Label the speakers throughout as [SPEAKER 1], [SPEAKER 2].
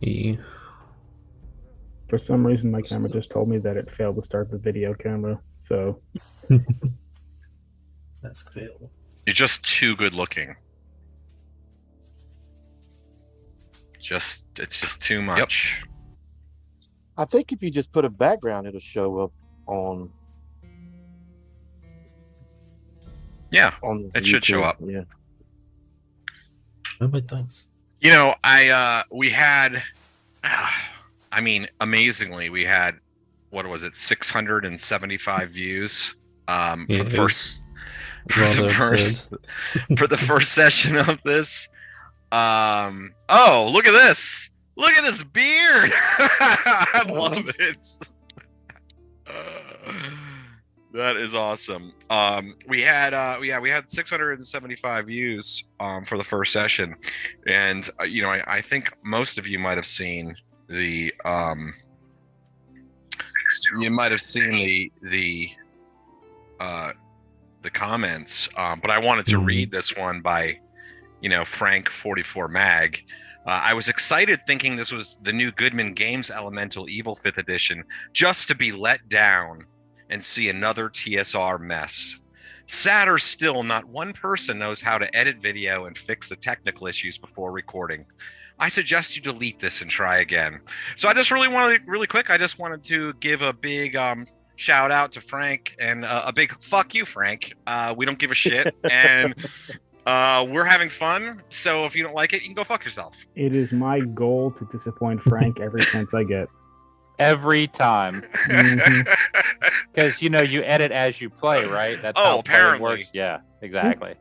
[SPEAKER 1] E.
[SPEAKER 2] For some reason, my camera just told me that it failed to start the video camera. So
[SPEAKER 1] That's fail.
[SPEAKER 3] You're just too good looking. It's just too much. Yep.
[SPEAKER 4] I think if you just put a background, it'll show up on.
[SPEAKER 3] Yeah,
[SPEAKER 4] on
[SPEAKER 3] it
[SPEAKER 4] YouTube.
[SPEAKER 3] should show up.
[SPEAKER 4] Yeah.
[SPEAKER 1] Oh, but thanks.
[SPEAKER 3] You know, we had, I mean, amazingly, we had, what was it, 675 views for the first for the first session of this. Oh, look at this! Look at this beard! I love it. That is awesome. We had 675 views for the first session, and you know, I think most of you might have seen the the comments, but I wanted to read this one by, you know, Frank 44 Mag. I was excited thinking this was the new Goodman Games Elemental Evil 5th edition, just to be let down and see another TSR mess. Sadder still, not one person knows how to edit video and fix the technical issues before recording. I suggest you delete this and try again. So I just really quick, I just wanted to give a big shout out to Frank, and a big fuck you, Frank. We don't give a shit, and we're having fun. So if you don't like it, you can go fuck yourself.
[SPEAKER 2] It is my goal to disappoint Frank every chance I get.
[SPEAKER 5] Every time. Because, you know, you edit as you play, right? That's how
[SPEAKER 3] apparently.
[SPEAKER 5] Works. Yeah, exactly.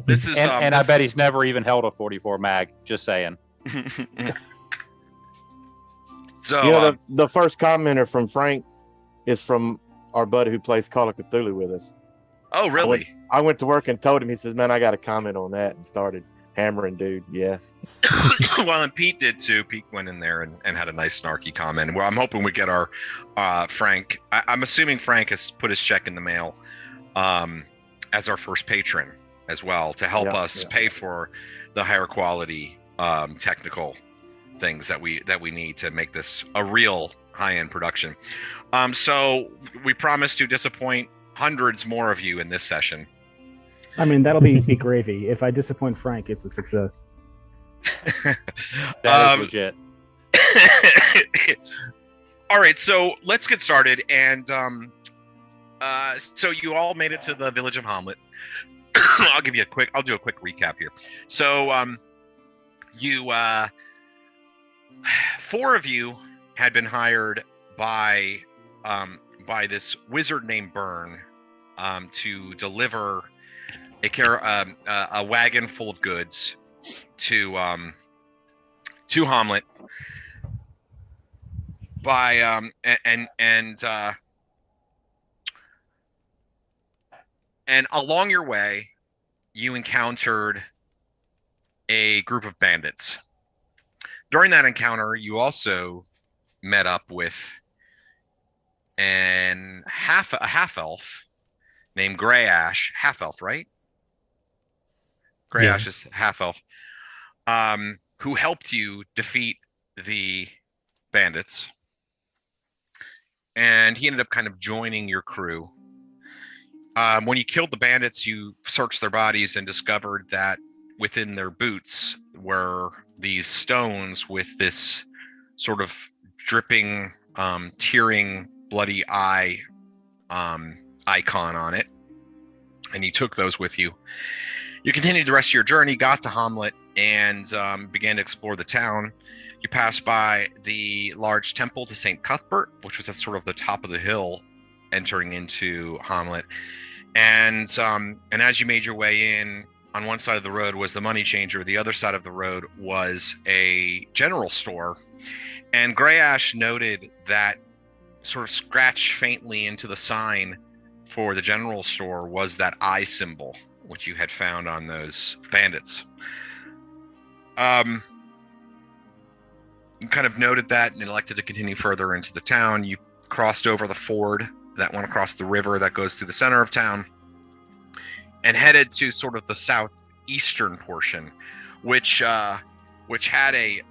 [SPEAKER 3] This is
[SPEAKER 5] and I bet he's never even held a 44 mag. Just saying.
[SPEAKER 3] So
[SPEAKER 4] you know, the first commenter from Frank is from our buddy who plays Call of Cthulhu with us.
[SPEAKER 3] Oh, really?
[SPEAKER 4] I went to work and told him. He says, "Man, I got a comment on that," and started hammering, dude. Yeah.
[SPEAKER 3] Well, and Pete did too. Pete went in there and had a nice snarky comment. Well, I'm hoping we get our Frank. I'm assuming Frank has put his check in the mail as our first patron as well, to help us pay for the higher quality technical things that we need to make this a real high-end production. So we promise to disappoint hundreds more of you in this session.
[SPEAKER 2] I mean, that'll be gravy. If I disappoint Frank, it's a success.
[SPEAKER 5] That is legit.
[SPEAKER 3] All right, so let's get started. And so you all made it to the village of Hommlet. I'll do a quick recap here. So you four of you had been hired by this wizard named Byrne to deliver a wagon full of goods to Hommlet by and along your way you encountered a group of bandits. During that encounter, you also met up with a half elf named Greyhawk. Half elf, right? Greyhawk is half elf, who helped you defeat the bandits, and he ended up kind of joining your crew. When you killed the bandits, you searched their bodies and discovered that within their boots were these stones with this sort of dripping, tearing, bloody eye icon on it, and you took those with you. You continued the rest of your journey, got to Hommlet, and began to explore the town. You passed by the large temple to St. Cuthbert, which was at sort of the top of the hill entering into Hommlet. And as you made your way in, on one side of the road was the money changer. The other side of the road was a general store. And Greyhawk noted that sort of scratched faintly into the sign for the general store was that eye symbol, which you had found on those bandits. You kind of noted that and elected to continue further into the town. You crossed over the ford that went across the river that goes through the center of town and headed to sort of the southeastern portion, which had a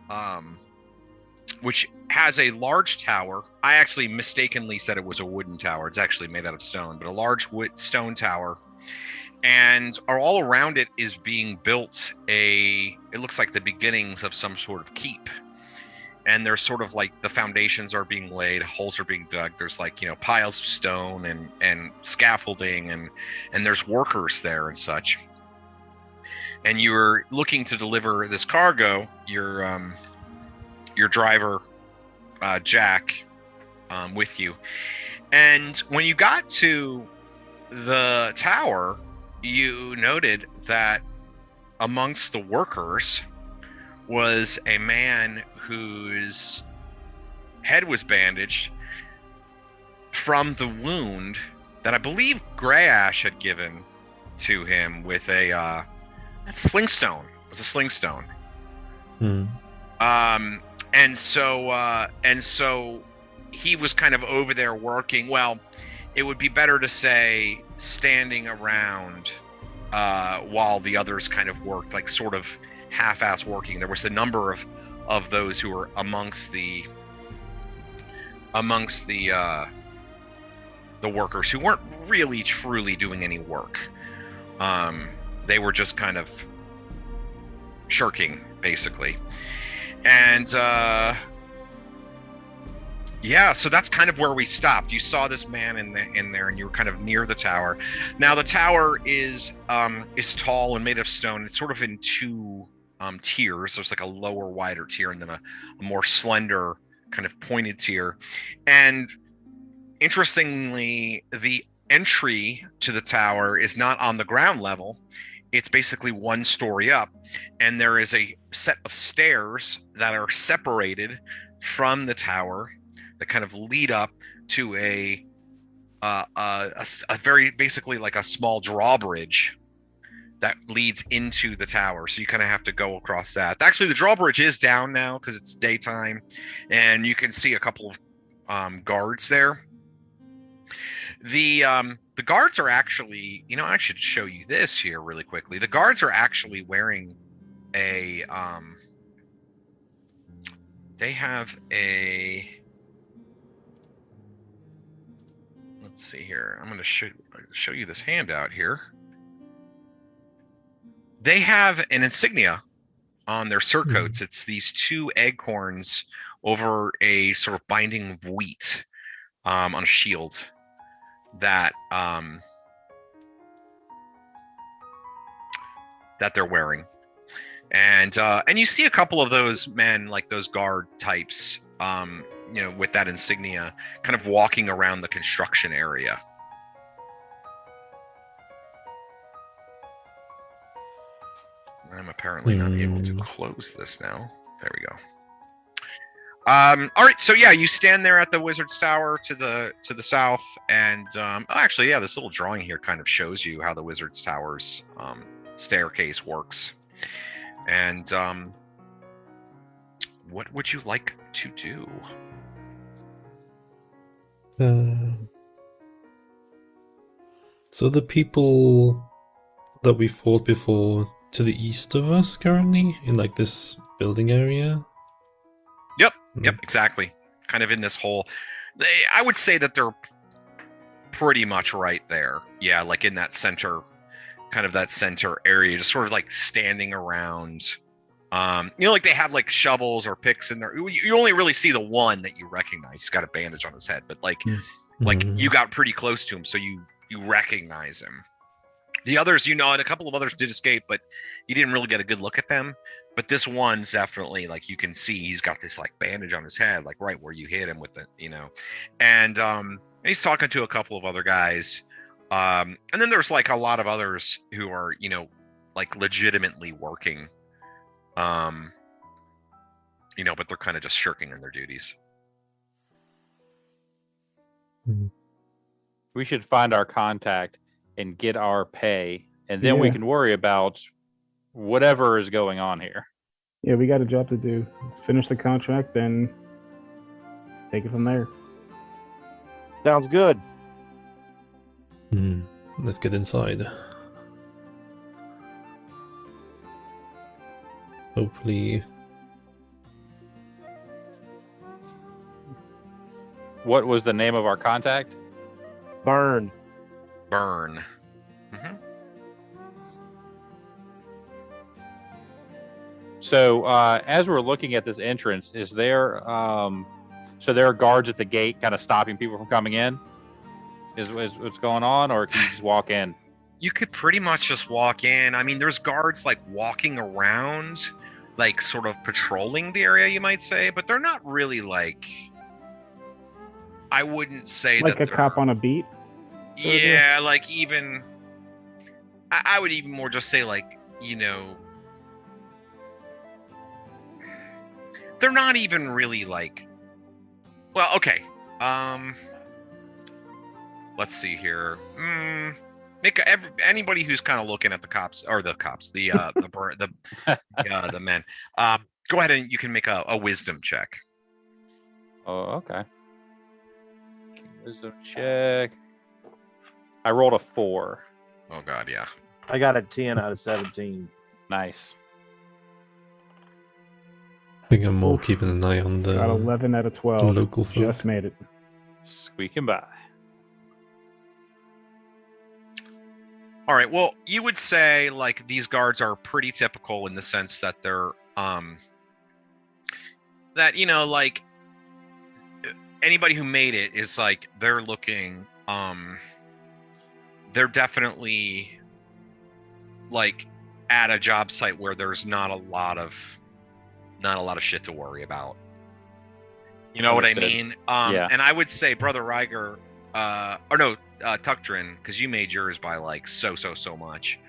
[SPEAKER 3] which has a large tower. I actually mistakenly said it was a wooden tower. It's actually made out of stone, but a large stone tower. And all around it is being built it looks like the beginnings of some sort of keep. And there's sort of like the foundations are being laid, holes are being dug. There's like, piles of stone and scaffolding and there's workers there and such. And you're looking to deliver this cargo. Your driver, Jack, with you. And when you got to the tower, you noted that amongst the workers was a man whose head was bandaged from the wound that I believe Greyhawk had given to him with a slingstone. It was a slingstone. And so he was kind of over there working. Well, it would be better to say standing around while the others kind of worked, like sort of half-ass working. There was a number of those who were amongst the workers who weren't really truly doing any work. They were just kind of shirking, basically. And so that's kind of where we stopped. You saw this man in there, and you were kind of near the tower. Now the tower is tall and made of stone. It's sort of in two tiers. There's like a lower, wider tier, and then a more slender, kind of pointed tier. And interestingly, the entry to the tower is not on the ground level. It's basically one story up, and there is a set of stairs that are separated from the tower that kind of lead up to a very basically like a small drawbridge that leads into the tower. So you kind of have to go across that. Actually, the drawbridge is down now because it's daytime, and you can see a couple of guards there. The guards are actually, I should show you this here really quickly. The guards are actually wearing they have let's see here. I'm going to show you this handout here. They have an insignia on their surcoats. It's these two acorns over a sort of binding of wheat on a shield that they're wearing. And you see a couple of those men, like those guard types, with that insignia, kind of walking around the construction area. I'm apparently not able to close this now. There we go. All right, so yeah, you stand there at the Wizard's Tower to the south, and actually, yeah, this little drawing here kind of shows you how the Wizard's Tower's staircase works. And what would you like to do?
[SPEAKER 1] So the people that we fought before to the east of us currently in like this building area?
[SPEAKER 3] Yep, exactly. Kind of in this hole. I would say that they're pretty much right there. Yeah, like in that center, kind of that center area, just sort of like standing around. Like they have like shovels or picks in there. You only really see the one that you recognize. He's got a bandage on his head, but like you got pretty close to him, so you recognize him. The others, and a couple of others did escape, but you didn't really get a good look at them. But this one's definitely, like, you can see he's got this like bandage on his head, like right where you hit him with it, and he's talking to a couple of other guys. And then there's like a lot of others who are, like legitimately working, but they're kind of just shirking in their duties.
[SPEAKER 5] We should find our contact and get our pay, and then we can worry about whatever is going on here.
[SPEAKER 2] Yeah, we got a job to do. Let's finish the contract, then take it from there.
[SPEAKER 4] Sounds good.
[SPEAKER 1] Let's get inside.
[SPEAKER 5] What was the name of our contact?
[SPEAKER 4] Burn.
[SPEAKER 3] Burn. Mhm.
[SPEAKER 5] So as we're looking at this entrance, is there so there are guards at the gate kind of stopping people from coming in? Is what's going on, or can you just walk in?
[SPEAKER 3] You could pretty much just walk in. I mean, there's guards like walking around, like sort of patrolling the area, you might say, but they're not really like. I wouldn't say
[SPEAKER 2] Like
[SPEAKER 3] that
[SPEAKER 2] a cop on a beat.
[SPEAKER 3] Yeah, like even. I would even more just say like, you know, they're not even really like. Well, okay. Let's see here. Anybody who's kind of looking at the cops or the men. Go ahead and you can make a wisdom check.
[SPEAKER 5] Oh, okay. Wisdom check. I rolled a 4.
[SPEAKER 3] Oh God, yeah.
[SPEAKER 4] I got a 10 out of 17.
[SPEAKER 5] Nice.
[SPEAKER 1] I think I'm more keeping an eye on
[SPEAKER 2] Got
[SPEAKER 1] the
[SPEAKER 2] 11 out of 12.
[SPEAKER 1] local folk.
[SPEAKER 2] Just made it.
[SPEAKER 5] Squeaking by.
[SPEAKER 3] All right. Well, you would say like these guards are pretty typical in the sense that they're that you know like anybody who made it is like they're looking they're definitely like at a job site where there's not a lot of shit to worry about. You know what I mean?
[SPEAKER 5] Yeah.
[SPEAKER 3] And I would say Brother Riger Tuctrin, because you made yours by like so much.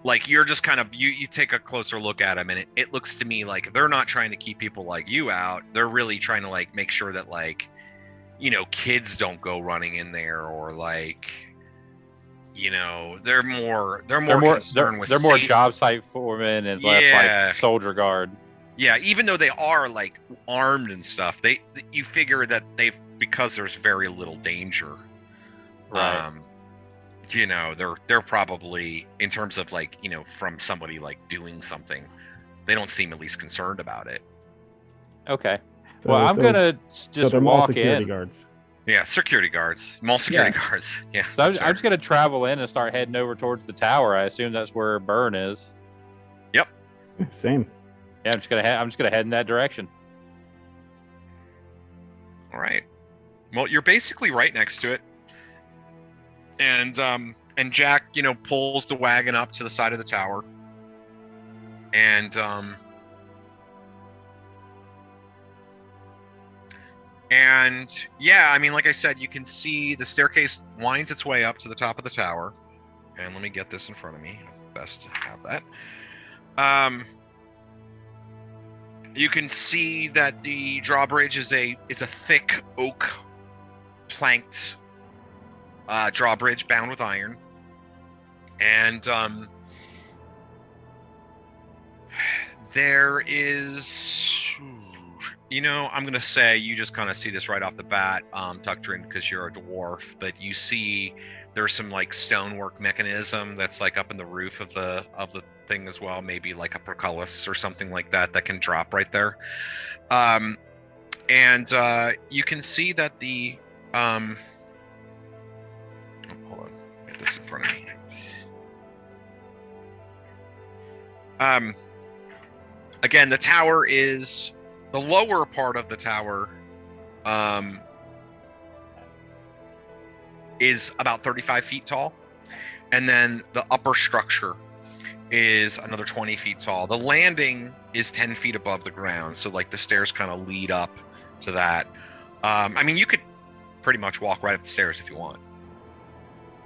[SPEAKER 3] Like you're just kind of you take a closer look at them, and it looks to me like they're not trying to keep people like you out. They're really trying to like make sure that like, you know, kids don't go running in there, or like, you know, they're more concerned with
[SPEAKER 5] they're more
[SPEAKER 3] safety.
[SPEAKER 5] job site foremen and less like soldier guard.
[SPEAKER 3] Yeah, even though they are like armed and stuff, you figure that because there's very little danger.
[SPEAKER 5] Right.
[SPEAKER 3] You know, they're probably, in terms of like, you know, from somebody like doing something, they don't seem at least concerned about it.
[SPEAKER 5] Okay. Well, I'm gonna just
[SPEAKER 2] they're mall
[SPEAKER 5] walk
[SPEAKER 2] security
[SPEAKER 5] in.
[SPEAKER 3] Guards. Yeah, security guards, mall security guards. Yeah.
[SPEAKER 5] So I'm just gonna travel in and start heading over towards the tower. I assume that's where Burn is.
[SPEAKER 3] Yep.
[SPEAKER 2] Same.
[SPEAKER 5] Yeah, I'm just gonna head in that direction.
[SPEAKER 3] All right. Well, you're basically right next to it. And Jack, you know, pulls the wagon up to the side of the tower. And yeah, I mean, like I said, you can see the staircase winds its way up to the top of the tower. And let me get this in front of me. Best to have that. You can see that the drawbridge is a thick oak planked drawbridge bound with iron, and there is, you know, I'm gonna say you just kind of see this right off the bat, Tuctrin, because you're a dwarf, but you see there's some like stonework mechanism that's like up in the roof of the thing as well, maybe like a portcullis or something like that can drop right there. And you can see that the hold on, get this in front of me. Again, the tower is the lower part of the tower is about 35 feet tall, and then the upper structure is another 20 feet tall. The landing is 10 feet above the ground, so like the stairs kind of lead up to that. I mean, you could pretty much walk right up the stairs if you want.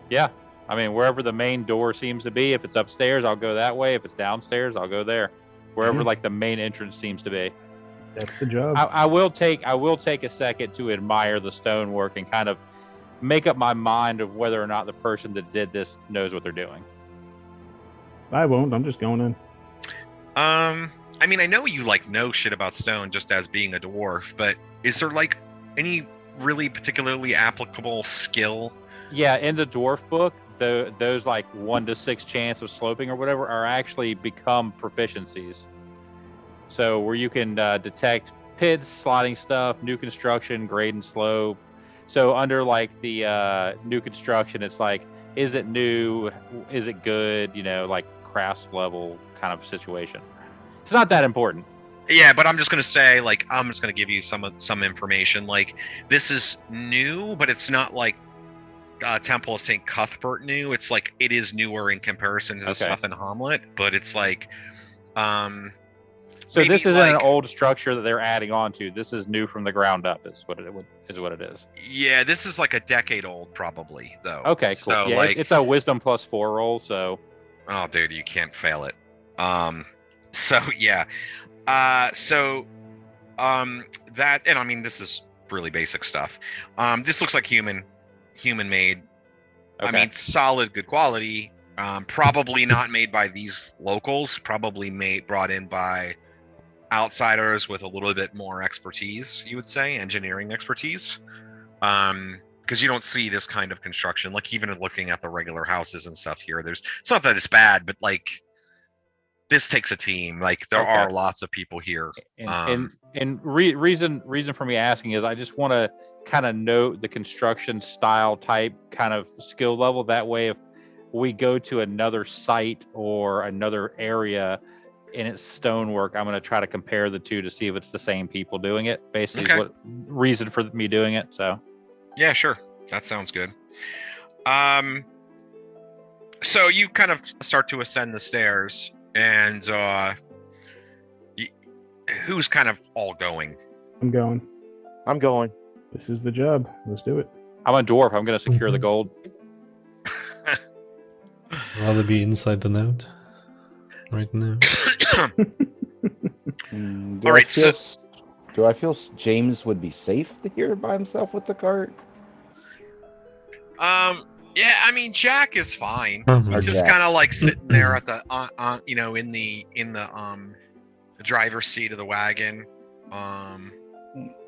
[SPEAKER 5] Yeah, I mean, wherever the main door seems to be, if it's upstairs, I'll go that way. If it's downstairs, I'll go there. Wherever like the main entrance seems to be.
[SPEAKER 2] That's the job.
[SPEAKER 5] I will take a second to admire the stonework and kind of make up my mind of whether or not the person that did this knows what they're doing.
[SPEAKER 2] I won't. I'm just going in.
[SPEAKER 3] I mean, I know you like know shit about stone just as being a dwarf, but is there like any really particularly applicable skill?
[SPEAKER 5] Yeah, in the dwarf book, those like 1 to 6 chance of sloping or whatever are actually become proficiencies. So where you can detect pits, sliding stuff, new construction, grade and slope. So under like the new construction, it's like, is it new? Is it good? You know, like crafts level kind of situation. It's not that important.
[SPEAKER 3] Yeah, but I'm just gonna say, like, I'm just gonna give you some information. Like, this is new, but it's not like Temple of St. Cuthbert new. It's like it is newer in comparison to the stuff in Hommlet, but it's like,
[SPEAKER 5] so this isn't an old structure that they're adding on to. This is new from the ground up. Is what it is.
[SPEAKER 3] Yeah, this is like a decade old, probably though.
[SPEAKER 5] Okay, cool.
[SPEAKER 3] So,
[SPEAKER 5] yeah,
[SPEAKER 3] like,
[SPEAKER 5] it's a wisdom +4 roll. So.
[SPEAKER 3] Oh, dude, you can't fail it. So yeah. That, and I mean, this is really basic stuff. This looks like human made.
[SPEAKER 5] Okay.
[SPEAKER 3] I mean, solid, good quality. Probably not made by these locals. Probably brought in by outsiders with a little bit more expertise. You would say engineering expertise. Because you don't see this kind of construction. Like, even looking at the regular houses and stuff here, it's not that it's bad, but like, this takes a team. Like, there are lots of people here.
[SPEAKER 5] And reason for me asking is I just want to kind of note the construction style type kind of skill level. That way, if we go to another site or another area and it's stonework, I'm going to try to compare the two to see if it's the same people doing it. Basically, is what reason for me doing it. So.
[SPEAKER 3] Yeah, sure. That sounds good. So you kind of start to ascend the stairs, and who's kind of all going?
[SPEAKER 2] I'm going.
[SPEAKER 4] I'm going.
[SPEAKER 2] This is the job. Let's do it.
[SPEAKER 5] I'm a dwarf. I'm going to secure the gold.
[SPEAKER 1] I'd rather be inside than out right now.
[SPEAKER 3] All right,
[SPEAKER 6] do I feel James would be safe here by himself with the cart?
[SPEAKER 3] Yeah, I mean, Jack is fine.
[SPEAKER 1] Mhm.
[SPEAKER 3] He's just kind of like sitting there at the in the driver's seat of the wagon.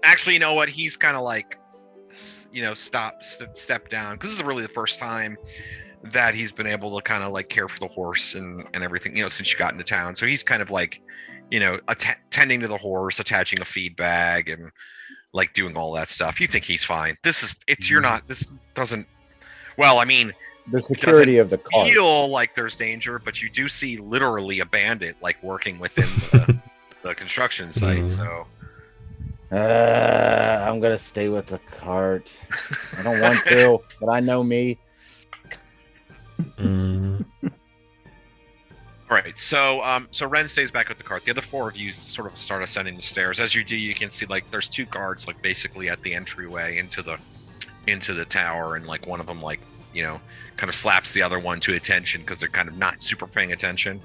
[SPEAKER 3] Actually, you know what? He's kind of like, step down, because this is really the first time that he's been able to kind of like care for the horse and everything, since you got into town. So he's kind of like, tending to the horse, attaching a feed bag, and like doing all that stuff. You think he's fine. This doesn't. Well, I mean,
[SPEAKER 6] the security of the car.
[SPEAKER 3] Feel like there's danger, but you do see literally a bandit like working within the construction site. So
[SPEAKER 6] I'm gonna stay with the cart. I don't want to, but I know me.
[SPEAKER 3] All right, so Ren stays back with the cart. The other four of you sort of start ascending the stairs. As you do, you can see like there's two guards like basically at the entryway into the tower, and like one of them like kind of slaps the other one to attention because they're kind of not super paying attention.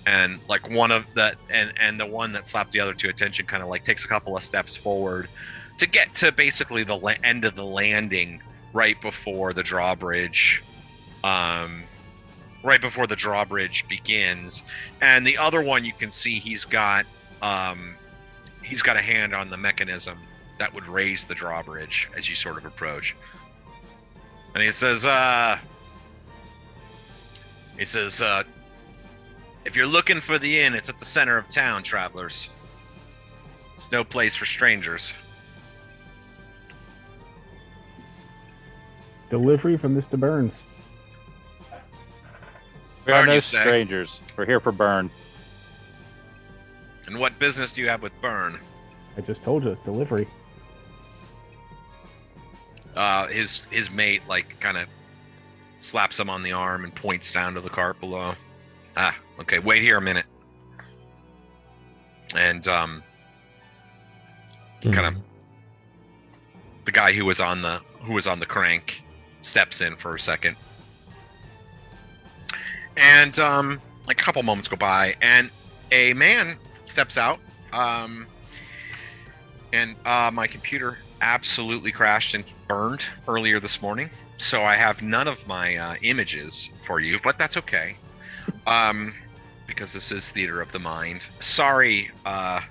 [SPEAKER 3] And like one of that and the one that slapped the other to attention kind of like takes a couple of steps forward to get to basically the end of the landing right before the drawbridge begins. And the other one, you can see he's got a hand on the mechanism that would raise the drawbridge as you sort of approach. And he says, if you're looking for the inn, it's at the center of town, travelers. It's no place for strangers.
[SPEAKER 2] Delivery from Mr. Burns.
[SPEAKER 5] We are
[SPEAKER 3] Burn,
[SPEAKER 5] no
[SPEAKER 3] you say?
[SPEAKER 5] strangers. We're here for Burn.
[SPEAKER 3] And what business do you have with Burn?
[SPEAKER 2] I just told you, delivery.
[SPEAKER 3] His mate like kind of slaps him on the arm and points down to the cart below. Okay, wait here a minute. And kind of the guy who was on the crank steps in for a second. And like a couple moments go by, and a man steps out. And my computer absolutely crashed and burned earlier this morning, so I have none of my images for you, but that's okay. Because this is theater of the mind. Sorry, well,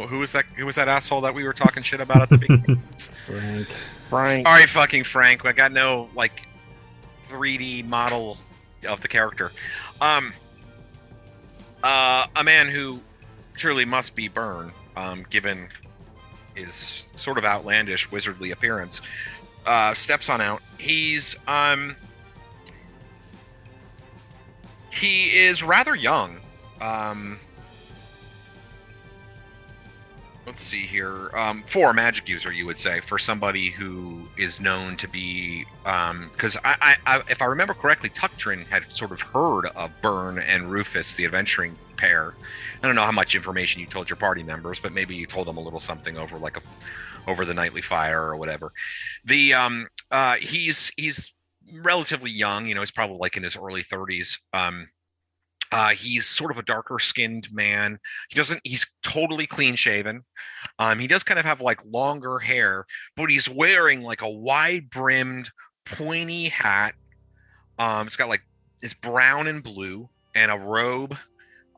[SPEAKER 3] who was that asshole that we were talking shit about at the beginning?
[SPEAKER 4] Frank.
[SPEAKER 3] Sorry, fucking Frank. I got no like 3D model of the character. A man who truly must be Burn, given his sort of outlandish wizardly appearance, steps on out. He is rather young. Let's see here. For a magic user, you would say, for somebody who is known to be, because I, if I remember correctly, Tuctrin had sort of heard of Burn and Rufus, the adventuring pair. I don't know how much information you told your party members, but maybe you told them a little something over over the nightly fire or whatever. The he's relatively young. You know, he's probably like in his early 30s. He's sort of a darker skinned man. He's totally clean shaven. He does kind of have like longer hair, but he's wearing like a wide brimmed pointy hat. It's got like, it's brown and blue, and a robe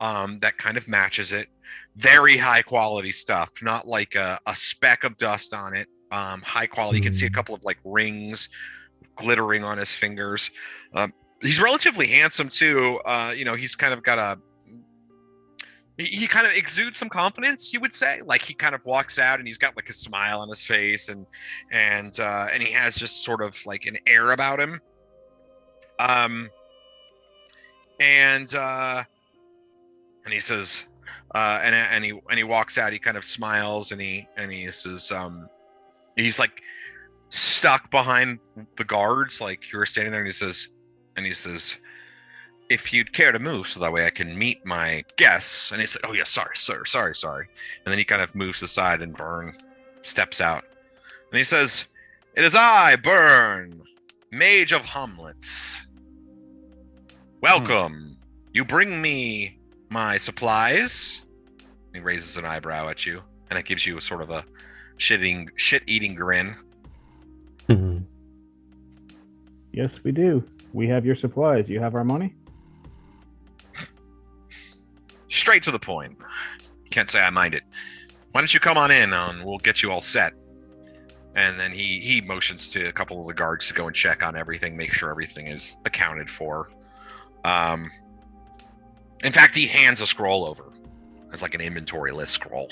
[SPEAKER 3] that kind of matches it. Very high quality stuff, not like a speck of dust on it. High quality. You can see a couple of like rings glittering on his fingers. He's relatively handsome too. You know, he's kind of got he kind of exudes some confidence, you would say. Like he kind of walks out and he's got like a smile on his face, and he has just sort of like an air about him. And he says, and he walks out. He kind of smiles and he says, he's like stuck behind the guards, like you were standing there, and he says, if you'd care to move so that way I can meet my guests. And he said, oh yeah, sorry, sir, sorry. And then he kind of moves aside, and Burn steps out. And he says, it is I, Burn, Mage of Hommlet. Welcome. You bring me my supplies. And he raises an eyebrow at you, and it gives you a sort of a shit-eating grin.
[SPEAKER 2] Yes, we do. We have your supplies. You have our money?
[SPEAKER 3] Straight to the point. Can't say I mind it. Why don't you come on in, and we'll get you all set. And then he motions to a couple of the guards to go and check on everything, make sure everything is accounted for. In fact, he hands a scroll over. It's like an inventory list scroll.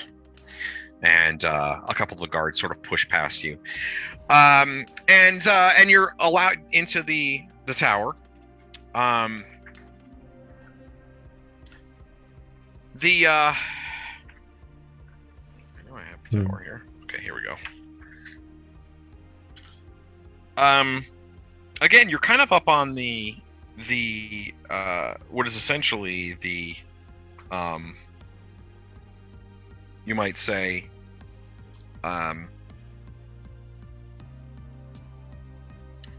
[SPEAKER 3] And a couple of the guards sort of push past you. And you're allowed into the tower. I know I have the tower here. Okay, here we go. Again, you're kind of up on the what is essentially the you might say a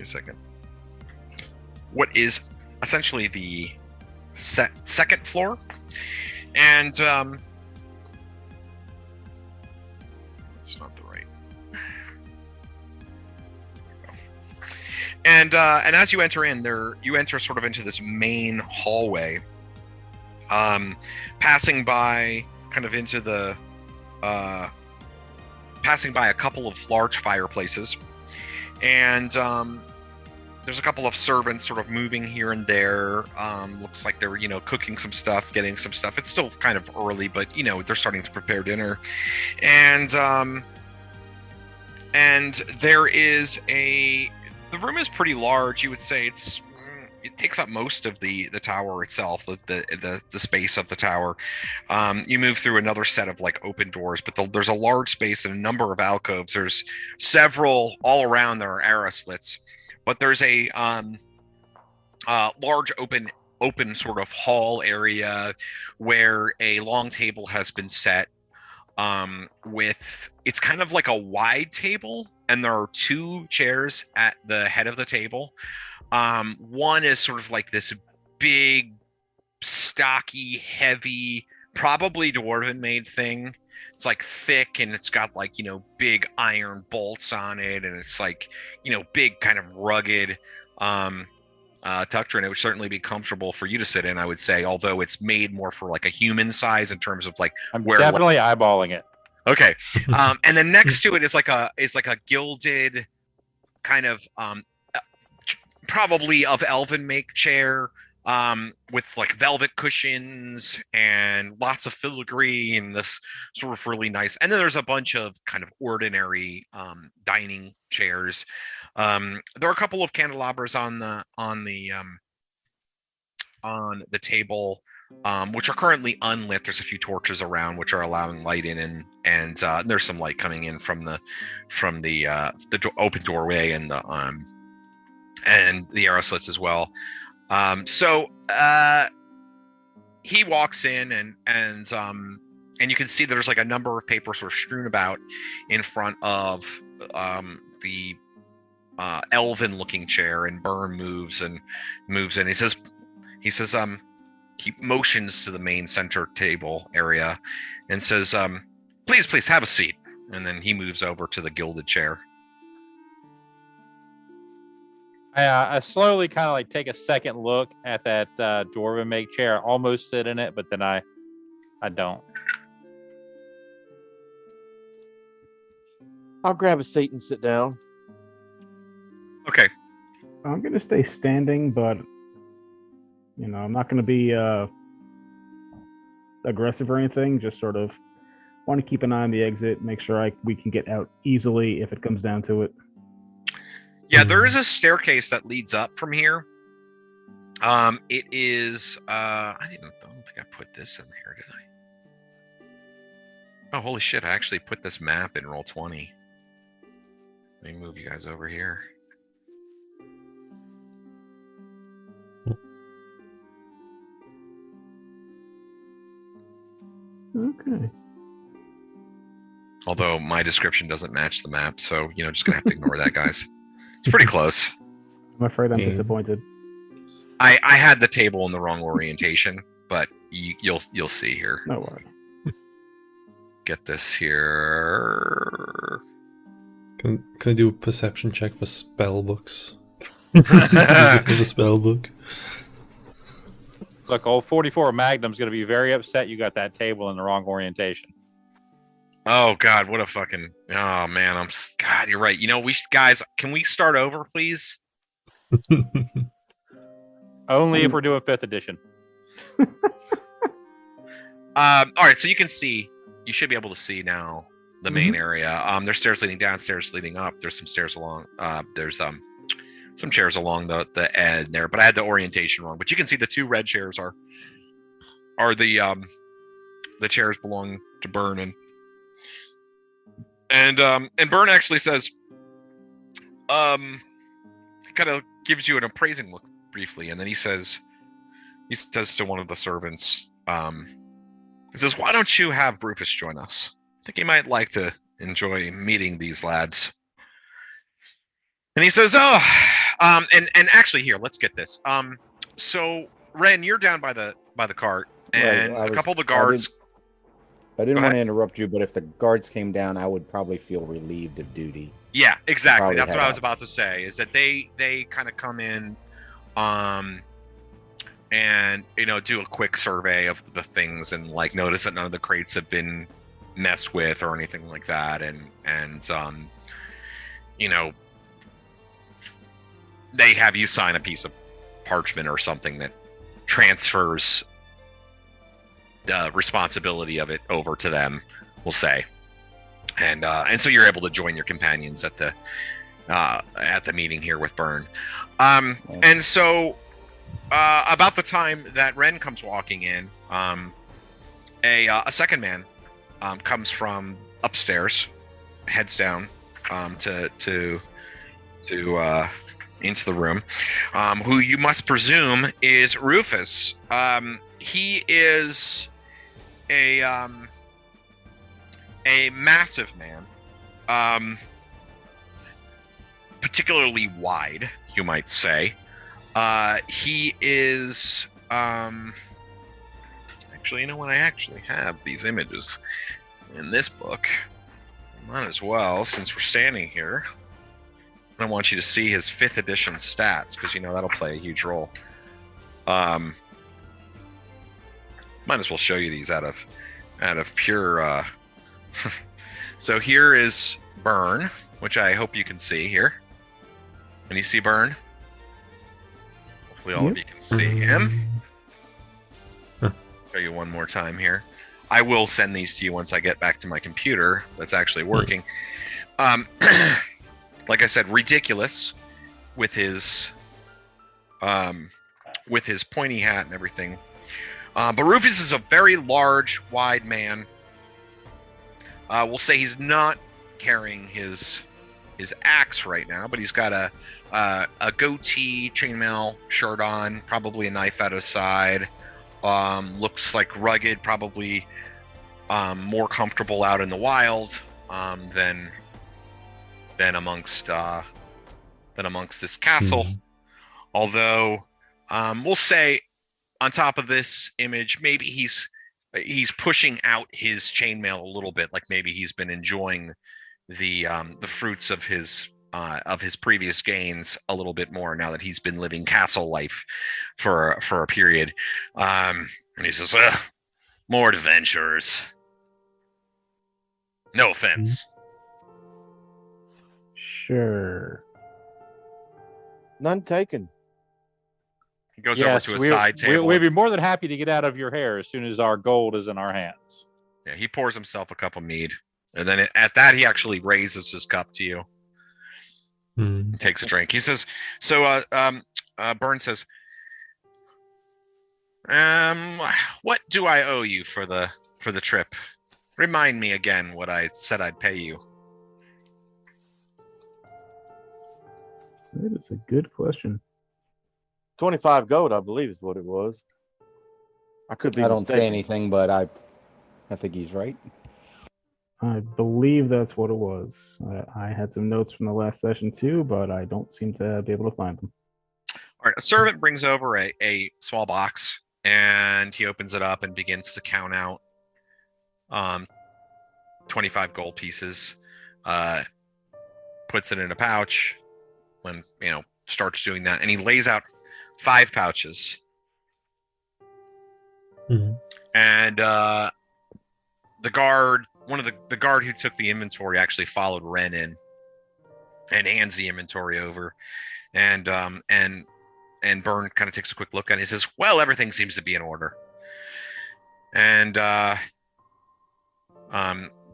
[SPEAKER 3] second. What is essentially the second floor, and it's not the right. And as you enter in there, you enter sort of into this main hallway, passing by kind of into the passing by a couple of large fireplaces, and there's a couple of servants sort of moving here and there. Looks like they're, cooking some stuff, getting some stuff. It's still kind of early, but, they're starting to prepare dinner. And there is the room is pretty large. You would say it takes up most of the tower itself, the space of the tower. You move through another set of like open doors, but there's a large space and a number of alcoves. There's several all around. There are arrow slits. But there's a large open sort of hall area where a long table has been set. It's kind of like a wide table, and there are two chairs at the head of the table. One is sort of like this big, stocky, heavy, probably dwarven made thing. It's like thick, and it's got like, big iron bolts on it, and it's like, big kind of rugged tucture, it would certainly be comfortable for you to sit in, I would say, although it's made more for like a human size in terms of like
[SPEAKER 5] I'm definitely eyeballing it.
[SPEAKER 3] Okay. And then next to it is like a gilded kind of probably of elven make chair, with like velvet cushions and lots of filigree and this sort of really nice. And then there's a bunch of kind of ordinary dining chairs. There are a couple of candelabras on the table, which are currently unlit. There's a few torches around which are allowing light in, and there's some light coming in from the open doorway and the arrow slits as well. So he walks in and you can see that there's like a number of papers sort of strewn about in front of the elven looking chair, and Byrne moves in. He says he motions to the main center table area and says, please have a seat. And then he moves over to the gilded chair.
[SPEAKER 5] I slowly kind of like take a second look at that dwarven make chair. I almost sit in it, but then I don't.
[SPEAKER 4] I'll grab a seat and sit down.
[SPEAKER 3] Okay.
[SPEAKER 2] I'm going to stay standing, but I'm not going to be aggressive or anything. Just sort of want to keep an eye on the exit, make sure we can get out easily if it comes down to it.
[SPEAKER 3] Yeah, there is a staircase that leads up from here. It is. I don't think I put this in here, did I? Oh, holy shit! I actually put this map in Roll20. Let me move you guys over here.
[SPEAKER 2] Okay.
[SPEAKER 3] Although my description doesn't match the map, so just gonna have to ignore that, guys. It's pretty close.
[SPEAKER 2] I'm afraid I'm disappointed.
[SPEAKER 3] I had the table in the wrong orientation, but you'll see here.
[SPEAKER 2] No worry.
[SPEAKER 3] Get this here.
[SPEAKER 1] Can I do a perception check for spell books? For the spell book.
[SPEAKER 5] Look, old 44 Magnum's going to be very upset you got that table in the wrong orientation.
[SPEAKER 3] Oh God, what a fucking! Oh man, God, you're right. Guys, can we start over, please?
[SPEAKER 5] Only if we're doing 5th edition.
[SPEAKER 3] All right, so you should be able to see now the main area. There's stairs leading down, stairs leading up. There's some stairs along. There's some chairs along the end there, but I had the orientation wrong. But you can see the 2 red chairs are the chairs belong to Byrne, and Byrne actually says, kind of gives you an appraising look briefly, and then he says to one of the servants, he says, "Why don't you have Rufus join us? I think he might like to enjoy meeting these lads." And he says, and actually here, let's get this. So Ren, you're down by the cart, and a couple of the guards.
[SPEAKER 6] I didn't want to interrupt you, but if the guards came down, I would probably feel relieved of duty.
[SPEAKER 3] Yeah, exactly. That's what I was about to say. Is that they kind of come in, and do a quick survey of the things, and like notice that none of the crates have been messed with or anything like that, and they have you sign a piece of parchment or something that transfers the responsibility of it over to them, we'll say, and so you're able to join your companions at the meeting here with Byrne, and so about the time that Ren comes walking in, a second man comes from upstairs, heads down to into the room, who you must presume is Rufus. He is a massive man, particularly wide, you might say. He is actually, I actually have these images in this book. Might as well, since we're standing here. I want you to see his 5th edition stats, because that'll play a huge role. Might as well show you these out of pure. So here is Byrne, which I hope you can see here. Can you see Byrne? Hopefully all of you can see him. Show you one more time here. I will send these to you once I get back to my computer that's actually working. Like I said, ridiculous with his pointy hat and everything. But Rufus is a very large, wide man. We'll say he's not carrying his axe right now, but he's got a goatee, chainmail shirt on, probably a knife at his side. Looks like rugged, probably more comfortable out in the wild than amongst this castle. Although we'll say on top of this image, maybe he's pushing out his chainmail a little bit, like maybe he's been enjoying the fruits of his previous gains a little bit more now that he's been living castle life for a period. And he says, more adventurers. No offense.
[SPEAKER 2] Sure.
[SPEAKER 4] None taken.
[SPEAKER 3] He goes over to a side table.
[SPEAKER 5] We'd be more than happy to get out of your hair as soon as our gold is in our hands.
[SPEAKER 3] Yeah, he pours himself a cup of mead. And then at that, he actually raises his cup to you. He takes a drink. He says, so Byrne says, what do I owe you for the trip? Remind me again what I said I'd pay you.
[SPEAKER 2] That is a good question.
[SPEAKER 4] 25 gold, I believe, is what it was. I could be
[SPEAKER 6] I don't
[SPEAKER 4] mistaken.
[SPEAKER 6] say anything, but I think he's right.
[SPEAKER 2] I believe that's what it was. I had some notes from the last session too, but I don't seem to be able to find them.
[SPEAKER 3] All right, a servant brings over a small box, and he opens it up and begins to count out 25 gold pieces. Puts it in a pouch. When starts doing that, and he lays out 5 pouches. And the guard, the guard who took the inventory, actually followed Ren in and hands the inventory over. And Byrne kind of takes a quick look at it. He says, well, everything seems to be in order. And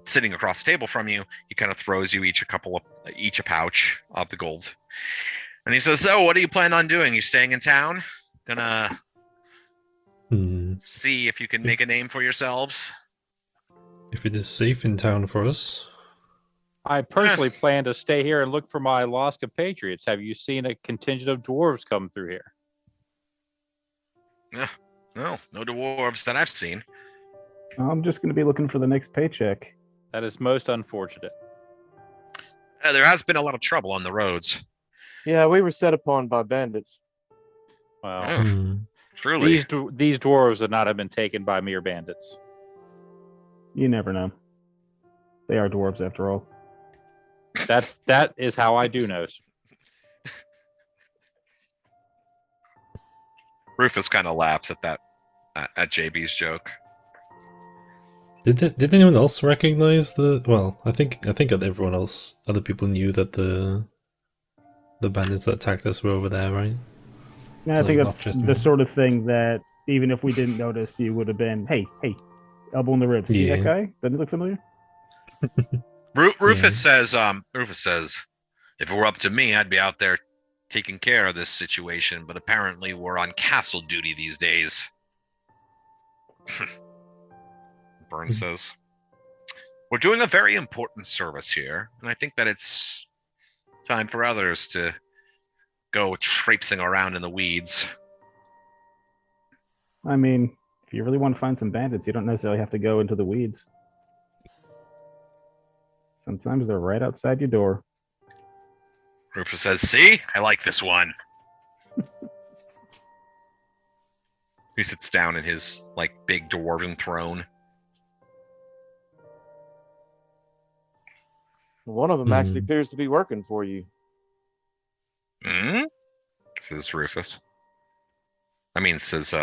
[SPEAKER 3] sitting across the table from you, he kind of throws you each a pouch of the gold. And he says, so what do you plan on doing? You staying in town? Gonna see if you can make a name for yourselves?
[SPEAKER 1] If it is safe in town for us.
[SPEAKER 5] I personally plan to stay here and look for my lost compatriots. Have you seen a contingent of dwarves come through here?
[SPEAKER 3] No dwarves that I've seen.
[SPEAKER 2] I'm just going to be looking for the next paycheck.
[SPEAKER 5] That is most unfortunate.
[SPEAKER 3] There has been a lot of trouble on the roads.
[SPEAKER 4] Yeah, we were set upon by bandits.
[SPEAKER 5] Well,
[SPEAKER 3] Truly.
[SPEAKER 5] These dwarves would not have been taken by mere bandits.
[SPEAKER 2] You never know. They are dwarves after all.
[SPEAKER 5] That is how I do know.
[SPEAKER 3] Rufus kind of laughs at that, at JB's joke.
[SPEAKER 1] Did anyone else recognize the? Well, I think everyone else, other people knew that the bandits that attacked us were over there, right?
[SPEAKER 2] Yeah, I think
[SPEAKER 1] Like,
[SPEAKER 2] that's
[SPEAKER 1] not just
[SPEAKER 2] the
[SPEAKER 1] me.
[SPEAKER 2] sort of thing that even if we didn't notice, you would have been, hey, elbow in the ribs. See that
[SPEAKER 1] Yeah.
[SPEAKER 2] guy? Doesn't he look familiar?
[SPEAKER 3] Rufus says, if it were up to me, I'd be out there taking care of this situation, but apparently we're on castle duty these days. Byrne says, we're doing a very important service here, and I think that it's time for others to go traipsing around in the weeds.
[SPEAKER 2] I mean, if you really want to find some bandits, you don't necessarily have to go into the weeds. Sometimes they're right outside your door.
[SPEAKER 3] Rufus says, see, I like this one. He sits down in his big dwarven throne.
[SPEAKER 4] One of them actually appears to be working for you.
[SPEAKER 3] Hmm? Says Rufus. I mean, says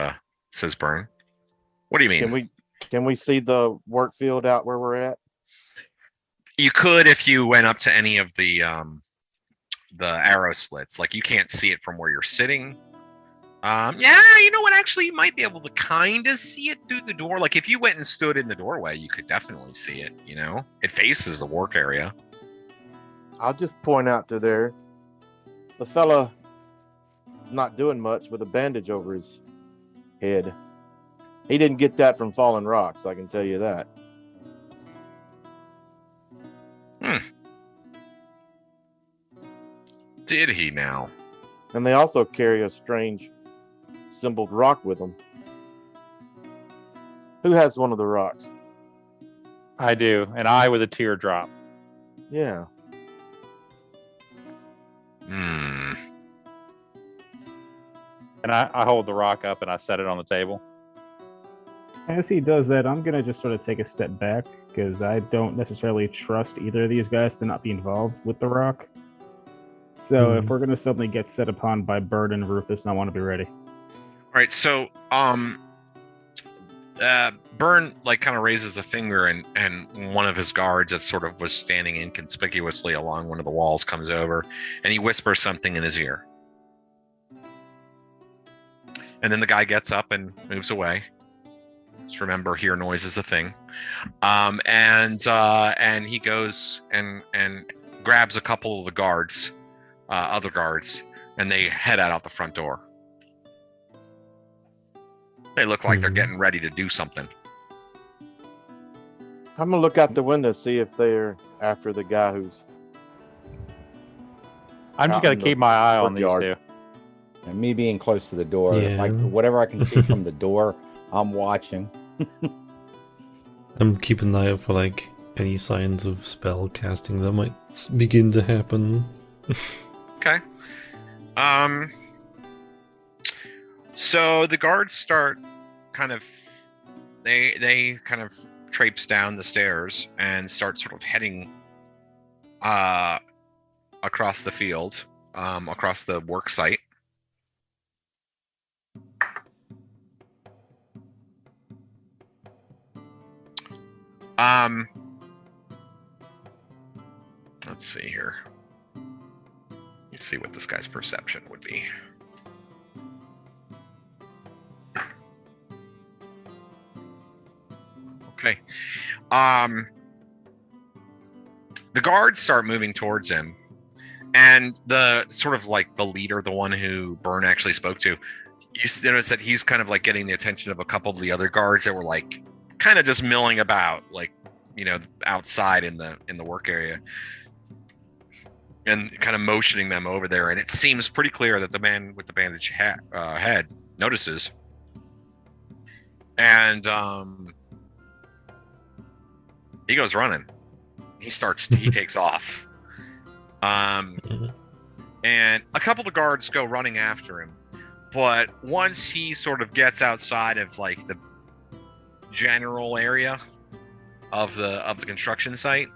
[SPEAKER 3] Byrne. What do you mean?
[SPEAKER 4] Can we see the work field out where we're at?
[SPEAKER 3] You could if you went up to any of the arrow slits. You can't see it from where you're sitting. Yeah, you know what? Actually, you might be able to kind of see it through the door. Like if you went and stood in the doorway, you could definitely see it. You know, it faces the work area.
[SPEAKER 4] I'll just point out to there, the fella not doing much with a bandage over his head. He didn't get that from falling rocks, I can tell you that.
[SPEAKER 3] Did he now?
[SPEAKER 4] And they also carry a strange symboled rock with them. Who has one of the rocks?
[SPEAKER 5] I do, an eye with a teardrop.
[SPEAKER 4] Yeah.
[SPEAKER 3] Hmm.
[SPEAKER 5] And I hold the rock up and I set it on the table.
[SPEAKER 2] As he does that, I'm gonna just sort of take a step back because I don't necessarily trust either of these guys to not be involved with the rock. So if we're gonna suddenly get set upon by Bird and Rufus, I want to be ready.
[SPEAKER 3] All right, so Burn like kind of raises a finger, and one of his guards that sort of was standing inconspicuously along one of the walls comes over, and he whispers something in his ear. And then the guy gets up and moves away. Just remember, hear noise is a thing. And he goes and grabs a couple of the guards, other guards, and they head out the front door. They look like they're getting ready to do something.
[SPEAKER 4] I'm gonna look out the window, see if they're after the guy who's
[SPEAKER 5] I'm just
[SPEAKER 4] Out
[SPEAKER 5] gonna
[SPEAKER 4] in the
[SPEAKER 5] keep my eye on these
[SPEAKER 4] courtyard.
[SPEAKER 5] two.
[SPEAKER 6] And me being close to the door,
[SPEAKER 1] Yeah.
[SPEAKER 6] like whatever I can see from the door, I'm watching.
[SPEAKER 1] I'm keeping an eye out for like any signs of spell casting that might begin to happen.
[SPEAKER 3] Okay. So the guards start kind of they kind of traipse down the stairs and start sort of heading across the field, across the work site. Let's see here. Let's see what this guy's perception would be. Okay. The guards start moving towards him, and the sort of like the leader, the one who Byrne actually spoke to, you notice that he's kind of like getting the attention of a couple of the other guards that were like kind of just milling about, like, you know, outside in the work area, and kind of motioning them over there. And it seems pretty clear that the man with the bandage head notices, and he goes running. He takes off. And a couple of the guards go running after him. But once he sort of gets outside of like the general area of the construction site,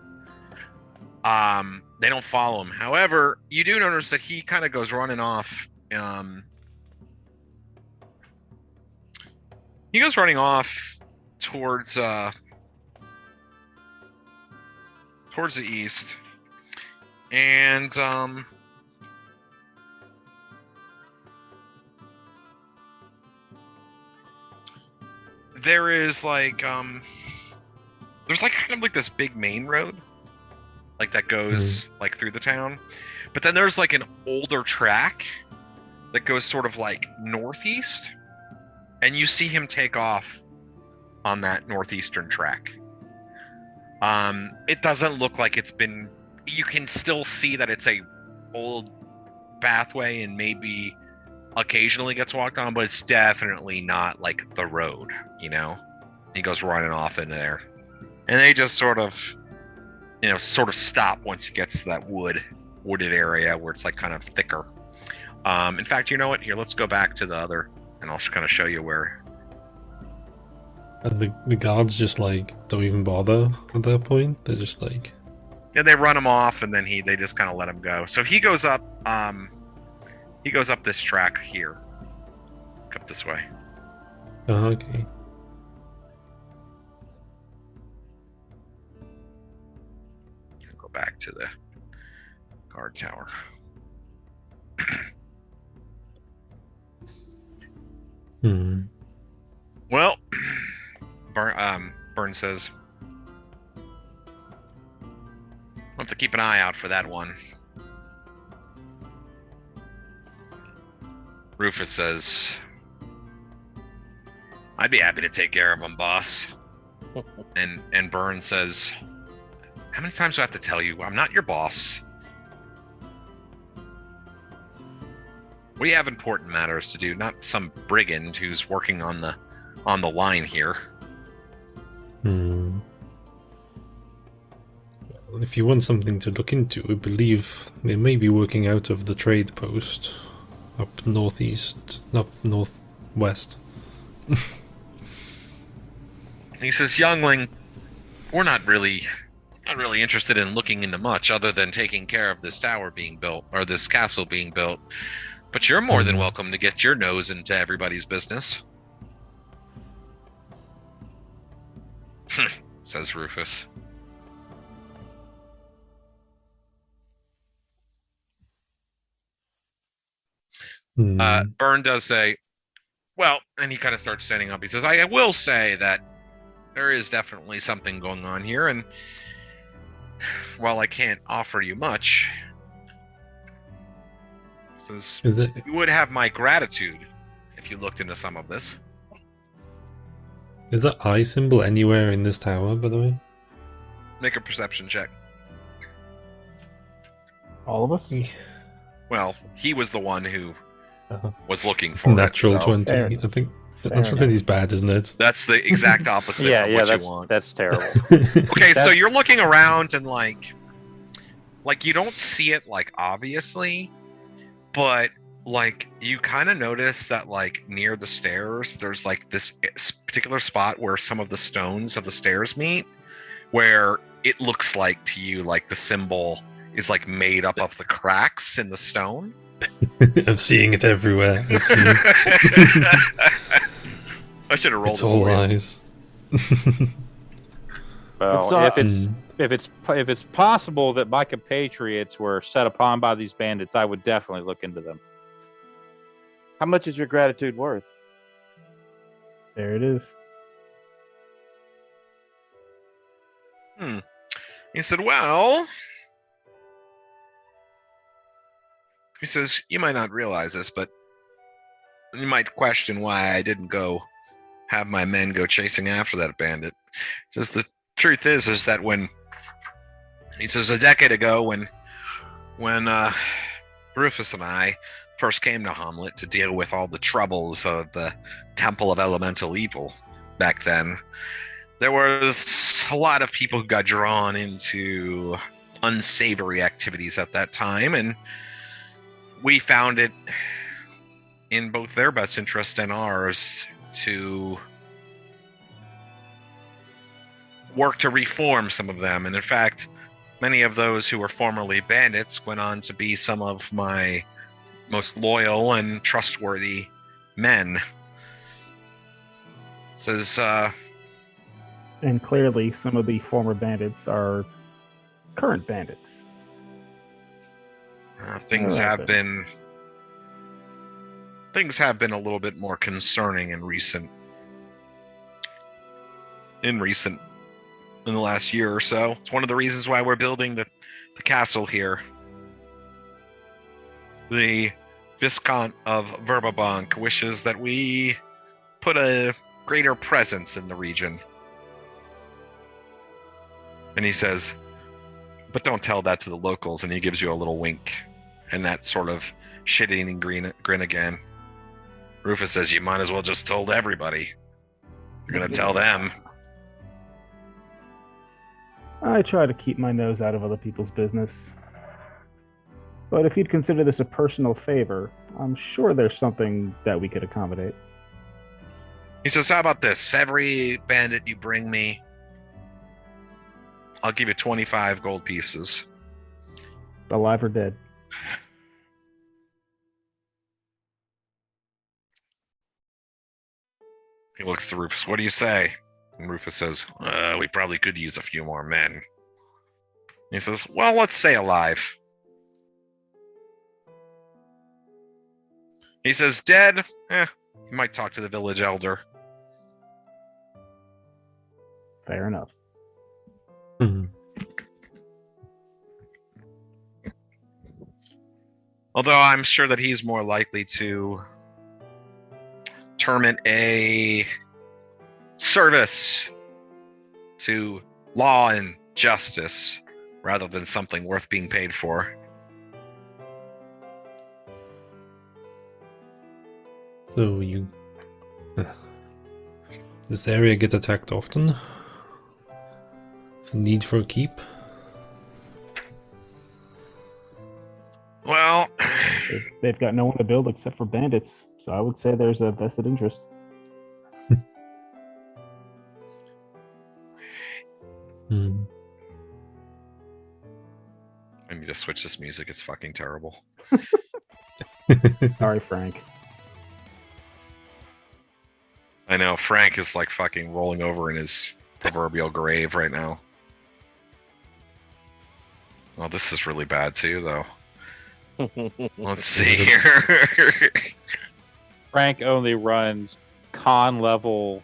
[SPEAKER 3] they don't follow him. However, you do notice that he kind of goes running off. He goes running off towards the east, and there is like there's like kind of like this big main road like that goes like through the town, but then there's like an older track that goes sort of like northeast, and you see him take off on that northeastern track. It doesn't look like it's been, you can still see that it's a old pathway and maybe occasionally gets walked on, but it's definitely not like the road, you know? He goes running off into there, and they just sort of stop once he gets to that wooded area where it's like kind of thicker. In fact, you know what? Here, let's go back to the other, and I'll just kind of show you where.
[SPEAKER 1] And the guards just like don't even bother at that point. They're just like,
[SPEAKER 3] Yeah, they run him off, and then they just kind of let him go. So he goes up. He goes up this track here. Up this way.
[SPEAKER 1] oh, okay.
[SPEAKER 3] Go back to the guard tower.
[SPEAKER 1] Hmm.
[SPEAKER 3] Well, Burn says, I'll have to keep an eye out for that one. Rufus says, I'd be happy to take care of him, boss. And Burn says, how many times do I have to tell you I'm not your boss? We have important matters to do, not some brigand who's working on the line here.
[SPEAKER 1] Hmm. Well, if you want something to look into, I believe they may be working out of the trade post up northwest.
[SPEAKER 3] He says, youngling, we're not really interested in looking into much other than taking care of this tower being built, or this castle being built. But you're more than welcome to get your nose into everybody's business. Says Rufus. Burn does say, well, and he kind of starts standing up. He says, I will say that there is definitely something going on here, and while I can't offer you much, says, you would have my gratitude if you looked into some of this.
[SPEAKER 1] Is that eye symbol anywhere in this tower, by the way?
[SPEAKER 3] Make a perception check.
[SPEAKER 2] All of us?
[SPEAKER 3] Well, he was the one who was looking for
[SPEAKER 1] natural
[SPEAKER 3] it, so.
[SPEAKER 1] 20. I think natural 20 is bad, isn't it?
[SPEAKER 3] That's the exact opposite of what you want.
[SPEAKER 5] That's terrible.
[SPEAKER 3] Okay, so you're looking around and like you don't see it like obviously, but like you kind of notice that like near the stairs there's like this particular spot where some of the stones of the stairs meet, where it looks like to you like the symbol is like made up of the cracks in the stone.
[SPEAKER 1] I'm seeing it everywhere.
[SPEAKER 3] I should have rolled.
[SPEAKER 1] It's all eyes.
[SPEAKER 5] Well, if it's possible that my compatriots were set upon by these bandits, I would definitely look into them.
[SPEAKER 4] How much is your gratitude worth?
[SPEAKER 2] There it is.
[SPEAKER 3] He said, well, he says, you might not realize this, but you might question why I didn't have my men go chasing after that bandit. He says, the truth is that he says a decade ago when Rufus and I first came to Hommlet to deal with all the troubles of the Temple of Elemental Evil back then, there was a lot of people who got drawn into unsavory activities at that time, and we found it in both their best interest and ours to work to reform some of them. And in fact, many of those who were formerly bandits went on to be some of my most loyal and trustworthy men. Says,
[SPEAKER 2] and clearly some of the former bandits are current bandits.
[SPEAKER 3] Things have been a little bit more concerning in the last year or so. It's one of the reasons why we're building the castle here. The Viscount of Verbabank wishes that we put a greater presence in the region. And he says, but don't tell that to the locals, and he gives you a little wink and that sort of shit-eating grin again. Rufus says, you might as well just told everybody. You're going to tell them.
[SPEAKER 2] I try to keep my nose out of other people's business. But if you'd consider this a personal favor, I'm sure there's something that we could accommodate.
[SPEAKER 3] He says, how about this? Every bandit you bring me, I'll give you 25 gold pieces.
[SPEAKER 2] Alive or dead?
[SPEAKER 3] He looks to Rufus. What do you say? And Rufus says, we probably could use a few more men. He says, well, let's say alive. He says, dead? You might talk to the village elder.
[SPEAKER 2] Fair enough.
[SPEAKER 1] Hmm.
[SPEAKER 3] Although I'm sure that he's more likely to term it a service to law and justice rather than something worth being paid for.
[SPEAKER 1] So you... This area get attacked often? The need for a keep?
[SPEAKER 3] Well,
[SPEAKER 2] They've got no one to build except for bandits, so I would say there's a vested interest.
[SPEAKER 1] Hmm.
[SPEAKER 3] I need to switch this music. It's fucking terrible.
[SPEAKER 2] Sorry, Frank.
[SPEAKER 3] I know Frank is like fucking rolling over in his proverbial grave right now. Oh, this is really bad too, though. Let's see here.
[SPEAKER 5] Frank only runs con level,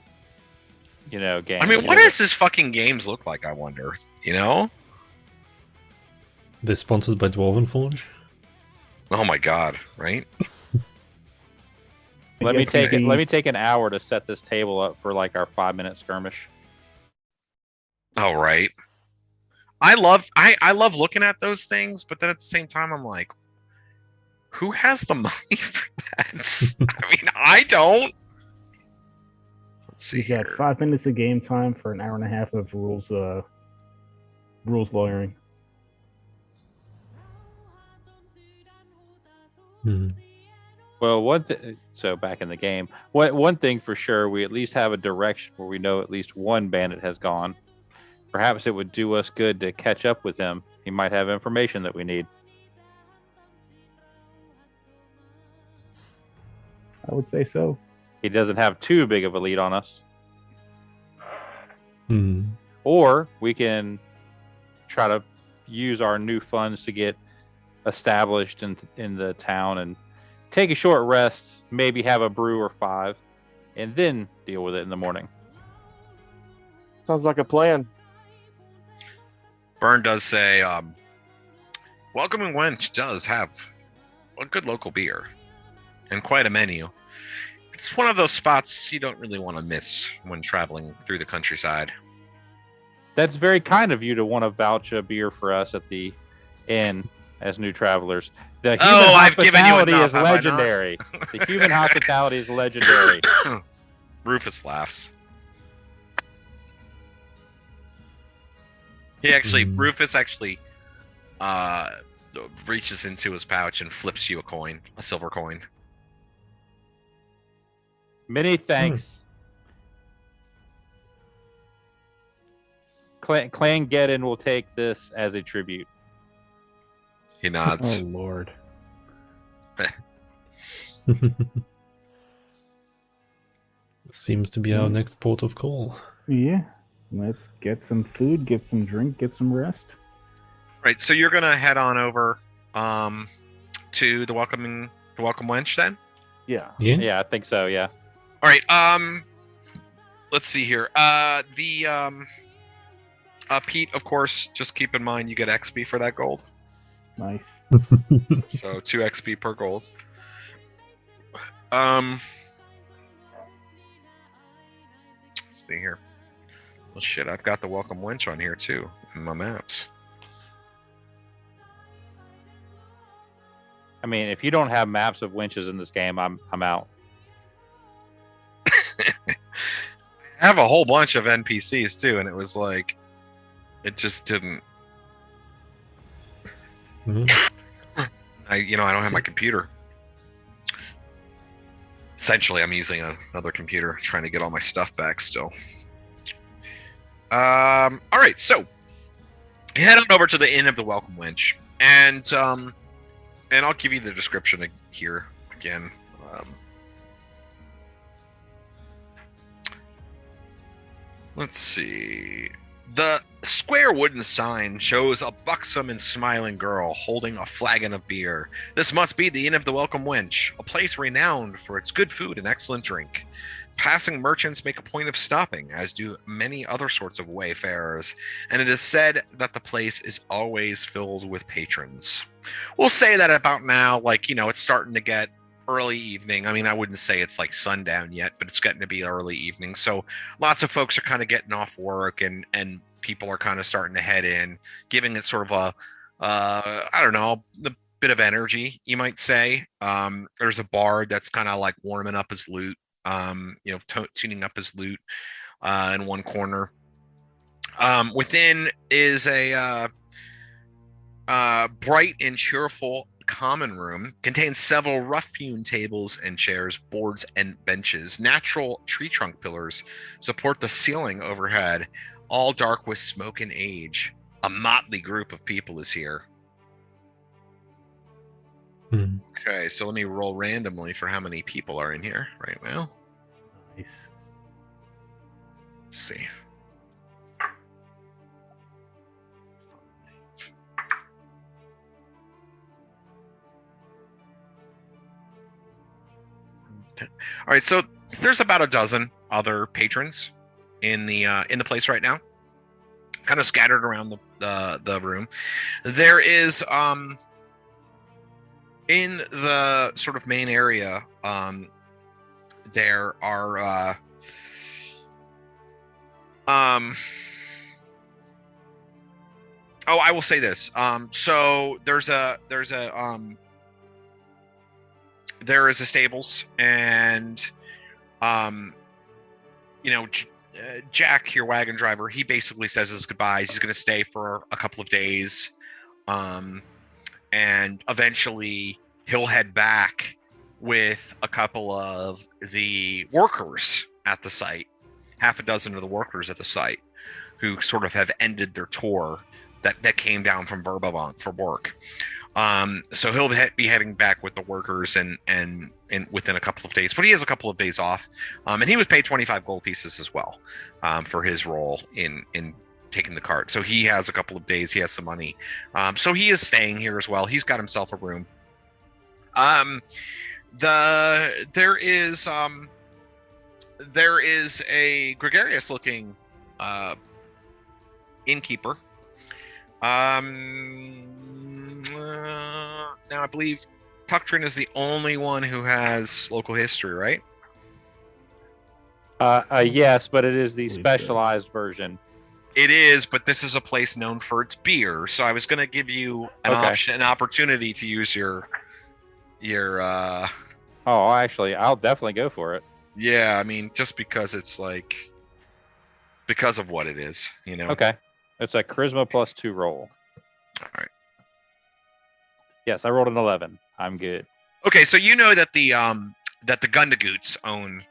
[SPEAKER 5] games.
[SPEAKER 3] I mean, what does his fucking games look like? I wonder. You know?
[SPEAKER 1] They're sponsored by Dwarven Forge?
[SPEAKER 3] Oh my god! Right?
[SPEAKER 5] Let me
[SPEAKER 2] guess
[SPEAKER 5] take it.
[SPEAKER 2] maybe-
[SPEAKER 5] Let me take an hour to set this table up for like our 5-minute skirmish.
[SPEAKER 3] All right. I love looking at those things, but then at the same time, I'm like, who has the money for that? I mean, I don't. Let's see
[SPEAKER 2] You've got
[SPEAKER 3] here.
[SPEAKER 2] 5 minutes of game time for an hour and a half of rules lawyering.
[SPEAKER 1] Hmm.
[SPEAKER 5] Well, so back in the game, one thing for sure, we at least have a direction where we know at least one bandit has gone. Perhaps it would do us good to catch up with him. He might have information that we need.
[SPEAKER 2] I would say so.
[SPEAKER 5] He doesn't have too big of a lead on us.
[SPEAKER 1] Hmm.
[SPEAKER 5] Or we can try to use our new funds to get established in the town and take a short rest, maybe have a brew or 5, and then deal with it in the morning.
[SPEAKER 4] Sounds like a plan.
[SPEAKER 3] Byrne does say, Welcoming Wench does have a good local beer and quite a menu. It's one of those spots you don't really want to miss when traveling through the countryside.
[SPEAKER 5] That's very kind of you to want to vouch a beer for us at the inn as new travelers. The human
[SPEAKER 3] I've given you
[SPEAKER 5] hospitality
[SPEAKER 3] enough,
[SPEAKER 5] is
[SPEAKER 3] have I not?
[SPEAKER 5] legendary. The human hospitality is legendary.
[SPEAKER 3] Rufus laughs. Rufus actually reaches into his pouch and flips you a silver coin.
[SPEAKER 5] Many thanks. Clan Geddon will take this as a tribute.
[SPEAKER 3] He nods.
[SPEAKER 2] Oh Lord.
[SPEAKER 1] Seems to be our next port of call.
[SPEAKER 2] Yeah. Let's get some food, get some drink, get some rest.
[SPEAKER 3] Right, so you're gonna head on over to the welcome wench then?
[SPEAKER 4] Yeah.
[SPEAKER 1] Yeah?
[SPEAKER 5] Yeah, I think so. Yeah.
[SPEAKER 3] All right. Let's see here. Pete, of course, just keep in mind you get XP for that gold.
[SPEAKER 2] Nice.
[SPEAKER 3] So 2 XP per gold. Let's see here. Well, shit, I've got the welcome wench on here too in my maps.
[SPEAKER 5] I mean, if you don't have maps of winches in this game, I'm out.
[SPEAKER 3] I have a whole bunch of NPCs too, and it was like, it just didn't.
[SPEAKER 1] Mhm.
[SPEAKER 3] I don't have my computer. Essentially, I'm using another computer, trying to get all my stuff back still. All right, so head on over to the Inn of the Welcome Wench, and I'll give you the description here again. Let's see. The square wooden sign shows a buxom and smiling girl holding a flagon of beer. This must be the Inn of the Welcome Wench, a place renowned for its good food and excellent drink. Passing merchants make a point of stopping, as do many other sorts of wayfarers, and it is said that the place is always filled with patrons. We'll say that about now, like, it's starting to get early evening. I mean, I wouldn't say it's like sundown yet, but it's getting to be early evening. So lots of folks are kind of getting off work, and people are kind of starting to head in, giving it sort of a bit of energy, you might say. There's a bard that's kind of like warming up his lute, tuning up his lute in one corner. Within is a bright and cheerful common room, contains several rough-hewn tables and chairs, boards and benches. Natural tree trunk pillars support the ceiling overhead, all dark with smoke and age. A motley group of people is here. Okay, so let me roll randomly for how many people are in here right now.
[SPEAKER 2] Nice.
[SPEAKER 3] Let's see. All right, so there's about a dozen other patrons in the place right now, kind of scattered around the room. There is in the sort of main area, there are I will say this. So there is a stables, and Jack, your wagon driver, he basically says his goodbyes. He's going to stay for a couple of days, and eventually he'll head back with a couple of the workers at the site, half a dozen of the workers at the site, who sort of have ended their tour that came down from Verbavant for work. So he'll be heading back with the workers and within a couple of days, but he has a couple of days off. And he was paid 25 gold pieces as well, for his role in taking the cart. So he has a couple of days, he has some money. So he is staying here as well. He's got himself a room. There is a gregarious looking innkeeper. Now I believe Tuctrin is the only one who has local history, right?
[SPEAKER 5] Yes, but it is the specialized version.
[SPEAKER 3] It is, but this is a place known for its beer, so I was going to give you an opportunity to use your.
[SPEAKER 5] Oh, actually, I'll definitely go for it.
[SPEAKER 3] Yeah, I mean, just because it's like, because of what it is,
[SPEAKER 5] Okay, it's a charisma +2 roll.
[SPEAKER 3] All right.
[SPEAKER 5] Yes, I rolled an 11. I'm good.
[SPEAKER 3] Okay, so you know that the Gundagoots own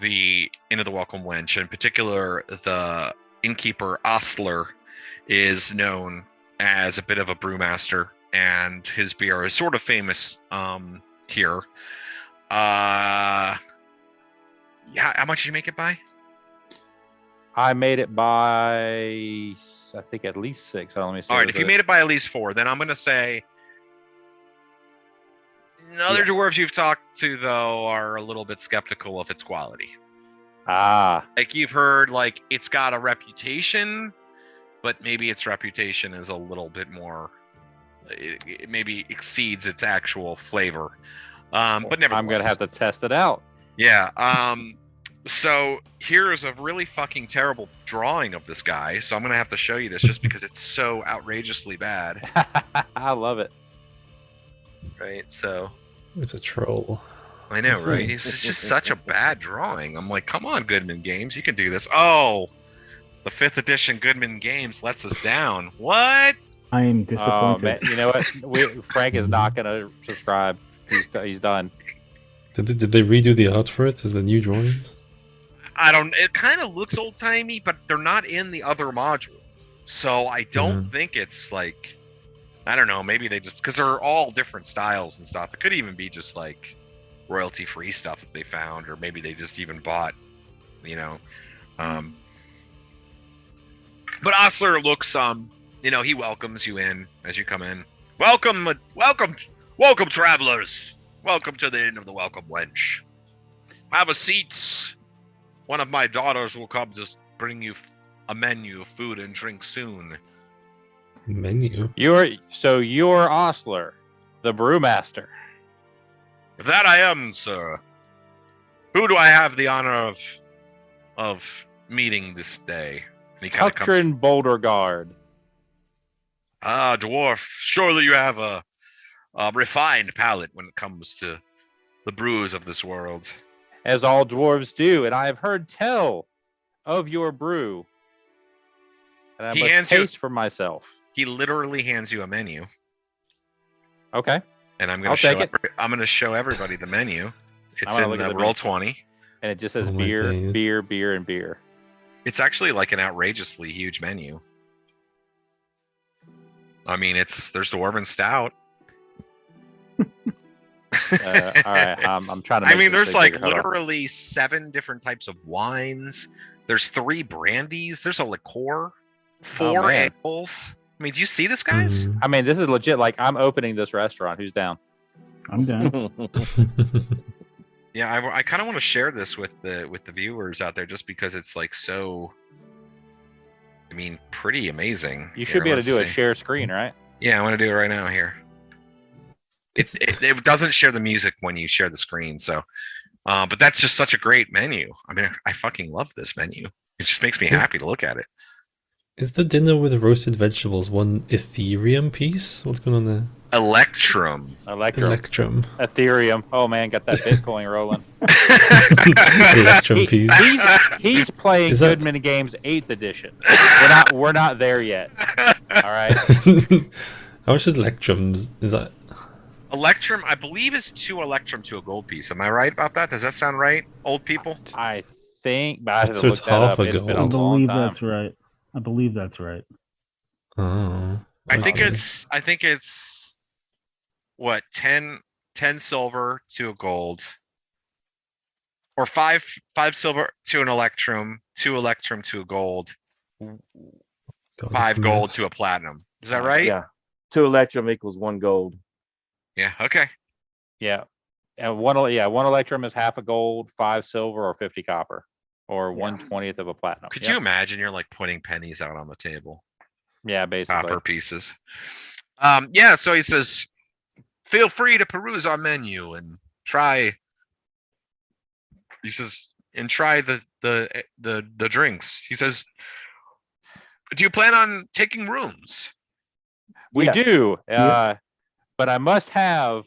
[SPEAKER 3] the Inn of the Welcome Wench. In particular, the innkeeper Ostler is known as a bit of a brewmaster, and his beer is sort of famous here. How much did you make it by?
[SPEAKER 5] I made it by, I think, at least 6. Let me see.
[SPEAKER 3] All right, if you made it by at least 4, then I'm going to say other dwarves you've talked to, though, are a little bit skeptical of its quality. Like, you've heard, like, it's got a reputation, but maybe its reputation is a little bit more, it maybe exceeds its actual flavor. But nevertheless,
[SPEAKER 5] I'm going to have to test it out.
[SPEAKER 3] Yeah. So here's a really fucking terrible drawing of this guy. So I'm going to have to show you this just because it's so outrageously bad.
[SPEAKER 5] I love it.
[SPEAKER 3] Right. So
[SPEAKER 1] it's a troll.
[SPEAKER 3] I know, right? It's just such a bad drawing. I'm like, come on, Goodman Games, you can do this. Oh, the 5th edition Goodman Games lets us down. What?
[SPEAKER 2] I am disappointed.
[SPEAKER 5] Oh, man. You know what? Frank is not going to subscribe. He's done.
[SPEAKER 1] Did they redo the art for it? Is the new drawings?
[SPEAKER 3] It kind of looks old timey, but they're not in the other module. So I don't think it's like, I don't know, maybe they just, because they're all different styles and stuff. It could even be just like royalty free stuff that they found, or maybe they just even bought, But Osler looks, he welcomes you in as you come in. Welcome, travelers. Welcome to the Inn of the Welcome Wench. Have a seat. One of my daughters will come to bring you a menu of food and drink soon.
[SPEAKER 1] Menu.
[SPEAKER 5] You're Osler, the brewmaster.
[SPEAKER 3] That I am, sir. Who do I have the honor of meeting this day? And he kind of comes.
[SPEAKER 5] Huckrin Boulderguard.
[SPEAKER 3] Ah, dwarf. Surely you have a refined palate when it comes to the brews of this world.
[SPEAKER 5] As all dwarves do, and I have heard tell of your brew. And I must taste for myself.
[SPEAKER 3] He literally hands you a menu.
[SPEAKER 5] Okay.
[SPEAKER 3] And I'm going to show everybody the menu. It's in the Roll20.
[SPEAKER 5] And it just says beer, beer, beer, and beer.
[SPEAKER 3] It's actually like an outrageously huge menu. I mean, there's Dwarven Stout.
[SPEAKER 5] All right, I'm trying to.
[SPEAKER 3] I mean, there's like literally 7 different types of wines. There's 3 brandies. There's a liqueur, 4 ales. I mean, do you see this, guys?
[SPEAKER 5] I mean, this is legit. Like, I'm opening this restaurant. Who's down?
[SPEAKER 2] I'm down.
[SPEAKER 3] Yeah, I kind of want to share this with the viewers out there, just because it's like so. I mean, pretty amazing.
[SPEAKER 5] You should be able to do a share screen, right?
[SPEAKER 3] Yeah, I want to do it right now here. It doesn't share the music when you share the screen, so. But that's just such a great menu. I mean, I fucking love this menu. It just makes me happy to look at it.
[SPEAKER 1] Is the dinner with roasted vegetables one Ethereum piece? What's going on there?
[SPEAKER 3] Electrum.
[SPEAKER 5] Ethereum. Oh man, got that Bitcoin rolling.
[SPEAKER 1] Electrum piece.
[SPEAKER 5] He's playing Goodman Games 8th edition. We're not there yet. All right.
[SPEAKER 1] How much is Electrum? Is that?
[SPEAKER 3] Electrum, I believe, is 2 Electrum to a gold piece. Am I right about that? Does that sound right, old people?
[SPEAKER 5] I think, but I have to
[SPEAKER 1] So it's
[SPEAKER 5] look that
[SPEAKER 1] half
[SPEAKER 5] up.
[SPEAKER 1] a
[SPEAKER 5] It's
[SPEAKER 1] gold.
[SPEAKER 5] been
[SPEAKER 2] I
[SPEAKER 5] a long
[SPEAKER 2] believe
[SPEAKER 5] time.
[SPEAKER 2] that's right. I believe that's right.
[SPEAKER 1] Oh.
[SPEAKER 3] I think it's what 10 silver to a gold, or 5 silver to an Electrum, 2 Electrum to a gold, 5 gold to a platinum. Is that right?
[SPEAKER 4] Yeah. 2 Electrum equals 1 gold.
[SPEAKER 3] Yeah. Okay.
[SPEAKER 5] Yeah, and one Electrum is half a gold, 5 silver, or 50 copper, or 1/20th of a platinum.
[SPEAKER 3] Could you imagine you're like putting pennies out on the table?
[SPEAKER 5] Yeah, basically.
[SPEAKER 3] Copper pieces. Yeah. So he says, feel free to peruse our menu and try. He says, and try the drinks. He says, do you plan on taking rooms?
[SPEAKER 5] We do. But I must have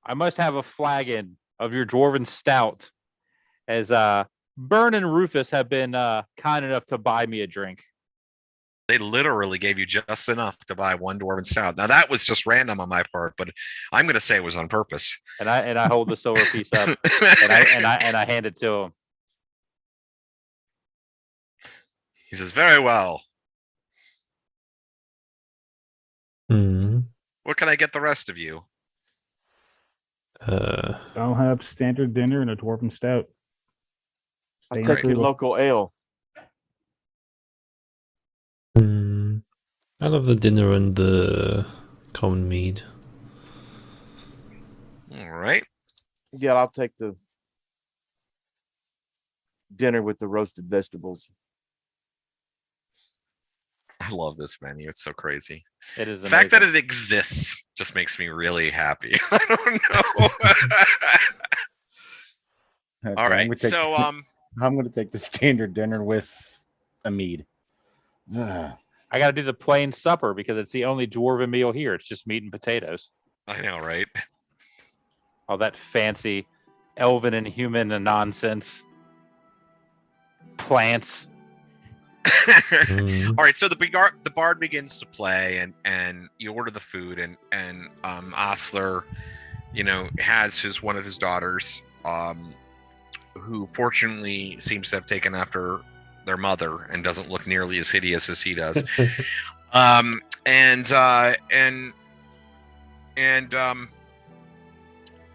[SPEAKER 5] a flagon of your dwarven stout, as Byrne and Rufus have been kind enough to buy me a drink.
[SPEAKER 3] They literally gave you just enough to buy 1 dwarven stout. Now that was just random on my part, but I'm going to say it was on purpose.
[SPEAKER 5] And I hold the silver piece up, and I hand it to him.
[SPEAKER 3] He says, very well. What can I get the rest of you?
[SPEAKER 2] I'll have standard dinner and a dwarven stout.
[SPEAKER 4] I'll take your local ale.
[SPEAKER 1] I'll have the dinner and the common mead.
[SPEAKER 3] All right.
[SPEAKER 4] Yeah, I'll take the dinner with the roasted vegetables.
[SPEAKER 3] I love this menu. It's so crazy.
[SPEAKER 5] It is
[SPEAKER 3] the fact that it exists just makes me really happy. I don't know.
[SPEAKER 6] Okay,
[SPEAKER 3] All right. So
[SPEAKER 6] I'm going to take the standard dinner with a mead.
[SPEAKER 5] I got to do the plain supper because it's the only dwarven meal here. It's just meat and potatoes.
[SPEAKER 3] I know, right?
[SPEAKER 5] All that fancy elven and human and nonsense. Plants.
[SPEAKER 3] All right, so the bard begins to play, and you order the food, and Osler, has one of his daughters, who fortunately seems to have taken after their mother and doesn't look nearly as hideous as he does.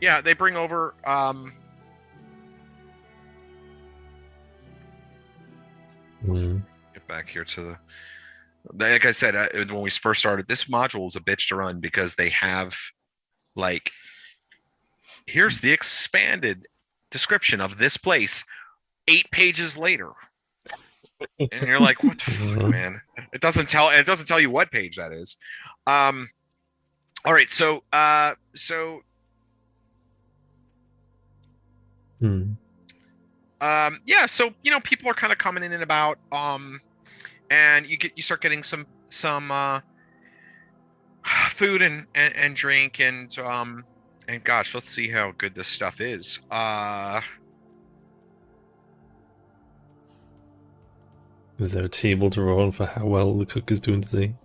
[SPEAKER 3] Yeah, they bring over back here to the. Like I said, when we first started, this module was a bitch to run because they have, like, here's the expanded description of this place 8 pages later. And you're like, what the fuck, man? It doesn't tell you what page that is. All right, so yeah, so people are kind of coming in and about, and you start getting some food and drink, and gosh, let's see how good this stuff is.
[SPEAKER 1] Is there a table to roll on for how well the cook is doing today?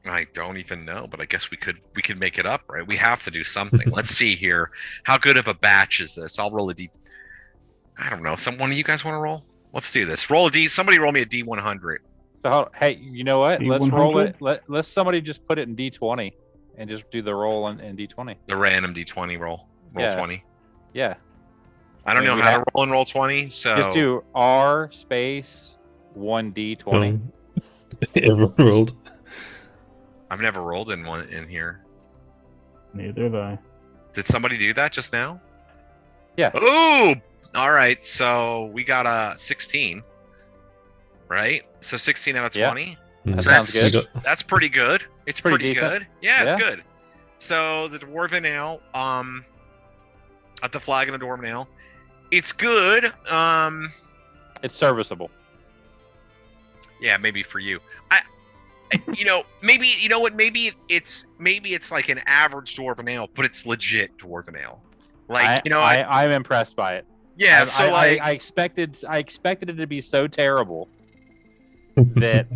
[SPEAKER 3] I don't even know, but I guess we could make it up, right? We have to do something. Let's see here. How good of a batch is this? I'll roll a D. I don't know. One of you guys want to roll? Let's do this. Roll a D. Somebody roll me a D100.
[SPEAKER 5] So, hey, you know what? Let's
[SPEAKER 2] D100?
[SPEAKER 5] roll it. Let's somebody just put it in D20 and just do the roll in D20.
[SPEAKER 3] The random D20 roll. Roll 20.
[SPEAKER 5] Yeah.
[SPEAKER 3] I don't know how to roll and roll 20, so
[SPEAKER 5] just do R space 1D20.
[SPEAKER 1] Everyone rolled.
[SPEAKER 3] I've never rolled in one in here.
[SPEAKER 2] Neither have I.
[SPEAKER 3] Did somebody do that just now?
[SPEAKER 5] Yeah.
[SPEAKER 3] Ooh! All right, so we got a 16, right? So 16 out of 20.
[SPEAKER 5] That
[SPEAKER 3] So
[SPEAKER 5] sounds good.
[SPEAKER 3] That's pretty good. It's pretty
[SPEAKER 5] decent.
[SPEAKER 3] good. Yeah, it's
[SPEAKER 5] Yeah.
[SPEAKER 3] good. So the dwarven ale, at the flag and the dwarven ale, it's good.
[SPEAKER 5] It's serviceable.
[SPEAKER 3] Yeah, maybe for you. Maybe maybe it's like an average dwarven ale, but it's legit dwarven ale. Like,
[SPEAKER 5] I'm impressed by it.
[SPEAKER 3] Yeah,
[SPEAKER 5] I expected it to be so terrible that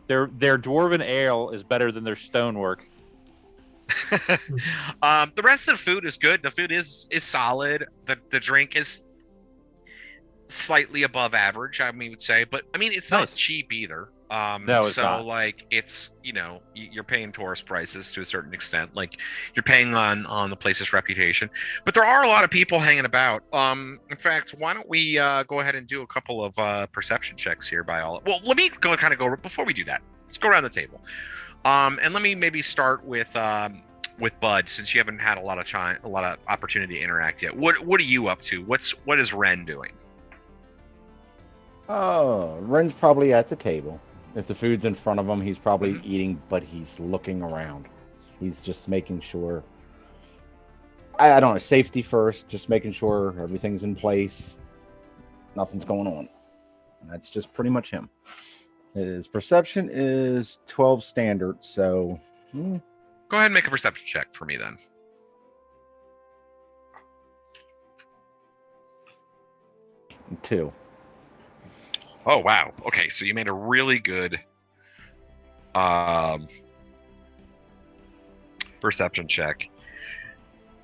[SPEAKER 5] their dwarven ale is better than their stonework.
[SPEAKER 3] The rest of the food is good. The food is solid. The drink is slightly above average, I would say, but I mean it's not cheap either.
[SPEAKER 5] No, it's not.
[SPEAKER 3] Like it's you're paying tourist prices to a certain extent. Like you're paying on the place's reputation, but there are a lot of people hanging about. In fact, why don't we go ahead and do a couple of perception checks here by all. Well, let me go before we do that. Let's go around the table. And let me maybe start with Bud, since you haven't had a lot of opportunity to interact yet. What are you up to? What is Ren doing?
[SPEAKER 6] Oh, Ren's probably at the table. If the food's in front of him, he's probably eating, but he's looking around. He's just making sure. I don't know, safety first, just making sure everything's in place. Nothing's going on. And that's just pretty much him. His perception is 12 standard, so.
[SPEAKER 3] Go ahead and make a perception check for me then.
[SPEAKER 6] Two.
[SPEAKER 3] Oh wow. Okay, so you made a really good perception check.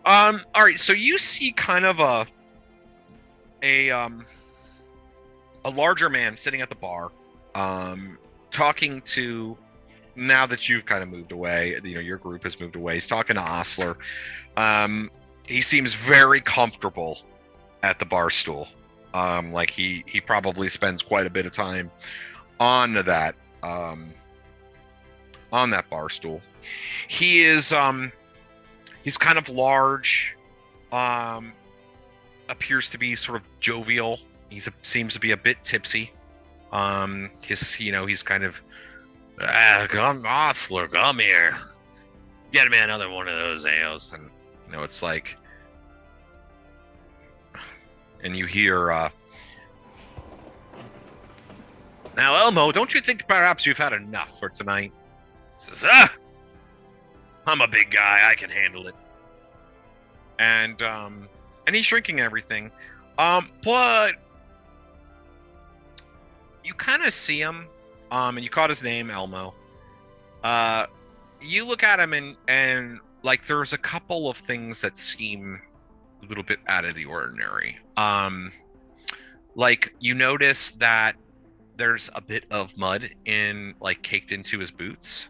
[SPEAKER 3] All right, so you see kind of a larger man sitting at the bar, talking to. Now that you've kind of moved away, your group has moved away. He's talking to Osler. He seems very comfortable at the bar stool. Like he probably spends quite a bit of time on that bar stool. He is he's kind of large, appears to be sort of jovial. Seems to be a bit tipsy. He's kind of come Osler, come here. Get me another one of those ales. And it's like, and you hear now Elmo, don't you think perhaps you've had enough for tonight? He says, I'm a big guy, I can handle it. And he's drinking everything. But you kind of see him, and you caught his name, Elmo. You look at him and like there's a couple of things that seem a little bit out of the ordinary. Like you notice that there's a bit of mud caked into his boots,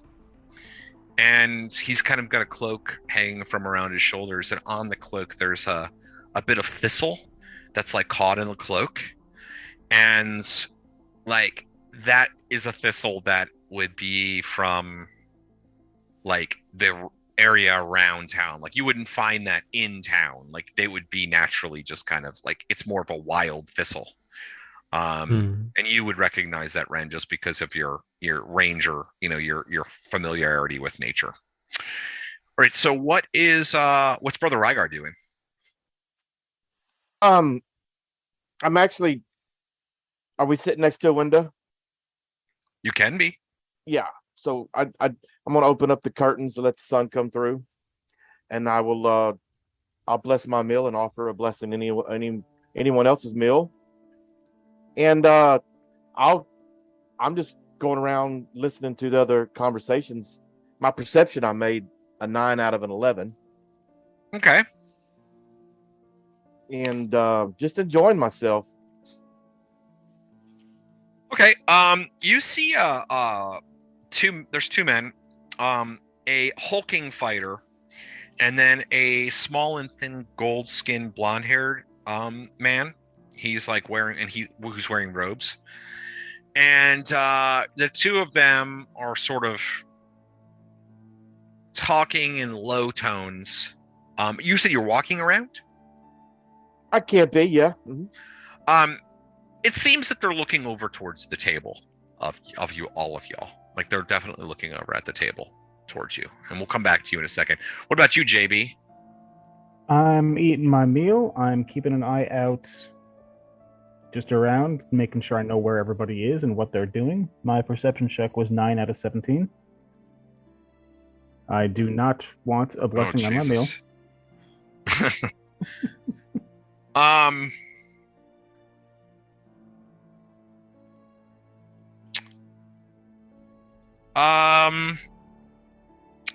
[SPEAKER 3] and he's kind of got a cloak hanging from around his shoulders, and on the cloak there's a bit of thistle that's like caught in the cloak, and like that is a thistle that would be from like the area around town. Like you wouldn't find that in town. Like they would be naturally just kind of like it's more of a wild thistle. And you would recognize that, Ren, just because of your ranger, your familiarity with nature. All right, so what's Brother Rygar doing?
[SPEAKER 4] I'm actually. Are we sitting next to a window?
[SPEAKER 3] You can be.
[SPEAKER 4] Yeah. So I'm gonna open up the curtains to let the sun come through, and I'll bless my meal and offer a blessing anyone else's meal. And I'm just going around listening to the other conversations. My perception, I made a 9 out of an 11.
[SPEAKER 3] Okay.
[SPEAKER 4] And just enjoying myself.
[SPEAKER 3] Okay. You see there's two men, a hulking fighter, and then a small and thin gold-skinned blonde-haired man. He's like who's wearing robes. And the two of them are sort of talking in low tones. You said you're walking around?
[SPEAKER 4] I can't be, yeah. Mm-hmm.
[SPEAKER 3] It seems that they're looking over towards the table of you, all of y'all. Like they're definitely looking over at the table towards you. And we'll come back to you in a second. What about you, JB?
[SPEAKER 2] I'm eating my meal. I'm keeping an eye out just around, making sure I know where everybody is and what they're doing. My perception check was 9 out of 17. I do not want a blessing on my meal.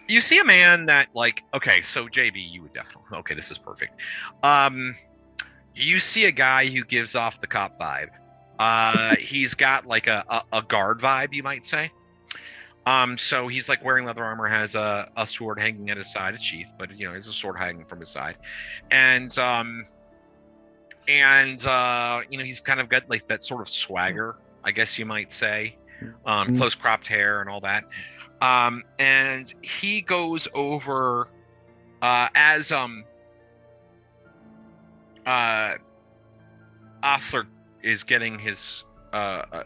[SPEAKER 3] You see a man that okay, so JB, you would definitely, okay, this is perfect. You see a guy who gives off the cop vibe. He's got like a guard vibe, you might say. So he's like wearing leather armor, has a sword hanging at his side, a sheath, but has a sword hanging from his side. And he's kind of got like that sort of swagger, I guess you might say. Close cropped hair and all that. And he goes over as Osler is getting his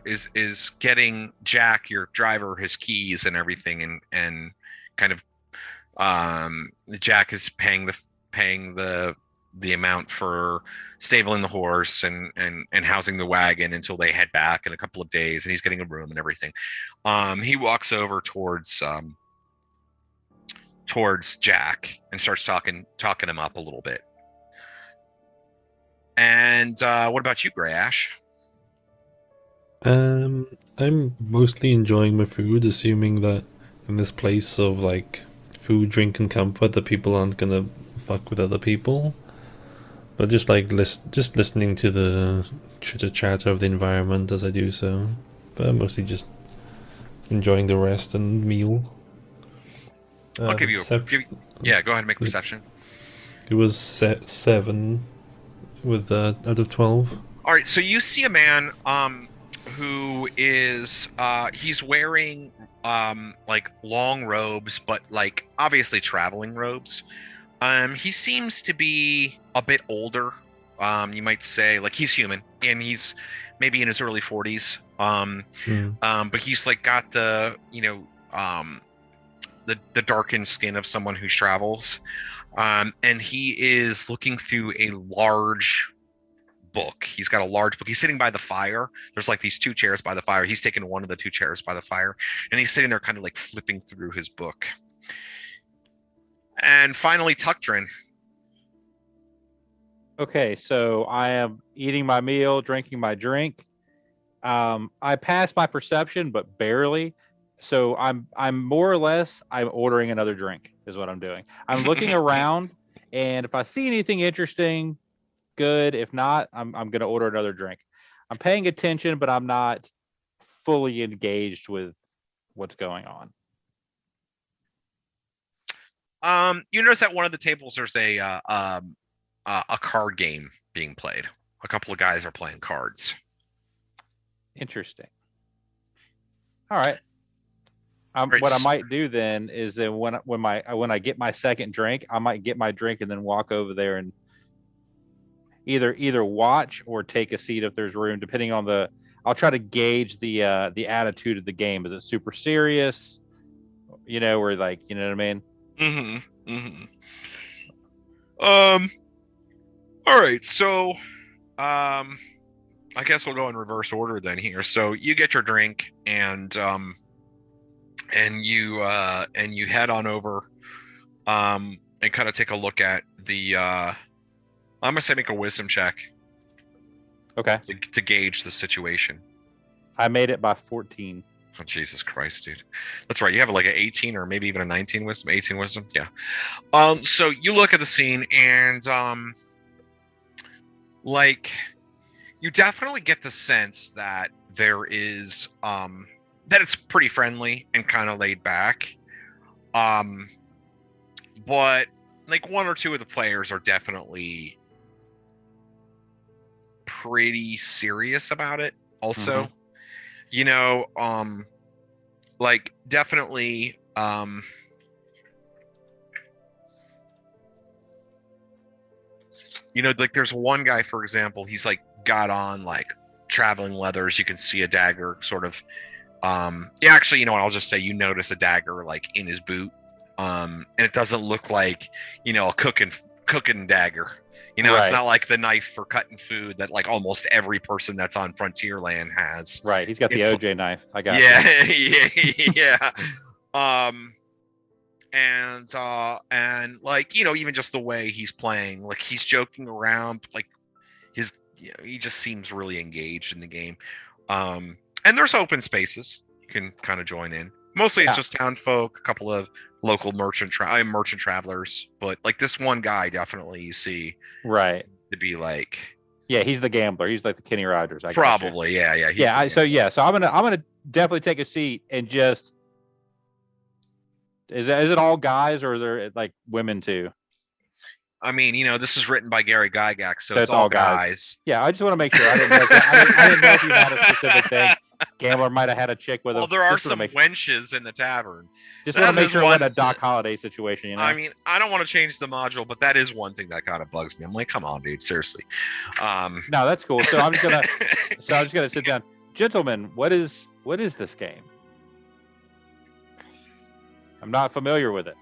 [SPEAKER 3] is getting Jack, your driver, his keys and everything, and kind of Jack is paying the amount for stabling the horse and housing the wagon until they head back in a couple of days, and he's getting a room and everything. He walks over towards Jack and starts talking him up a little bit. And what about you, Grey Ash?
[SPEAKER 1] I'm mostly enjoying my food, assuming that in this place of like food, drink, and comfort, that people aren't gonna fuck with other people. But just like listening to the chitter chatter of the environment as I do so. But I'm mostly just enjoying the rest and meal.
[SPEAKER 3] I'll give you yeah, go ahead and make perception.
[SPEAKER 1] It was 7 with out of 12.
[SPEAKER 3] All right, so you see a man who is he's wearing like long robes, but like obviously traveling robes. He seems to be a bit older. You might say, like, he's human and he's maybe in his early 40s. But he's like got the the darkened skin of someone who travels. And he is looking through a large book. He's got a large book. He's sitting by the fire. There's like these 2 chairs by the fire. He's taken one of the 2 chairs by the fire, and he's sitting there kind of like flipping through his book. And finally, Tuckdrin.
[SPEAKER 5] Okay, so I am eating my meal, drinking my drink. I passed my perception, but barely. So I'm more or less, I'm ordering another drink is what I'm doing. I'm looking around, and if I see anything interesting, good. If not, I'm going to order another drink. I'm paying attention, but I'm not fully engaged with what's going on.
[SPEAKER 3] You notice at one of the tables there's a card game being played. A couple of guys are playing cards.
[SPEAKER 5] Interesting. All right.
[SPEAKER 3] Right,
[SPEAKER 5] What I
[SPEAKER 3] s-
[SPEAKER 5] might do then is then when I get my second drink, I might get my drink and then walk over there and either watch or take a seat if there's room, depending on the. I'll try to gauge the attitude of the game. Is it super serious? Or like, you know what I mean?
[SPEAKER 3] Mm-hmm. Mm-hmm. All right, so I guess we'll go in reverse order then here. So you get your drink and you head on over and kind of take a look at the I'm gonna say make a wisdom check
[SPEAKER 5] Okay.
[SPEAKER 3] to gauge the situation.
[SPEAKER 5] I made it by 14.
[SPEAKER 3] Oh, Jesus Christ, dude. That's right. You have like an 18 or maybe even a 19 wisdom, 18 wisdom. Yeah. So you look at the scene and like you definitely get the sense that there is that it's pretty friendly and kind of laid back. But like one or two of the players are definitely pretty serious about it also. Like definitely like there's one guy, for example, he's like got on like traveling leathers. You can see a dagger sort of yeah, actually, you know what, I'll just say you notice a dagger like in his boot. And it doesn't look like, a cooking dagger. It's
[SPEAKER 5] Right.
[SPEAKER 3] not like the knife for cutting food that like almost every person that's on Frontierland has.
[SPEAKER 5] Right. He's got the
[SPEAKER 3] It's-
[SPEAKER 5] OJ knife. I got you.
[SPEAKER 3] yeah. And like, even just the way he's playing, like he's joking around, like he just seems really engaged in the game. And there's open spaces you can kind of join in. Mostly it's just town folk, a couple of local merchant travelers, but like this one guy definitely you see
[SPEAKER 5] Right.
[SPEAKER 3] to be like
[SPEAKER 5] Yeah, he's the gambler. He's like the Kenny Rogers. I got you.
[SPEAKER 3] probably, yeah. He's
[SPEAKER 5] Yeah.
[SPEAKER 3] the
[SPEAKER 5] So I'm gonna definitely take a seat and just. Is it all guys or are there like women too?
[SPEAKER 3] I mean, this is written by Gary Gygax, so
[SPEAKER 5] So
[SPEAKER 3] it's all guys.
[SPEAKER 5] Yeah, I just want to make sure. I didn't know if you had a specific thing. Gambler might have had a chick with him.
[SPEAKER 3] Well, there are
[SPEAKER 5] Just wanna
[SPEAKER 3] some
[SPEAKER 5] make-
[SPEAKER 3] wenches in the tavern.
[SPEAKER 5] Just want
[SPEAKER 3] That
[SPEAKER 5] to make
[SPEAKER 3] is
[SPEAKER 5] sure it wasn't
[SPEAKER 3] one-
[SPEAKER 5] a Doc Holliday situation,
[SPEAKER 3] I mean, I don't want to change the module, but that is one thing that kind of bugs me. I'm like, come on, dude, seriously.
[SPEAKER 5] No, that's cool. So I'm just gonna sit down. Gentlemen, what is this game? I'm not familiar with it.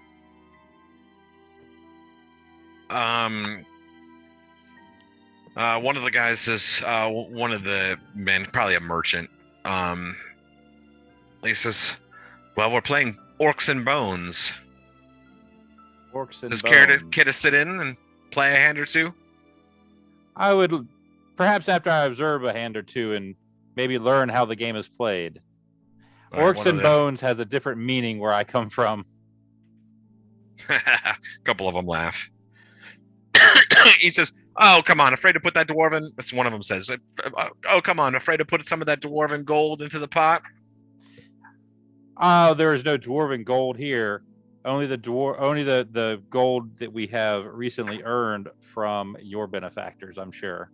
[SPEAKER 3] One of the guys is one of the men, probably a merchant. He says, "Well, we're playing Orcs and Bones.
[SPEAKER 5] Orcs and
[SPEAKER 3] Does
[SPEAKER 5] Bones.
[SPEAKER 3] care to sit in and play a hand or two?"
[SPEAKER 5] I would perhaps after I observe a hand or two and maybe learn how the game is played.
[SPEAKER 3] All right,
[SPEAKER 5] Orcs
[SPEAKER 3] one of
[SPEAKER 5] and Bones has a different meaning where I come from.
[SPEAKER 3] A couple of them laugh. He says, "Oh, come on, afraid to put that dwarven..." That's one of them says, "Oh, come on, afraid to put some of that dwarven gold into the pot?"
[SPEAKER 5] Oh, there is no dwarven gold here. Only the gold that we have recently earned from your benefactors, I'm sure.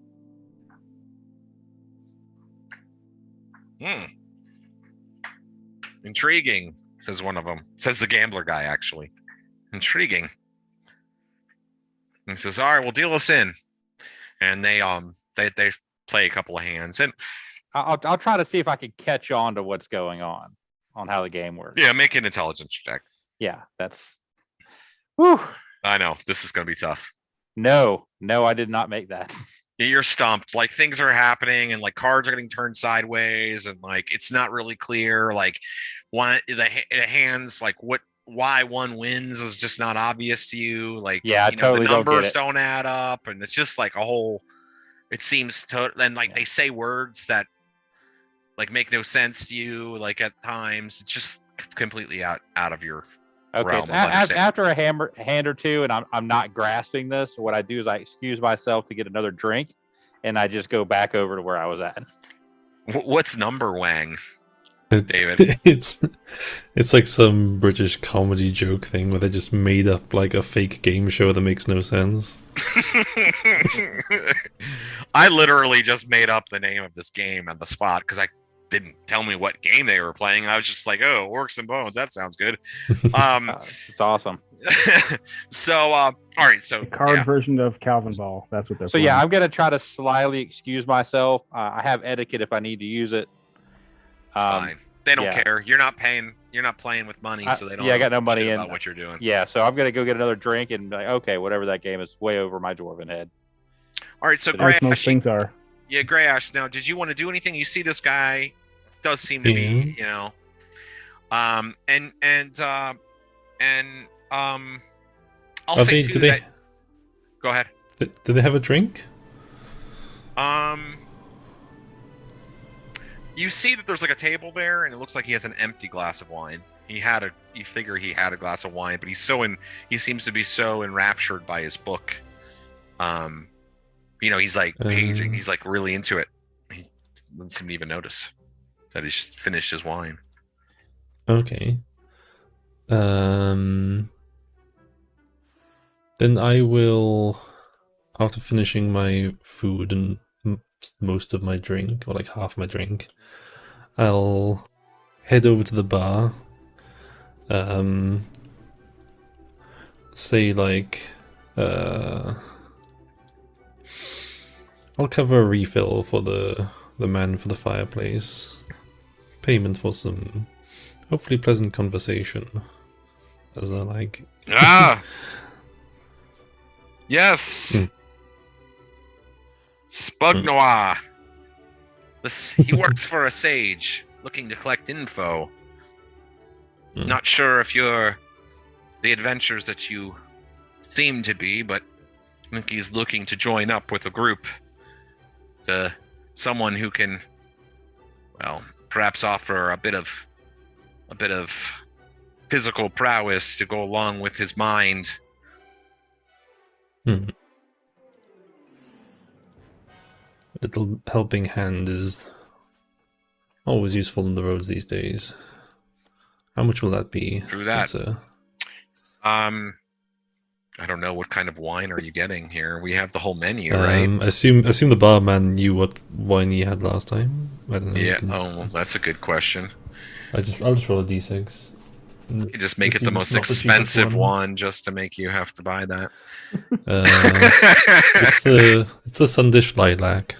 [SPEAKER 3] Intriguing, says one of them. Says the gambler guy, actually. Intriguing. And he says, "All right, well, deal us in." And they play a couple of hands, and
[SPEAKER 5] I'll try to see if I can catch on to what's going on how the game works.
[SPEAKER 3] yeah, make an intelligence check.
[SPEAKER 5] Yeah, that's. Whew.
[SPEAKER 3] I know this is going to be tough.
[SPEAKER 5] No, I did not make that.
[SPEAKER 3] You're stumped. Like things are happening, and like cards are getting turned sideways, and like it's not really clear. Like the hands, like why one wins is just not obvious to you. Like
[SPEAKER 5] Yeah, I totally
[SPEAKER 3] the
[SPEAKER 5] don't get
[SPEAKER 3] numbers
[SPEAKER 5] it.
[SPEAKER 3] don't add up, and it's just like a whole. It seems and like they say words that like make no sense to you. Like at times, it's just completely out of your.
[SPEAKER 5] Okay,
[SPEAKER 3] realm
[SPEAKER 5] so
[SPEAKER 3] of understanding.
[SPEAKER 5] after a hand or two, and I'm not grasping this, what I do is I excuse myself to get another drink, and I just go back over to where I was at.
[SPEAKER 3] What's number wang?
[SPEAKER 1] It-
[SPEAKER 3] David.
[SPEAKER 1] It's like some British comedy joke thing where they just made up like a fake game show that makes no sense.
[SPEAKER 3] I literally just made up the name of this game on the spot because didn't tell me what game they were playing. I was just like, oh, Orcs and Bones, that sounds good. Um,
[SPEAKER 5] It's awesome.
[SPEAKER 3] so all right, so
[SPEAKER 2] The card
[SPEAKER 3] yeah.
[SPEAKER 2] version of Calvin Ball. That's what they're
[SPEAKER 5] So yeah,
[SPEAKER 2] playing.
[SPEAKER 5] I'm gonna try to slyly excuse myself. I have etiquette if I need to use it.
[SPEAKER 3] Fine. They don't
[SPEAKER 5] yeah.
[SPEAKER 3] care. You're not paying. You're not playing with money, so they don't.
[SPEAKER 5] Yeah, I got no
[SPEAKER 3] give a
[SPEAKER 5] money
[SPEAKER 3] shit
[SPEAKER 5] in.
[SPEAKER 3] about what you're doing.
[SPEAKER 5] Yeah, so I'm gonna go get another drink and be like, okay, whatever that game is, way over my dwarven head.
[SPEAKER 3] All right, so
[SPEAKER 5] As
[SPEAKER 2] As most
[SPEAKER 3] Grayash,
[SPEAKER 2] things are.
[SPEAKER 3] yeah, Grayash. Now, did you want to do anything? You see, this guy does seem to be, you know, I'll
[SPEAKER 1] Are
[SPEAKER 3] say
[SPEAKER 1] they,
[SPEAKER 3] too
[SPEAKER 1] do they,
[SPEAKER 3] that. Go ahead.
[SPEAKER 1] do they have a drink?
[SPEAKER 3] You see that there's like a table there, and it looks like he has an empty glass of wine. You figure he had a glass of wine, but he seems to be so enraptured by his book. You know, he's like paging, he's like really into it. He doesn't seem to even notice that he's finished his wine.
[SPEAKER 1] Okay. Then I will, after finishing my food and most of my drink, or like half my drink, I'll head over to the bar. Say like, I'll cover a refill for the man for the fireplace. Payment for some hopefully pleasant conversation. As I like.
[SPEAKER 3] Ah! Yes! Spug Noir. He works for a sage, looking to collect info. Not sure if you're the adventures that you seem to be, but I think he's looking to join up with a group. To someone who can, well, perhaps offer a bit of physical prowess to go along with his mind.
[SPEAKER 1] A little helping hand is always useful on the roads these days. How much will that be?
[SPEAKER 3] True that.
[SPEAKER 1] Mentzer?
[SPEAKER 3] I don't know, what kind of wine are you getting here? We have the whole menu, right?
[SPEAKER 1] I assume the barman knew what wine he had last time. I don't know.
[SPEAKER 3] Yeah. Oh, well, that's a good question.
[SPEAKER 1] I'll just roll a d6.
[SPEAKER 3] You just make it the
[SPEAKER 1] Assume
[SPEAKER 3] most
[SPEAKER 1] it's not the cheapest
[SPEAKER 3] expensive one just to make you have to buy that.
[SPEAKER 1] It's the Sundish Lilac.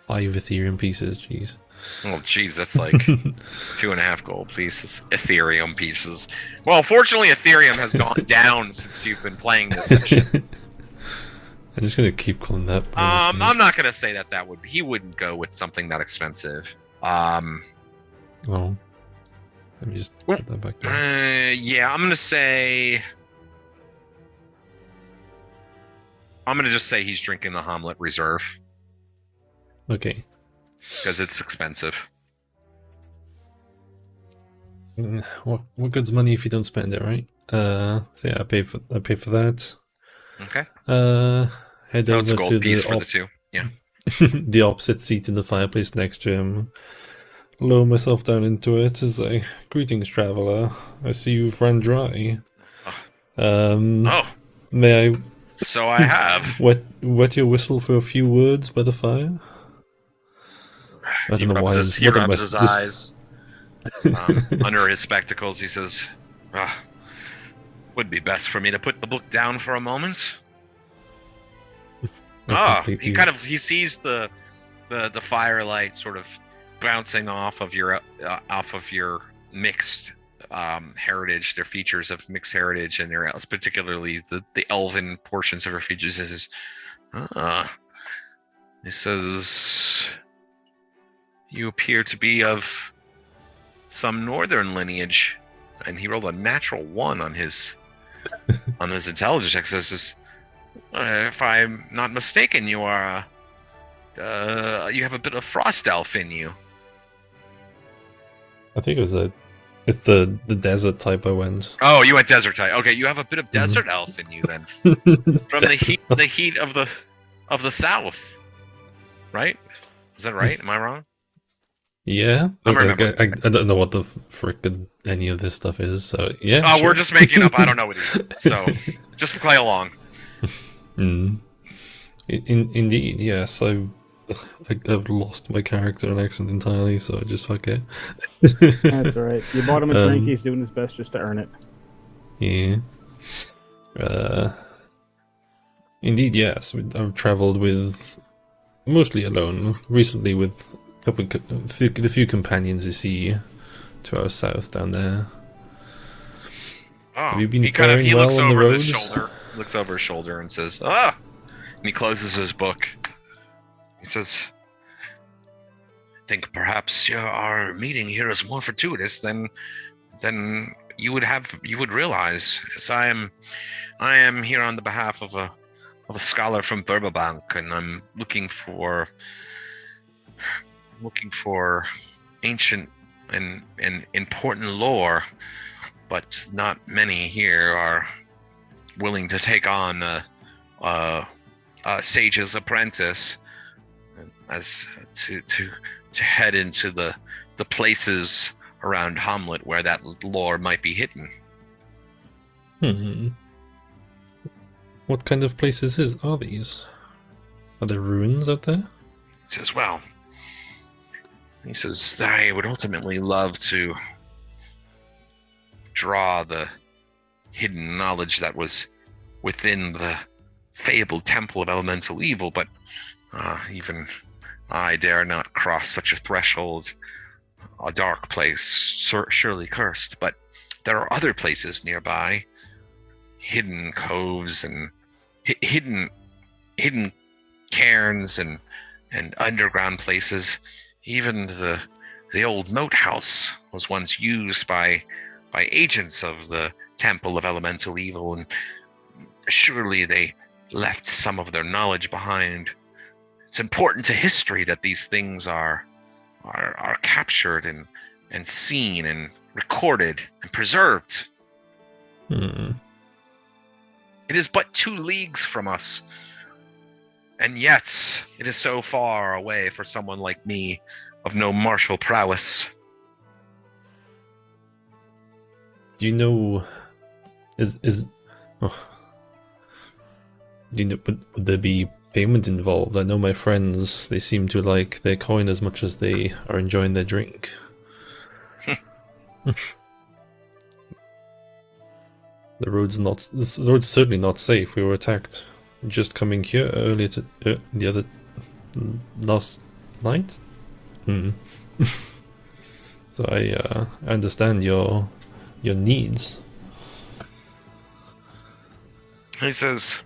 [SPEAKER 1] 5 Ethereum pieces, jeez.
[SPEAKER 3] Oh, jeez, that's like 2.5 gold pieces. Ethereum pieces. Well, fortunately, Ethereum has gone down since you've been playing this session.
[SPEAKER 1] I'm just gonna keep calling that.
[SPEAKER 3] I'm not gonna say that he wouldn't go with something that expensive.
[SPEAKER 1] Oh, let me just put that back down.
[SPEAKER 3] Yeah, I'm gonna just say he's drinking the Hommlet Reserve
[SPEAKER 1] Okay.
[SPEAKER 3] because it's expensive.
[SPEAKER 1] What good's money if you don't spend it, right? So yeah, I pay for that.
[SPEAKER 3] Okay.
[SPEAKER 1] Head
[SPEAKER 3] No, it's a
[SPEAKER 1] over to
[SPEAKER 3] gold piece
[SPEAKER 1] the
[SPEAKER 3] for the two. Yeah.
[SPEAKER 1] the opposite seat in the fireplace next to him. Lower myself down into it as I, greetings, traveler. I see you've run dry.
[SPEAKER 3] Oh,
[SPEAKER 1] May I
[SPEAKER 3] so I have.
[SPEAKER 1] wet your whistle for a few words by the fire? I
[SPEAKER 3] He
[SPEAKER 1] don't know why.
[SPEAKER 3] rubs his eyes under his spectacles. He says, would be best for me to put the book down for a moment. He sees the firelight sort of bouncing off of your mixed heritage, their features of mixed heritage, and their particularly the elven portions of her features. He says, you appear to be of some northern lineage, and he rolled a natural 1 on his intelligence check. Says, if I'm not mistaken, you are you have a bit of frost elf in you.
[SPEAKER 1] I think it's the desert type I went.
[SPEAKER 3] Oh, you went desert type. Okay, you have a bit of desert elf in you then, from the heat of the south, right? Is that right? Am I wrong?
[SPEAKER 1] Yeah,
[SPEAKER 3] I'm
[SPEAKER 1] I
[SPEAKER 3] remembering.
[SPEAKER 1] don't know what the frickin' any of this stuff is. So yeah.
[SPEAKER 3] Oh,
[SPEAKER 1] sure.
[SPEAKER 3] we're just making up. I don't know it either. So just play along.
[SPEAKER 1] Indeed, yes. I've lost my character and accent entirely, so just fuck it.
[SPEAKER 2] That's all right. You bought him a drink. He's doing his best just to earn it.
[SPEAKER 1] Yeah. Indeed, yes. I've traveled with mostly alone. Recently, with the few companions you see to our south down there.
[SPEAKER 3] Oh,
[SPEAKER 1] Have you been
[SPEAKER 3] he
[SPEAKER 1] faring
[SPEAKER 3] looks
[SPEAKER 1] well on the
[SPEAKER 3] over his
[SPEAKER 1] roads?
[SPEAKER 3] shoulder, looks over his shoulder, and says, "Ah!" And he closes his book. He says, "I think perhaps our meeting here is more fortuitous than you would realize. As I am here on the behalf of a scholar from Verbabank, and I'm looking for ancient and important lore, but not many here are willing to take on a sage's apprentice as to head into the places around Hommlet where that lore might be hidden."
[SPEAKER 1] What kind of places are these? Are there ruins out there?
[SPEAKER 3] He says, "Well," he says, "I would ultimately love to draw the hidden knowledge that was within the fabled temple of elemental evil, but even I dare not cross such a threshold. A dark place, surely cursed, but there are other places nearby, hidden coves and hidden cairns and underground places. Even the old moat house was once used by agents of the temple of elemental evil, and surely they left some of their knowledge behind. It's important to history that these things are captured and seen and recorded and preserved. It is but 2 leagues from us, and yet it is so far away for someone like me of no martial prowess."
[SPEAKER 1] Do you know? Do you know? Would there be payment involved? I know my friends. They seem to like their coin as much as they are enjoying their drink. The road's certainly not safe. We were attacked just coming here earlier the other last night. So I understand your needs.
[SPEAKER 3] He says,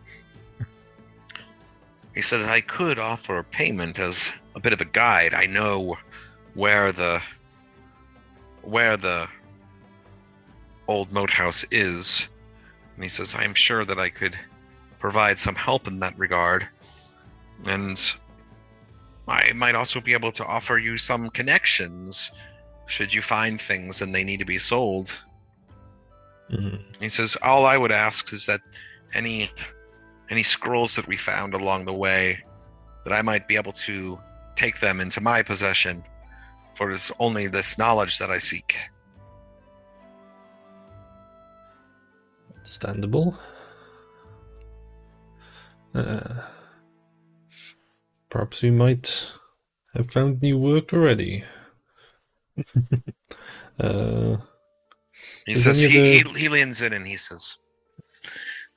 [SPEAKER 3] "I could offer payment as a bit of a guide. I know where the old moat house is." And he says, "I'm sure that I could provide some help in that regard. And I might also be able to offer you some connections should you find things and they need to be sold." He says, "All I would ask is that any scrolls that we found along the way, that I might be able to take them into my possession, for it is only this knowledge that I seek."
[SPEAKER 1] Understandable. Perhaps we might have found new work already.
[SPEAKER 3] He
[SPEAKER 1] Is
[SPEAKER 3] says,
[SPEAKER 1] any of
[SPEAKER 3] he leans in and he says,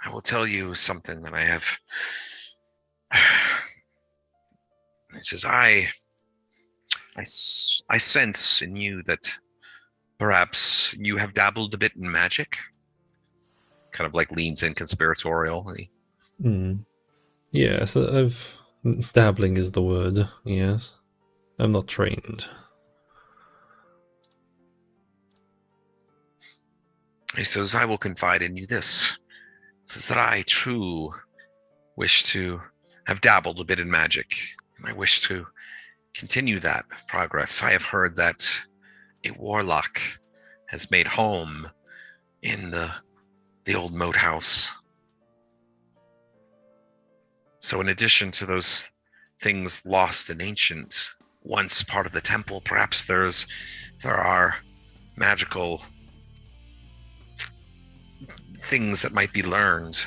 [SPEAKER 3] "I will tell you something that I have." He says, I sense in you that perhaps you have dabbled a bit in magic." Kind of like leans in conspiratorially.
[SPEAKER 1] Yes, dabbling is the word. Yes, I'm not trained.
[SPEAKER 3] He says, "I will confide in you this. It says that I too wish to have dabbled a bit in magic, and I wish to continue that progress. I have heard that a warlock has made home in the old moat house. So in addition to those things lost and ancient, once part of the temple, perhaps there are magical things that might be learned.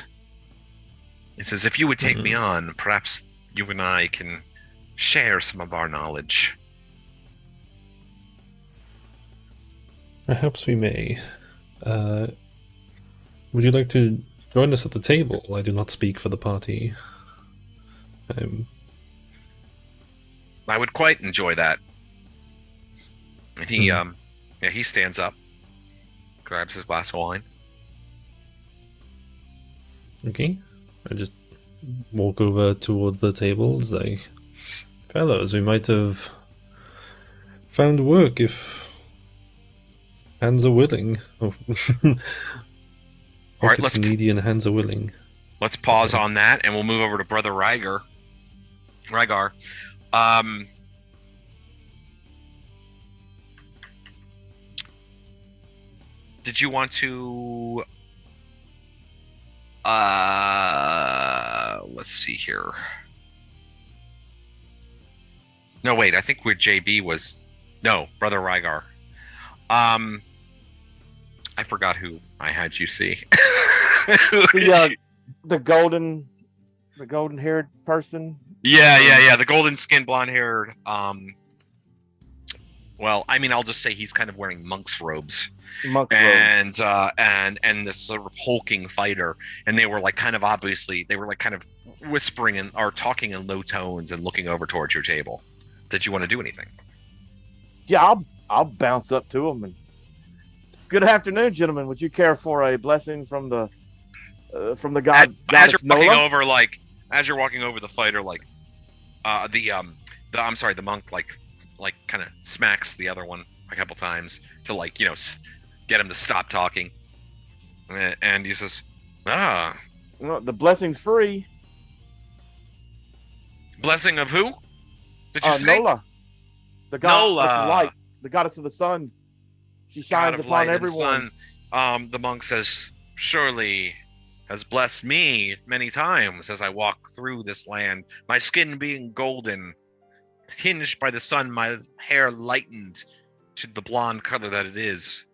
[SPEAKER 3] It says, if you would take me on, perhaps you and I can share some of our knowledge.
[SPEAKER 1] Perhaps we may. Would you like to join us at the table? I do not speak for the party.
[SPEAKER 3] I would quite enjoy that. And he stands up, grabs his glass of wine.
[SPEAKER 1] Okay. I just walk over toward the table, say, fellows, we might have found work if hands are willing.
[SPEAKER 3] All right,
[SPEAKER 1] Pockets needy and hands are willing.
[SPEAKER 3] Let's pause on that, and we'll move over to Brother Rygar. Did you want to? Let's see here. No, wait. I think where JB was. No, Brother Rygar. I forgot who I had you see.
[SPEAKER 4] The golden haired person.
[SPEAKER 3] Yeah. The golden skin, blonde haired. Well, I mean, I'll just say he's kind of wearing monk's robes. And this sort of hulking fighter, and they were like kind of whispering or talking in low tones and looking over towards your table. Did you want to do anything?
[SPEAKER 4] Yeah, I'll bounce up to him and good afternoon, gentlemen. Would you care for a blessing from the god?
[SPEAKER 3] As you're walking over, as you're walking over, the fighter, the monk, kind of smacks the other one a couple times to get him to stop talking, and he says, "Ah,
[SPEAKER 4] well, the blessing's free."
[SPEAKER 3] Blessing of who? Did you say?
[SPEAKER 4] Nola, the god of the light, the goddess of the sun. She shines upon everyone.
[SPEAKER 3] The monk says, "Surely has blessed me many times as I walk through this land. My skin being golden, tinged by the sun, my hair lightened to the blonde color that it is.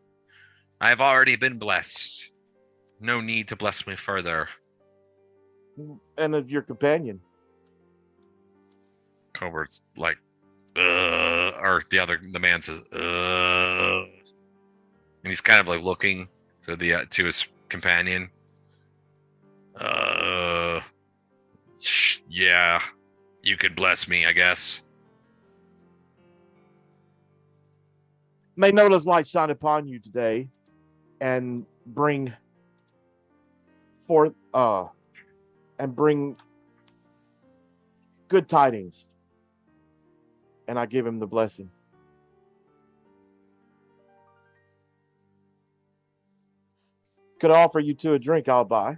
[SPEAKER 3] I have already been blessed. No need to bless me further."
[SPEAKER 4] And of your companion.
[SPEAKER 3] Cobert's like, or the man says, and he's kind of looking to his companion. Yeah, you could bless me, I guess.
[SPEAKER 4] May Nola's light shine upon you today, and bring forth good tidings. And I give him the blessing. Could I offer you two a drink? I'll buy.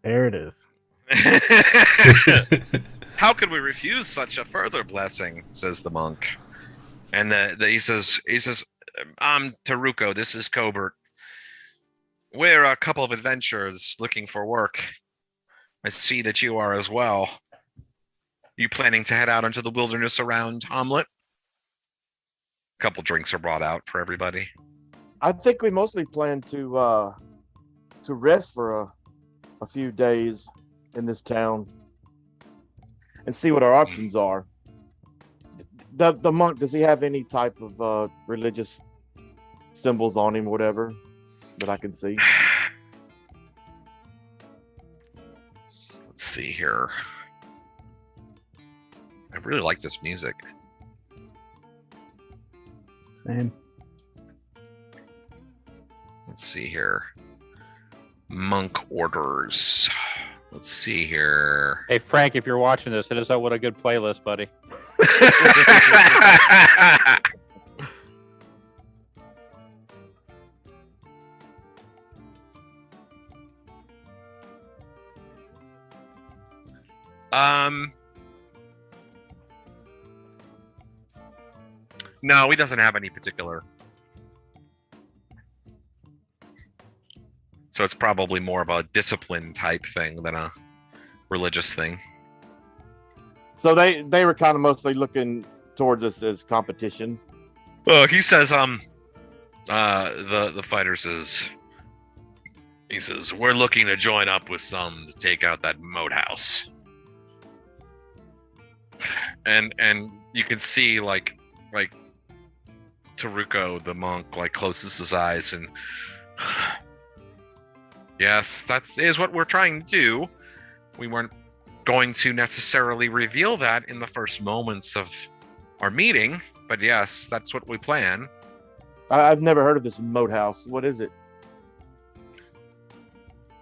[SPEAKER 2] There it is.
[SPEAKER 3] How could we refuse such a further blessing? Says the monk. And he says, I'm Taruko, this is Cobert. We're a couple of adventurers looking for work. I see that you are as well. You planning to head out into the wilderness around Hommlet? A couple drinks are brought out for everybody.
[SPEAKER 4] I think we mostly plan to rest for a few days in this town and see what our options are. The monk, does he have any type of religious symbols on him or whatever that I can see?
[SPEAKER 3] Let's see here. I really like this music.
[SPEAKER 2] Same.
[SPEAKER 3] Let's see here. Monk orders. Let's see here.
[SPEAKER 5] Hey, Frank, if you're watching this, hit us up with a good playlist, buddy.
[SPEAKER 3] No, he doesn't have any particular. So it's probably more of a discipline type thing than a religious thing.
[SPEAKER 4] So they were kind of mostly looking towards us as competition.
[SPEAKER 3] He says, the fighter says, he says, we're looking to join up with some to take out that moat house. and you can see like Taruko the monk like closes his eyes and yes, that is what we're trying to do. We weren't going to necessarily reveal that in the first moments of our meeting, but yes, that's what we plan.
[SPEAKER 4] I've never heard of this moat house. What is it?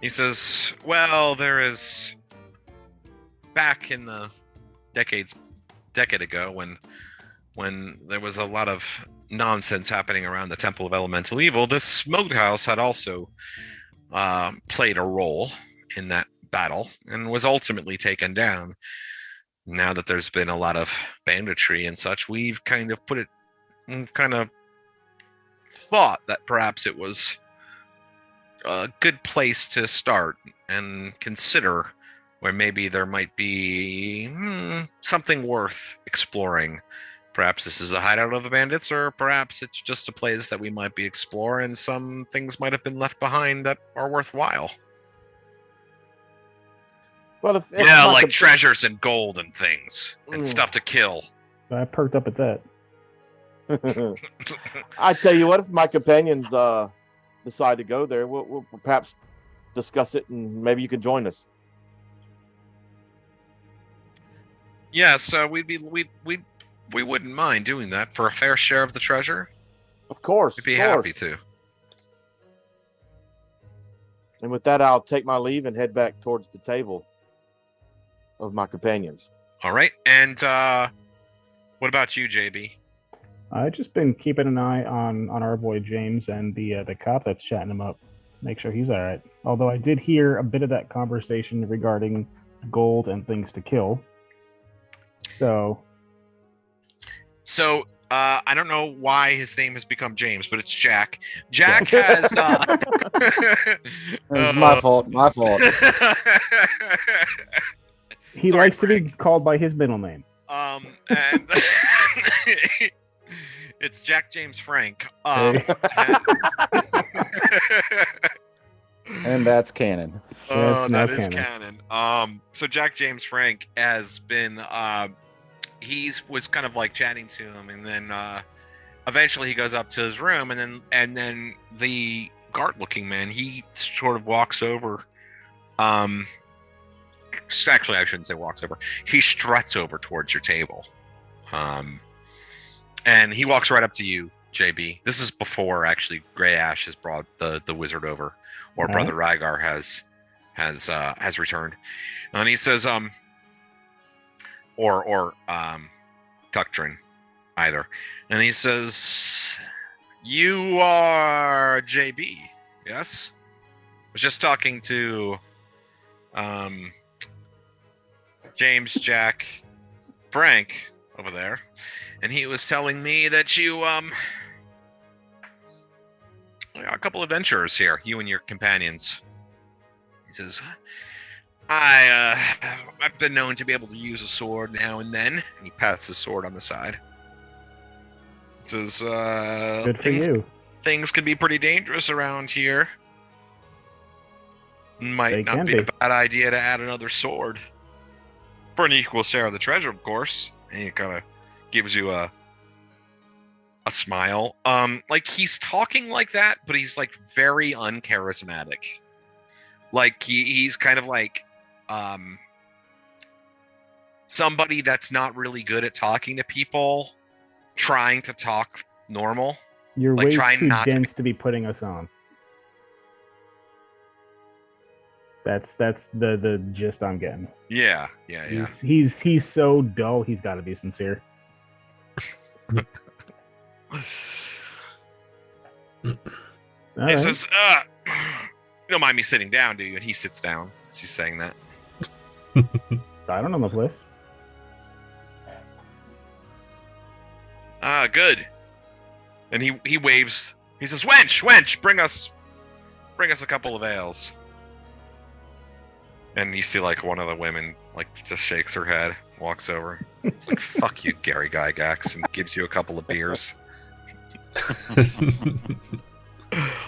[SPEAKER 3] He says, well, there is back in the decade ago when there was a lot of nonsense happening around the Temple of Elemental Evil, this moat house had also played a role in that battle and was ultimately taken down. Now that there's been a lot of banditry and such, we've kind of thought that perhaps it was a good place to start and consider where maybe there might be something worth exploring. Perhaps this is the hideout of the bandits, or perhaps it's just a place that we might be exploring. Some things might have been left behind that are worthwhile.
[SPEAKER 4] Well, if
[SPEAKER 3] Yeah, like treasures and gold and things and stuff to kill.
[SPEAKER 2] I perked up at that.
[SPEAKER 4] I tell you what, if my companions decide to go there, we'll perhaps discuss it, and maybe you can join us.
[SPEAKER 3] Yeah, so we wouldn't mind doing that for a fair share of the treasure.
[SPEAKER 4] Of course,
[SPEAKER 3] We'd be happy to.
[SPEAKER 4] And with that, I'll take my leave and head back towards the table of my companions.
[SPEAKER 3] All right, and what about you, JB?
[SPEAKER 2] I've just been keeping an eye on our boy James and the cop that's chatting him up. Make sure he's all right. Although I did hear a bit of that conversation regarding gold and things to kill. So
[SPEAKER 3] I don't know why his name has become James, but it's Jack. Jack has.
[SPEAKER 6] It's my fault. My fault.
[SPEAKER 2] he
[SPEAKER 3] Sorry,
[SPEAKER 2] likes to be
[SPEAKER 3] Frank.
[SPEAKER 2] called by his middle name.
[SPEAKER 3] And it's Jack James Frank.
[SPEAKER 6] And that's canon.
[SPEAKER 3] Oh,
[SPEAKER 2] That's now
[SPEAKER 3] that is
[SPEAKER 2] canon.
[SPEAKER 3] canon. So Jack James Frank has been was kind of like chatting to him, and then eventually he goes up to his room, and then the guard looking man, he sort of walks over. Actually, I shouldn't say walks over. He struts over towards your table. And he walks right up to you, JB. This is before actually Grey Ash has brought the wizard over, or
[SPEAKER 2] All
[SPEAKER 3] Brother Rygar has returned. And he says, or Tuctrin, either. And he says, "You are JB, yes? I was just talking to James Jack Frank over there, and he was telling me that you a couple adventurers here, you and your companions." He says, I've been known to be able to use a sword now and then. And he pats his sword on the side. He says,
[SPEAKER 2] Good for you.
[SPEAKER 3] Things can be pretty dangerous around here. Might
[SPEAKER 2] They
[SPEAKER 3] not
[SPEAKER 2] can
[SPEAKER 3] be a
[SPEAKER 2] be.
[SPEAKER 3] bad idea to add another sword. For an equal share of the treasure, of course. And he kind of gives you a smile. Like he's talking like that, but he's like very uncharismatic. Like he's kind of like somebody that's not really good at talking to people, trying to talk normal.
[SPEAKER 2] You're
[SPEAKER 3] like
[SPEAKER 2] way
[SPEAKER 3] trying
[SPEAKER 2] too
[SPEAKER 3] not to
[SPEAKER 2] dense to be putting us on. That's the gist I'm getting.
[SPEAKER 3] Yeah.
[SPEAKER 2] He's so dull. He's got to be sincere. All
[SPEAKER 3] He
[SPEAKER 2] right.
[SPEAKER 3] says, "You don't mind me sitting down, do you?" And he sits down as he's saying that.
[SPEAKER 2] I don't know the place.
[SPEAKER 3] Good. And he waves. He says, "Wench, bring us a couple of ales." And you see like one of the women like just shakes her head, walks over. It's like, "Fuck you, Gary Gygax," and gives you a couple of beers.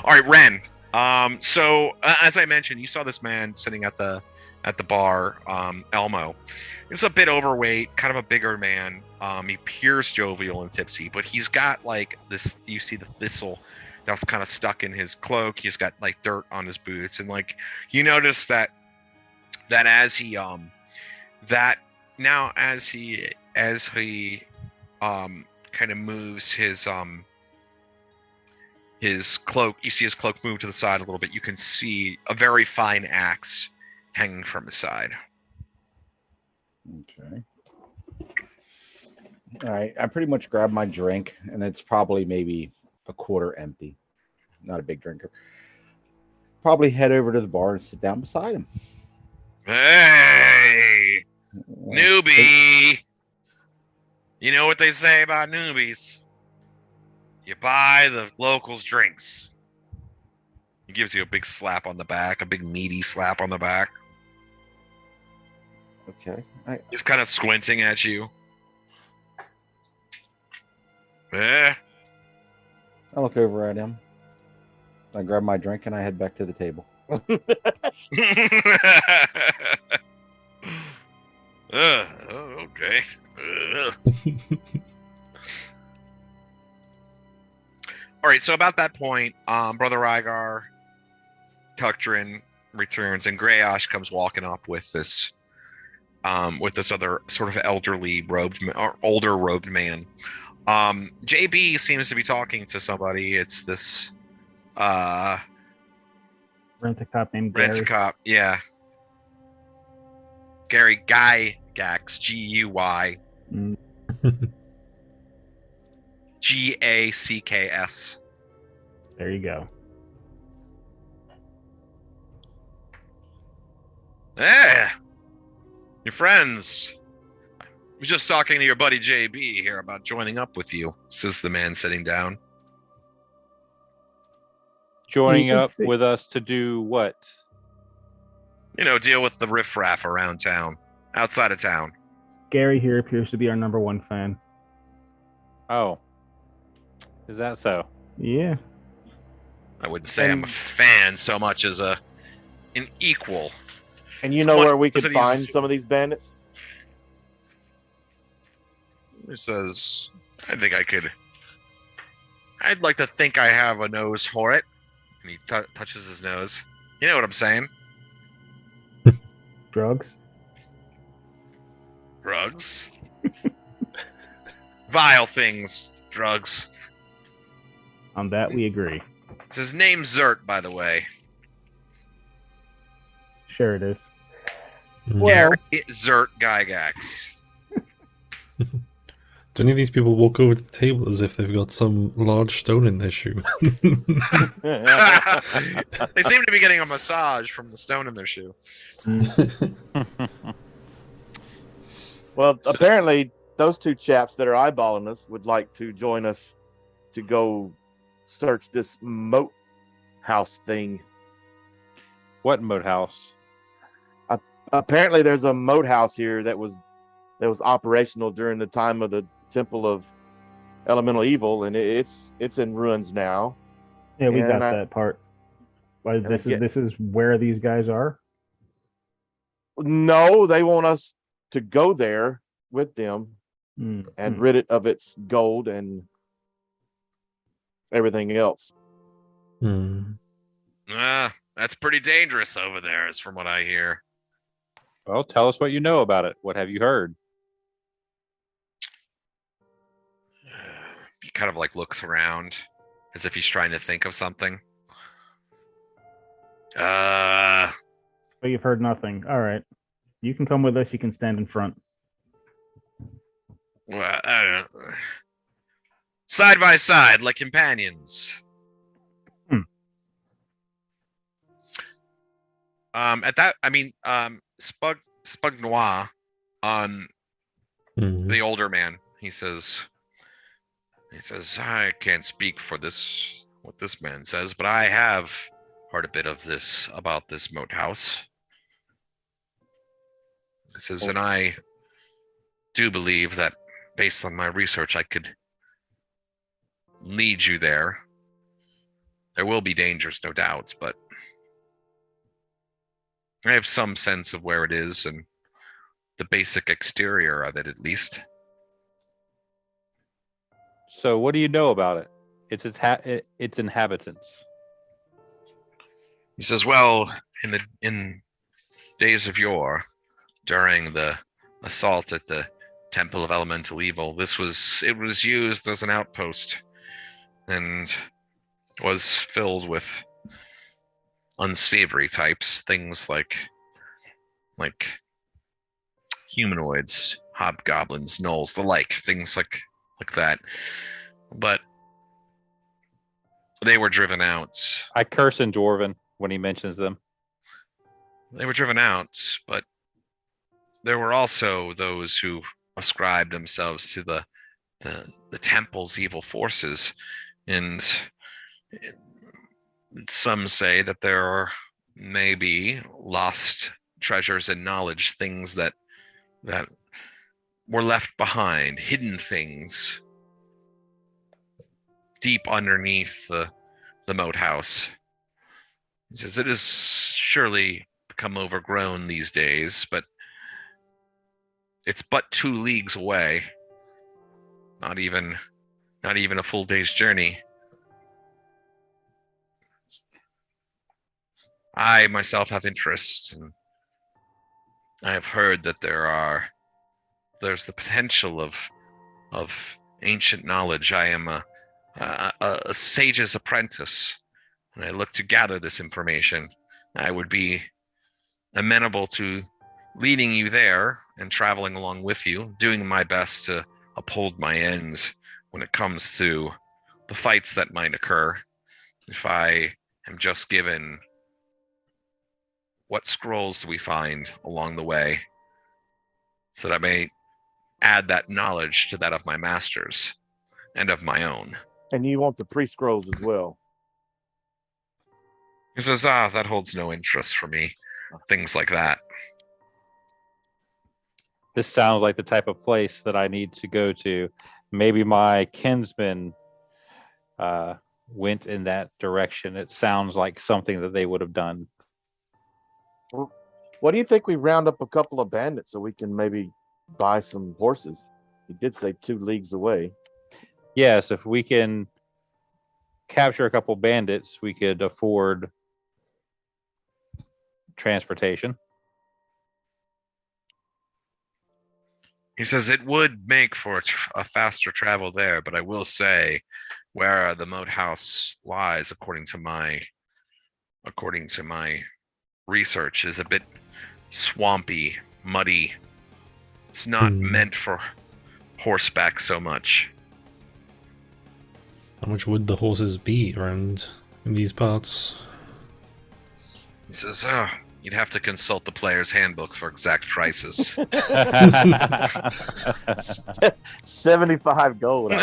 [SPEAKER 3] All right, Ren. So as I mentioned, you saw this man sitting at the bar, Elmo. He's a bit overweight, kind of a bigger man. He appears jovial and tipsy, but he's got like this. You see the thistle that's kind of stuck in his cloak. He's got like dirt on his boots, and like you notice that as he that now as he kind of moves his cloak, you see his cloak move to the side a little bit. You can see a very fine axe hanging from his side.
[SPEAKER 6] Okay. All right. I pretty much grab my drink, and it's probably maybe a quarter empty. Not a big drinker. Probably head over to the bar and sit down beside him.
[SPEAKER 3] Hey, newbie! You know what they say about newbies? You buy the locals drinks. He gives you a big slap on the back, a big meaty slap on the back.
[SPEAKER 6] Okay.
[SPEAKER 3] He's kind of squinting at you. Eh.
[SPEAKER 6] I look over at him. I grab my drink and I head back to the table.
[SPEAKER 3] Okay. All right, so about that point, Brother Rygar, Tuctrin returns, and Greyhawk comes walking up with this other sort of elderly older robed man. JB seems to be talking to somebody. It's this
[SPEAKER 2] Rent-a-cop named Gary.
[SPEAKER 3] Rent-a-cop, yeah. Gary Gygax, G-U-Y. G-A-C-K-S.
[SPEAKER 2] There you go.
[SPEAKER 3] Hey! Your friends. I was just talking to your buddy JB here about joining up with you, says the man sitting down.
[SPEAKER 5] Joining
[SPEAKER 2] You can
[SPEAKER 5] up
[SPEAKER 2] see-
[SPEAKER 5] with us to do what?
[SPEAKER 3] You know, deal with the riffraff around town, outside of town.
[SPEAKER 2] Gary here appears to be our number one fan.
[SPEAKER 5] Oh. Is that so?
[SPEAKER 2] Yeah.
[SPEAKER 3] I wouldn't say I'm a fan so much as an equal.
[SPEAKER 4] And you know
[SPEAKER 3] Someone-
[SPEAKER 4] where we could
[SPEAKER 3] listen, he's-
[SPEAKER 4] find some of these bandits?
[SPEAKER 3] He says, I'd like to think I have a nose for it. And he touches his nose. You know what I'm saying?
[SPEAKER 2] Drugs.
[SPEAKER 3] Drugs. Vile things. Drugs.
[SPEAKER 2] On that, we agree.
[SPEAKER 3] It's his name's Zert, by the way.
[SPEAKER 2] Sure it is.
[SPEAKER 3] Gary Zert Gygax.
[SPEAKER 1] Do any of these people walk over to the table as if they've got some large stone in their shoe?
[SPEAKER 3] They seem to be getting a massage from the stone in their shoe.
[SPEAKER 4] Well, apparently those two chaps that are eyeballing us would like to join us to go search this moat house thing.
[SPEAKER 5] What moat house?
[SPEAKER 4] Apparently there's a moat house here that was operational during the time of the Temple of Elemental Evil, and it's in ruins now.
[SPEAKER 2] Yeah, we
[SPEAKER 4] And
[SPEAKER 2] got
[SPEAKER 4] I-
[SPEAKER 2] that part. Why
[SPEAKER 4] and I get-
[SPEAKER 2] this is where these guys are?
[SPEAKER 4] No, they want us to go there with them and rid it of its gold and everything else.
[SPEAKER 3] That's pretty dangerous over there, is from what I hear.
[SPEAKER 5] Well, tell us what you know about it. What have you heard?
[SPEAKER 3] He kind of like looks around as if he's trying to think of something.
[SPEAKER 2] But you've heard nothing. All right. You can come with us. You can stand in front.
[SPEAKER 3] Well, I don't know. Side by side, like companions. At that, I mean, Spug Noir, the older man, he says, I can't speak for what this man says, but I have heard a bit of this about this moat house. He says, and I do believe that based on my research, I could lead you there. There will be dangers, no doubt, but I have some sense of where it is, and the basic exterior of it, at least.
[SPEAKER 5] So what do you know about it? Its inhabitants.
[SPEAKER 3] He says, "Well, in days of yore, during the assault at the Temple of Elemental Evil, it was used as an outpost and was filled with unsavory types, things like humanoids, hobgoblins, gnolls, the like, things like that. But they were driven out.
[SPEAKER 5] I curse in Dwarven when he mentions them.
[SPEAKER 3] They were driven out, but there were also those who ascribed themselves to the temple's evil forces, and some say that there are maybe lost treasures and knowledge, things that were left behind, hidden things deep underneath the moat house. He says it has surely become overgrown these days, but it's but 2 leagues away. Not even a full day's journey. I myself have interest, and I have heard that there's the potential of ancient knowledge. I am a sage's apprentice, and I look to gather this information. I would be amenable to leading you there and traveling along with you, doing my best to uphold my ends when it comes to the fights that might occur. If I am just given what scrolls do we find along the way, so that I may add that knowledge to that of my masters and of my own.
[SPEAKER 4] And you want the pre-scrolls as well.
[SPEAKER 3] He says, that holds no interest for me. Things like that.
[SPEAKER 5] This sounds like the type of place that I need to go to. Maybe my kinsman went in that direction. It sounds like something that they would have done.
[SPEAKER 4] What do you think we round up a couple of bandits so we can maybe buy some horses? He did say 2 leagues away.
[SPEAKER 5] Yes, if we can capture a couple bandits, we could afford transportation.
[SPEAKER 3] He says it would make for a faster travel there, but I will say where the moat house lies, according to my research, is a bit swampy, muddy. It's not meant for horseback so much.
[SPEAKER 1] How much would the horses be around in these parts?
[SPEAKER 3] He says, you'd have to consult the player's handbook for exact prices.
[SPEAKER 4] 75 gold.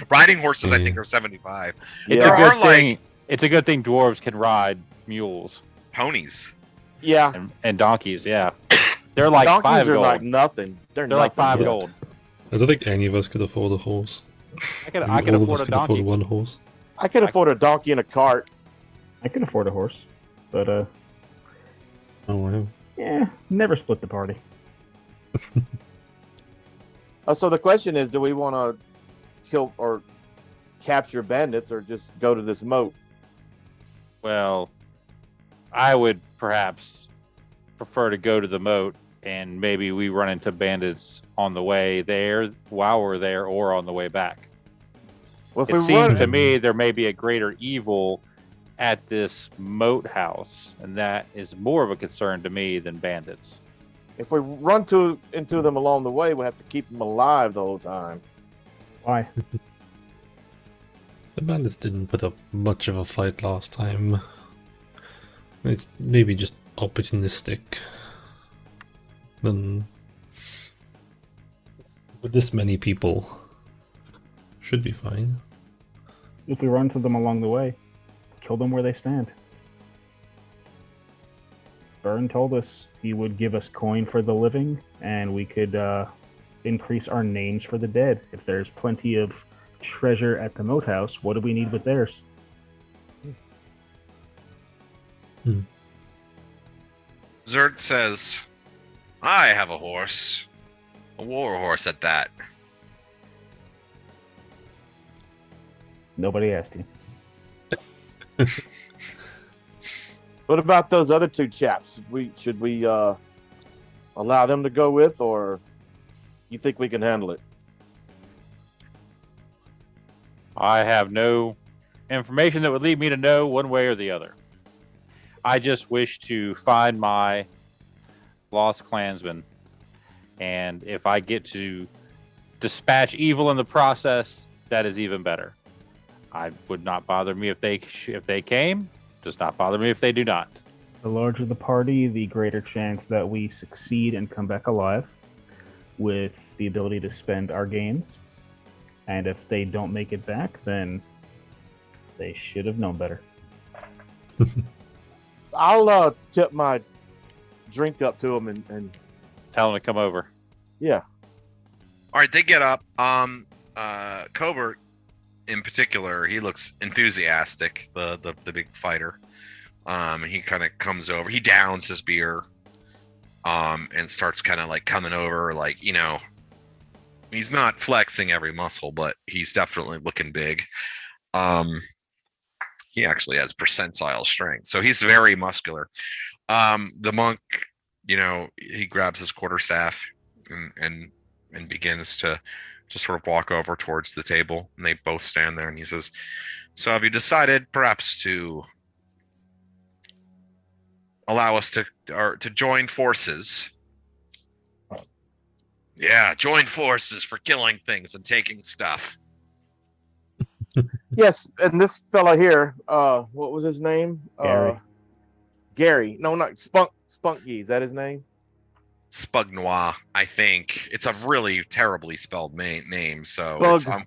[SPEAKER 3] Riding horses, I think, are 75.
[SPEAKER 5] It's
[SPEAKER 3] There
[SPEAKER 5] a good
[SPEAKER 3] are,
[SPEAKER 5] thing. It's a good thing dwarves can ride mules
[SPEAKER 3] Ponies.
[SPEAKER 4] Yeah.
[SPEAKER 5] and donkeys. Yeah, they're like
[SPEAKER 4] Donkeys
[SPEAKER 5] 5
[SPEAKER 4] are
[SPEAKER 5] gold.
[SPEAKER 4] like nothing. They're
[SPEAKER 5] Like
[SPEAKER 4] nothing.
[SPEAKER 5] 5
[SPEAKER 1] Yeah.
[SPEAKER 5] gold.
[SPEAKER 1] I don't think any of us could afford a horse.
[SPEAKER 5] I could
[SPEAKER 1] Maybe all of
[SPEAKER 5] afford
[SPEAKER 1] us
[SPEAKER 5] a
[SPEAKER 1] could
[SPEAKER 5] donkey.
[SPEAKER 1] afford one horse.
[SPEAKER 4] I could afford a donkey and a cart.
[SPEAKER 2] I can afford a horse, but
[SPEAKER 1] Oh wow.
[SPEAKER 2] yeah, never split the party.
[SPEAKER 4] So the question is, do we want to kill or capture bandits or just go to this moat?
[SPEAKER 5] Well, I would perhaps prefer to go to the moat, and maybe we run into bandits on the way there, while we're there, or on the way back.
[SPEAKER 4] Well, if
[SPEAKER 5] It
[SPEAKER 4] we
[SPEAKER 5] seems
[SPEAKER 4] run,
[SPEAKER 5] to me there may be a greater evil at this moat house, and that is more of a concern to me than bandits.
[SPEAKER 4] if we run into them along the way, we have to keep them alive the whole time.
[SPEAKER 2] Why?
[SPEAKER 1] The bandits didn't put up much of a fight last time. It's maybe just opportunistic. Then with this many people, should be fine.
[SPEAKER 2] If we run to them along the way, kill them where they stand. Byrne told us he would give us coin for the living, and we could increase our names for the dead. If there's plenty of treasure at the moat house, what do we need with theirs?
[SPEAKER 3] Zerd says, I have a horse. A war horse at that.
[SPEAKER 2] Nobody asked you.
[SPEAKER 4] What about those other two chaps? Should we allow them to go with, or you think we can handle it?
[SPEAKER 5] I have no information that would lead me to know one way or the other. I just wish to find my lost clansmen, and if I get to dispatch evil in the process, that is even better. I would not bother me if they came. Does not bother me if they do not.
[SPEAKER 2] The larger the party, the greater chance that we succeed and come back alive with the ability to spend our gains. And if they don't make it back, then they should have known better.
[SPEAKER 4] I'll tip my drink up to them and
[SPEAKER 5] Tell them to come over.
[SPEAKER 4] yeah.
[SPEAKER 3] All right, they get up. Cobert, in particular, he looks enthusiastic. The big fighter. He kind of comes over. He downs his beer, and starts kind of like coming over, like, you know, he's not flexing every muscle, but he's definitely looking big. He actually has percentile strength, so he's very muscular. The monk, you know, he grabs his quarterstaff and begins to sort of walk over towards the table, and they both stand there, and he says, "So have you decided perhaps to allow us to join forces?" Yeah, join forces for killing things and taking stuff.
[SPEAKER 4] Yes, and this fella here, what was his name?
[SPEAKER 2] Gary.
[SPEAKER 4] Gary. No, not Spunky. Is that his name?
[SPEAKER 3] Spugnoir, I think. It's a really terribly spelled name. So
[SPEAKER 4] Spug.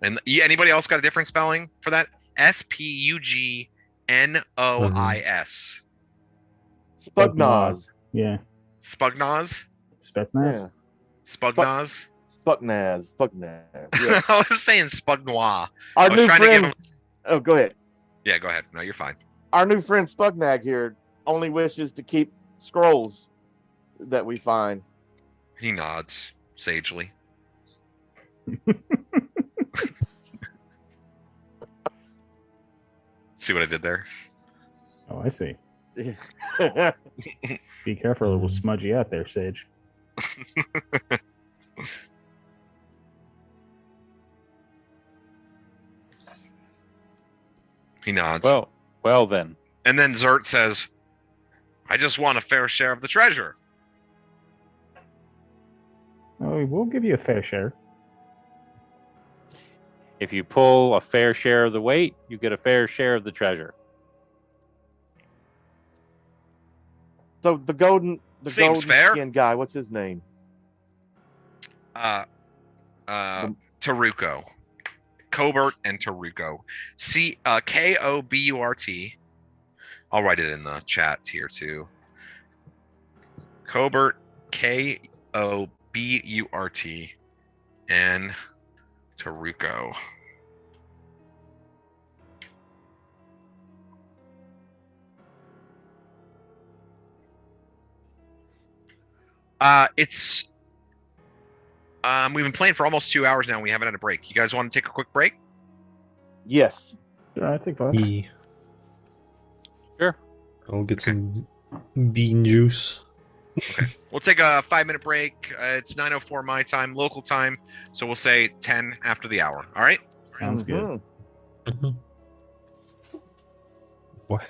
[SPEAKER 3] it's anybody else got a different spelling for that? Spugnois.
[SPEAKER 4] Spugnaz.
[SPEAKER 2] Yeah.
[SPEAKER 3] Spugnoz?
[SPEAKER 2] Spetsnaz?
[SPEAKER 4] Yeah.
[SPEAKER 3] Spugnoz?
[SPEAKER 4] Spugnaz. Spugnaz. Yeah.
[SPEAKER 3] I was saying Spugnoir.
[SPEAKER 4] Our
[SPEAKER 3] I was
[SPEAKER 4] new
[SPEAKER 3] trying to give
[SPEAKER 4] friend.
[SPEAKER 3] him.
[SPEAKER 4] Oh, go ahead.
[SPEAKER 3] Yeah, go ahead. No, you're fine.
[SPEAKER 4] Our new friend Spugnag here only wishes to keep scrolls that we find.
[SPEAKER 3] He nods sagely. See what I did there?
[SPEAKER 2] Oh, I see. Be careful, it will smudge you out there, Sage.
[SPEAKER 3] He nods.
[SPEAKER 5] Well then.
[SPEAKER 3] And then Zert says, "I just want a fair share of the treasure."
[SPEAKER 2] Oh, we'll give you a fair share.
[SPEAKER 5] If you pull a fair share of the weight, you get a fair share of the treasure.
[SPEAKER 4] So the golden
[SPEAKER 3] Seems fair.
[SPEAKER 4] skin guy, what's his name?
[SPEAKER 3] Taruko. Cobert and Taruko. Koburt. I'll write it in the chat here too. Cobert, Koburt, and Taruko. It's we've been playing for almost 2 hours now. And we haven't had a break. You guys want to take a quick break?
[SPEAKER 4] Yes.
[SPEAKER 2] Sure, I think 5.
[SPEAKER 1] Yeah.
[SPEAKER 5] Sure.
[SPEAKER 1] I'll get some bean juice.
[SPEAKER 3] We'll take a 5-minute break. It's 9:04 my time, local time. So we'll say 10 after the hour. All right.
[SPEAKER 2] Sounds good.
[SPEAKER 4] Mhm.
[SPEAKER 1] Mhm. What?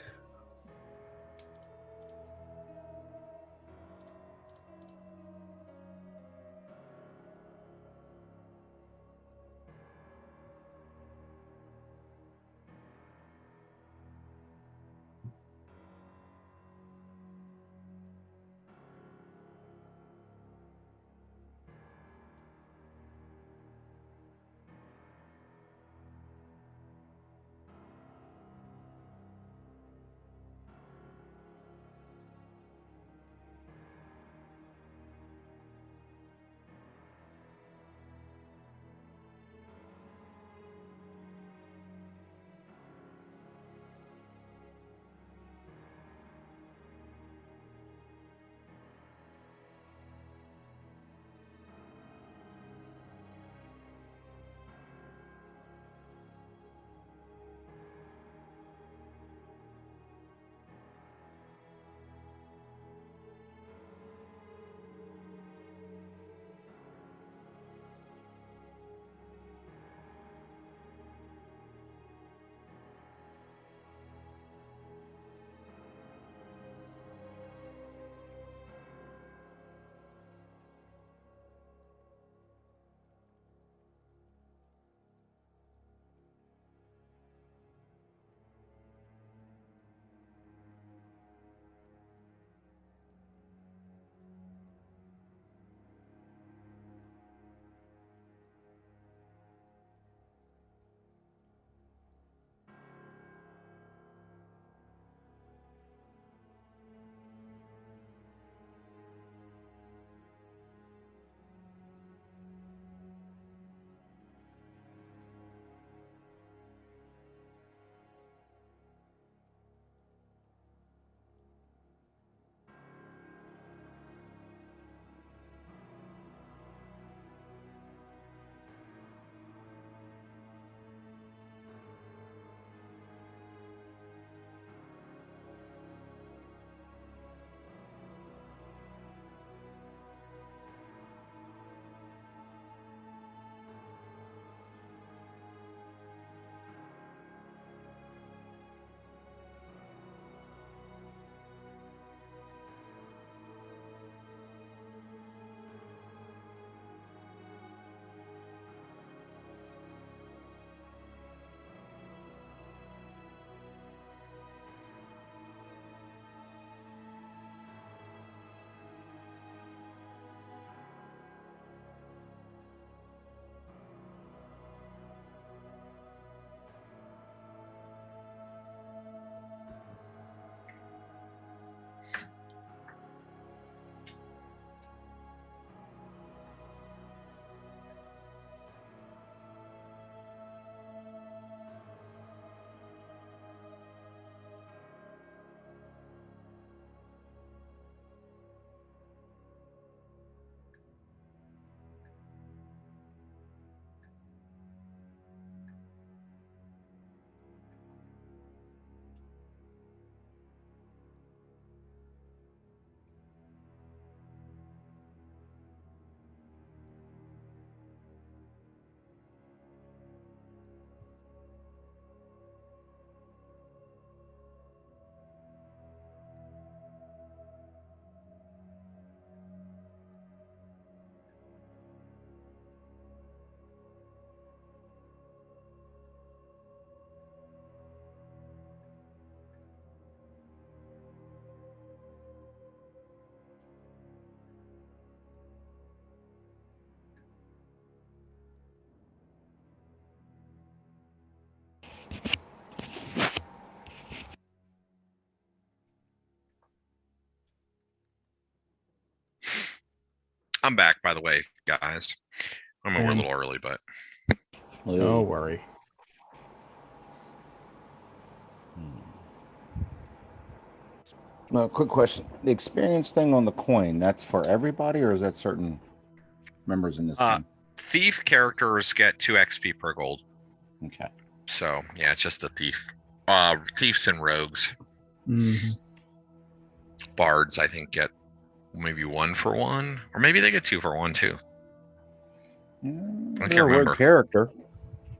[SPEAKER 3] I'm back, by the way, guys. I mean, we're a
[SPEAKER 2] And-
[SPEAKER 3] little early, but
[SPEAKER 2] Don't worry.
[SPEAKER 6] No, quick question. The experience thing on the coin, that's for everybody, or is that certain members in this game?
[SPEAKER 3] thief characters get 2 XP per gold.
[SPEAKER 6] Okay.
[SPEAKER 3] So yeah, it's just a thief. Thieves and rogues.
[SPEAKER 2] Mhm.
[SPEAKER 3] Bards, I think, get maybe 1 for 1, or maybe they get 2 for 1 too. I
[SPEAKER 6] They're
[SPEAKER 3] can't
[SPEAKER 6] a weird
[SPEAKER 3] remember.
[SPEAKER 6] character.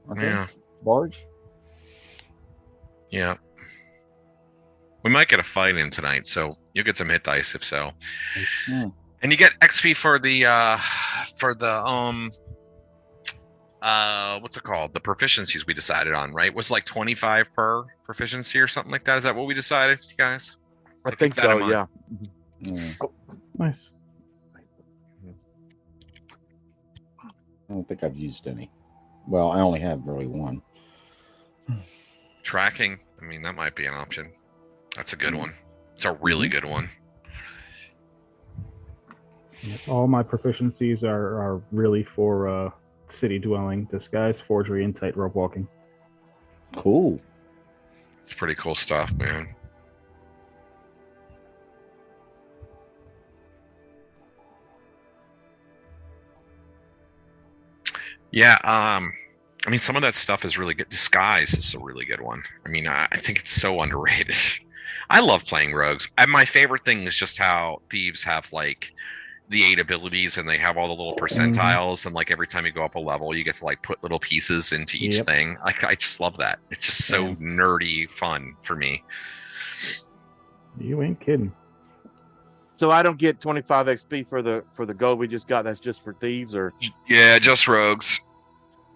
[SPEAKER 6] aren't they?
[SPEAKER 3] Yeah,
[SPEAKER 6] Barge?
[SPEAKER 3] yeah. We might get a fight in tonight, so you'll get some hit dice if so.
[SPEAKER 6] Hmm.
[SPEAKER 3] And you get XP for the what's it called? The proficiencies we decided on, right? Was like 25 per proficiency or something like that. Is that what we decided, you guys?
[SPEAKER 4] I
[SPEAKER 3] So
[SPEAKER 4] think
[SPEAKER 3] keep that in
[SPEAKER 4] so.
[SPEAKER 3] mind.
[SPEAKER 4] Yeah.
[SPEAKER 6] Mm,
[SPEAKER 2] Nice.
[SPEAKER 6] I don't think I've used any. Well, I only have really one.
[SPEAKER 3] Tracking, I mean, that might be an option. That's a good one. It's a really good one.
[SPEAKER 2] All my proficiencies are really for city dwelling, disguise, forgery, and tightrope walking.
[SPEAKER 6] Cool.
[SPEAKER 3] It's pretty cool stuff, man. Yeah, I mean, some of that stuff is really good. Disguise is a really good one. I mean, I think it's so underrated. I love playing rogues. And my favorite thing is just how thieves have like the 8 abilities, and they have all the little percentiles, and like every time you go up a level, you get to like put little pieces into each
[SPEAKER 2] Yep.
[SPEAKER 3] thing. Like, I just love that. It's just so
[SPEAKER 2] Yeah.
[SPEAKER 3] nerdy fun for me.
[SPEAKER 2] You ain't kidding.
[SPEAKER 4] So I don't get 25 XP for the gold we just got. That's just for thieves, or
[SPEAKER 3] Yeah, just rogues.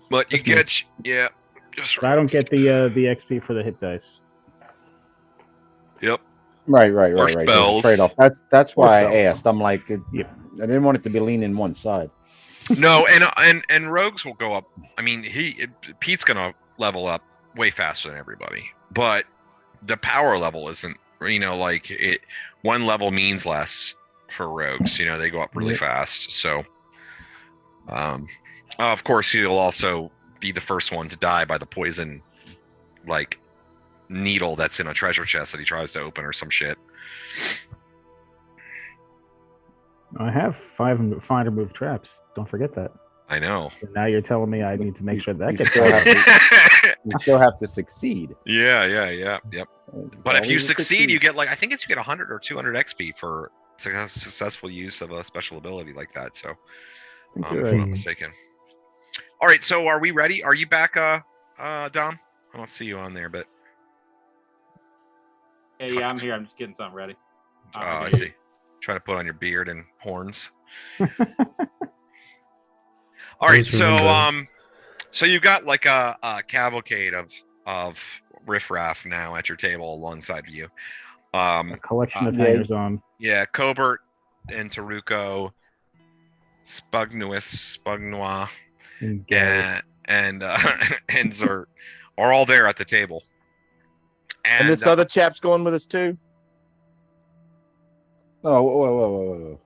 [SPEAKER 3] But you
[SPEAKER 2] Just me.
[SPEAKER 3] get, yeah, just
[SPEAKER 2] But I don't get the XP for the hit dice.
[SPEAKER 3] Yep.
[SPEAKER 6] Right.
[SPEAKER 3] Or
[SPEAKER 6] There's a
[SPEAKER 3] spells.
[SPEAKER 6] trade-off. That's
[SPEAKER 2] Or
[SPEAKER 6] why I
[SPEAKER 2] spells.
[SPEAKER 6] asked. I'm like,
[SPEAKER 2] Yep.
[SPEAKER 6] I didn't want it to be leaning one side.
[SPEAKER 3] No, and rogues will go up. I mean, Pete's gonna level up way faster than everybody, but the power level isn't. You know, like it. One level means less for rogues. You know, they go up really
[SPEAKER 2] Yep.
[SPEAKER 3] fast. So, of course, he'll also be the first one to die by the poison, like needle that's in a treasure chest that he tries to open or some shit.
[SPEAKER 2] I have find or move traps. Don't forget that.
[SPEAKER 3] I know.
[SPEAKER 2] And now you're telling me I need to make sure that
[SPEAKER 6] You
[SPEAKER 2] gets
[SPEAKER 6] still have
[SPEAKER 2] done.
[SPEAKER 6] to, you still have to succeed.
[SPEAKER 3] Yeah. Yep.
[SPEAKER 6] It's
[SPEAKER 3] But if you
[SPEAKER 6] always a
[SPEAKER 3] succeed, you get like, I think it's you get 100 or 200 XP for successful use of a special ability like that. So,
[SPEAKER 2] think
[SPEAKER 3] if
[SPEAKER 2] you're
[SPEAKER 3] I'm
[SPEAKER 2] right.
[SPEAKER 3] not mistaken. All right, so are we ready? Are you back, Dom? I don't see you on there, but
[SPEAKER 5] Yeah, I'm here. I'm just getting something ready.
[SPEAKER 3] I see. Trying to put on your beard and horns. All right,
[SPEAKER 1] Always
[SPEAKER 3] so
[SPEAKER 1] remember.
[SPEAKER 3] so you've got like a cavalcade of riffraff now at your table alongside you.
[SPEAKER 2] A collection of
[SPEAKER 6] Yeah.
[SPEAKER 2] hangers on.
[SPEAKER 3] Yeah, Cobert and Taruko, Spugnois,
[SPEAKER 2] And Gary.
[SPEAKER 3] and and Zert are all there at the table.
[SPEAKER 4] and this other chap's going with us too.
[SPEAKER 6] Oh, whoa.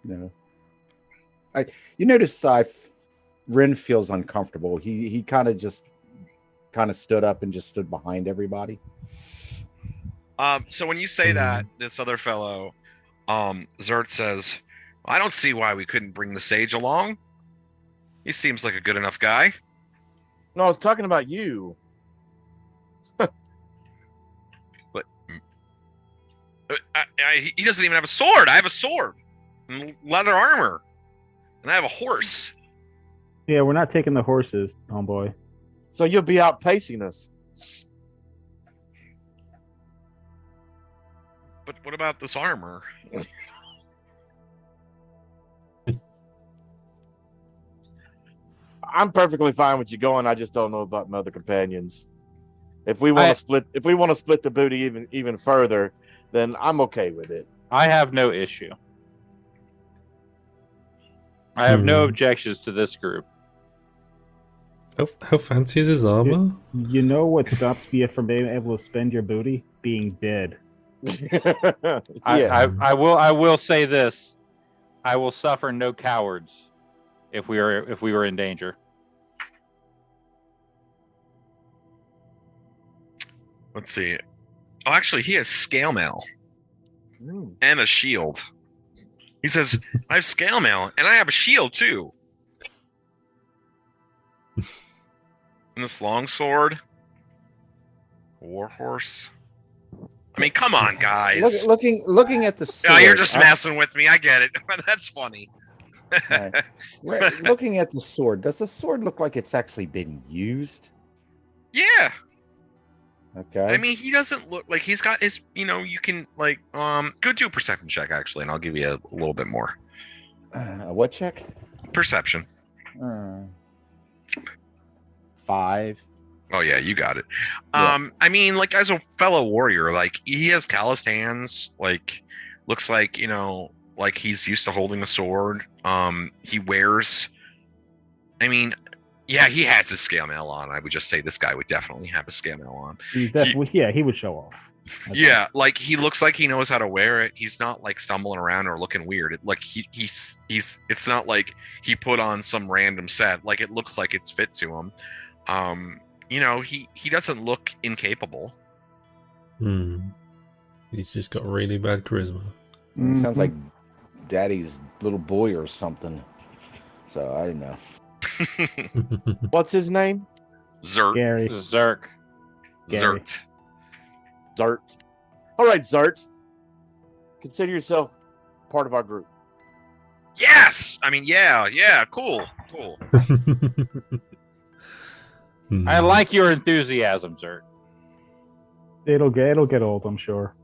[SPEAKER 6] No. You notice Ren feels uncomfortable. He kind of stood up and just stood behind everybody.
[SPEAKER 3] So when you say that, this other fellow, Zert says, I don't see why we couldn't bring the sage along. He seems like a good enough guy.
[SPEAKER 4] No, I was talking about you.
[SPEAKER 3] He doesn't even have a sword. I have a sword and leather armor, and I have a horse.
[SPEAKER 2] Yeah, we're not taking the horses, homeboy.
[SPEAKER 4] So you'll be outpacing us.
[SPEAKER 3] But what about this armor?
[SPEAKER 4] I'm perfectly fine with you going. I just don't know about my other companions. If we want to split the booty even further, then I'm okay with it.
[SPEAKER 5] I have no issue. I have no
[SPEAKER 1] Hmm.
[SPEAKER 5] objections to this group.
[SPEAKER 1] How fancy is his armor?
[SPEAKER 2] You know what stops you from being able to spend your booty? Being dead.
[SPEAKER 4] Yeah.
[SPEAKER 5] I will say this. I will suffer no cowards if we were in danger.
[SPEAKER 3] Let's see. Oh, actually, he has scale mail
[SPEAKER 4] Mm.
[SPEAKER 3] and a shield. He says, I have scale mail and I have a shield too. And this longsword. Warhorse. I mean, come on, guys.
[SPEAKER 6] Looking at the sword.
[SPEAKER 3] Yeah, you're just messing with me. I get it. That's funny.
[SPEAKER 6] Right. Looking at the sword, does the sword look like it's actually been used?
[SPEAKER 3] Yeah.
[SPEAKER 6] Okay.
[SPEAKER 3] I mean, he doesn't look like he's got his, you can go do a perception check actually, and I'll give you a little bit more.
[SPEAKER 6] What check?
[SPEAKER 3] Perception.
[SPEAKER 6] 5.
[SPEAKER 3] Oh yeah, you got it.
[SPEAKER 6] Yeah.
[SPEAKER 3] I mean, like as a fellow warrior, like he has calloused hands, like looks like, like he's used to holding a sword. He wears, I mean, yeah, he has his scale mail on. I would just say this guy would definitely have a scale mail on.
[SPEAKER 2] He would show off.
[SPEAKER 3] Yeah, like he looks like he knows how to wear it. He's not like stumbling around or looking weird. Like he's it's not like he put on some random set. Like it looks like it's fit to him. He doesn't look incapable.
[SPEAKER 1] He's just got really bad charisma.
[SPEAKER 6] He sounds like Daddy's little boy or something. So I don't know.
[SPEAKER 4] What's his name?
[SPEAKER 3] Zert.
[SPEAKER 2] Gary.
[SPEAKER 5] Zerk.
[SPEAKER 2] Gary.
[SPEAKER 3] Zert.
[SPEAKER 4] Zart. All right, Zart. Consider yourself part of our group.
[SPEAKER 3] Yes. I mean, yeah. Cool.
[SPEAKER 5] I like your enthusiasm, Zerk.
[SPEAKER 2] It'll get old, I'm sure.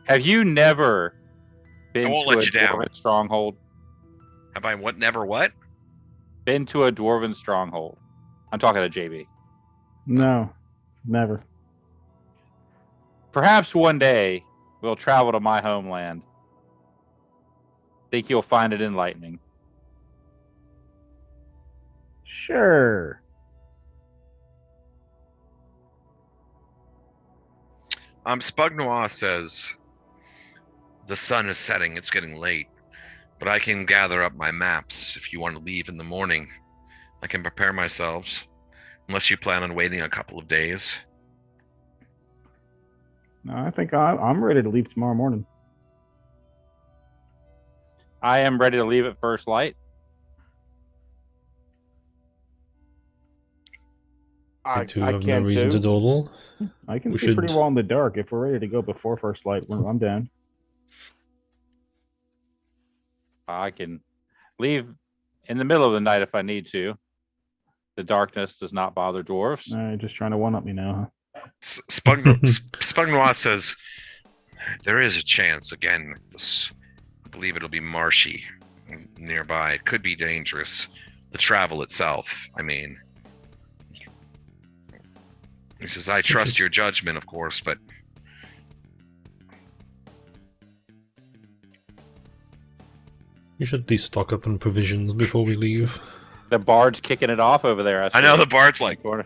[SPEAKER 5] Have you never been
[SPEAKER 3] I won't
[SPEAKER 5] to
[SPEAKER 3] let
[SPEAKER 5] a
[SPEAKER 3] you down.
[SPEAKER 5] dwarven stronghold?
[SPEAKER 3] Have I what?
[SPEAKER 5] Been to a dwarven stronghold? I'm talking to JB.
[SPEAKER 2] No, never.
[SPEAKER 5] Perhaps one day we'll travel to my homeland. Think you'll find it enlightening.
[SPEAKER 2] Sure.
[SPEAKER 3] Spug Noir says, the sun is setting, it's getting late, but I can gather up my maps if you want to leave in the morning. I can prepare myself, unless you plan on waiting a couple of days.
[SPEAKER 2] No, I think I'm ready to leave tomorrow morning.
[SPEAKER 5] I am ready to leave at first light.
[SPEAKER 4] I
[SPEAKER 1] Two have no
[SPEAKER 4] can
[SPEAKER 1] reason to
[SPEAKER 4] too.
[SPEAKER 1] dawdle.
[SPEAKER 2] I can
[SPEAKER 1] We
[SPEAKER 2] see pretty well in the dark. If we're ready to go before first light, I'm down.
[SPEAKER 5] I can leave in the middle of the night if I need to. The darkness does not bother dwarves.
[SPEAKER 2] Just trying to one-up me now, huh?
[SPEAKER 3] Spug Noir says, there is a chance, again, I believe it'll be marshy nearby. It could be dangerous. The travel itself, I mean. He says, I trust your judgment, of course, but
[SPEAKER 1] You should at least stock up on provisions before we leave.
[SPEAKER 5] The bard's kicking it off over there.
[SPEAKER 3] I know the bard's like,
[SPEAKER 5] corner.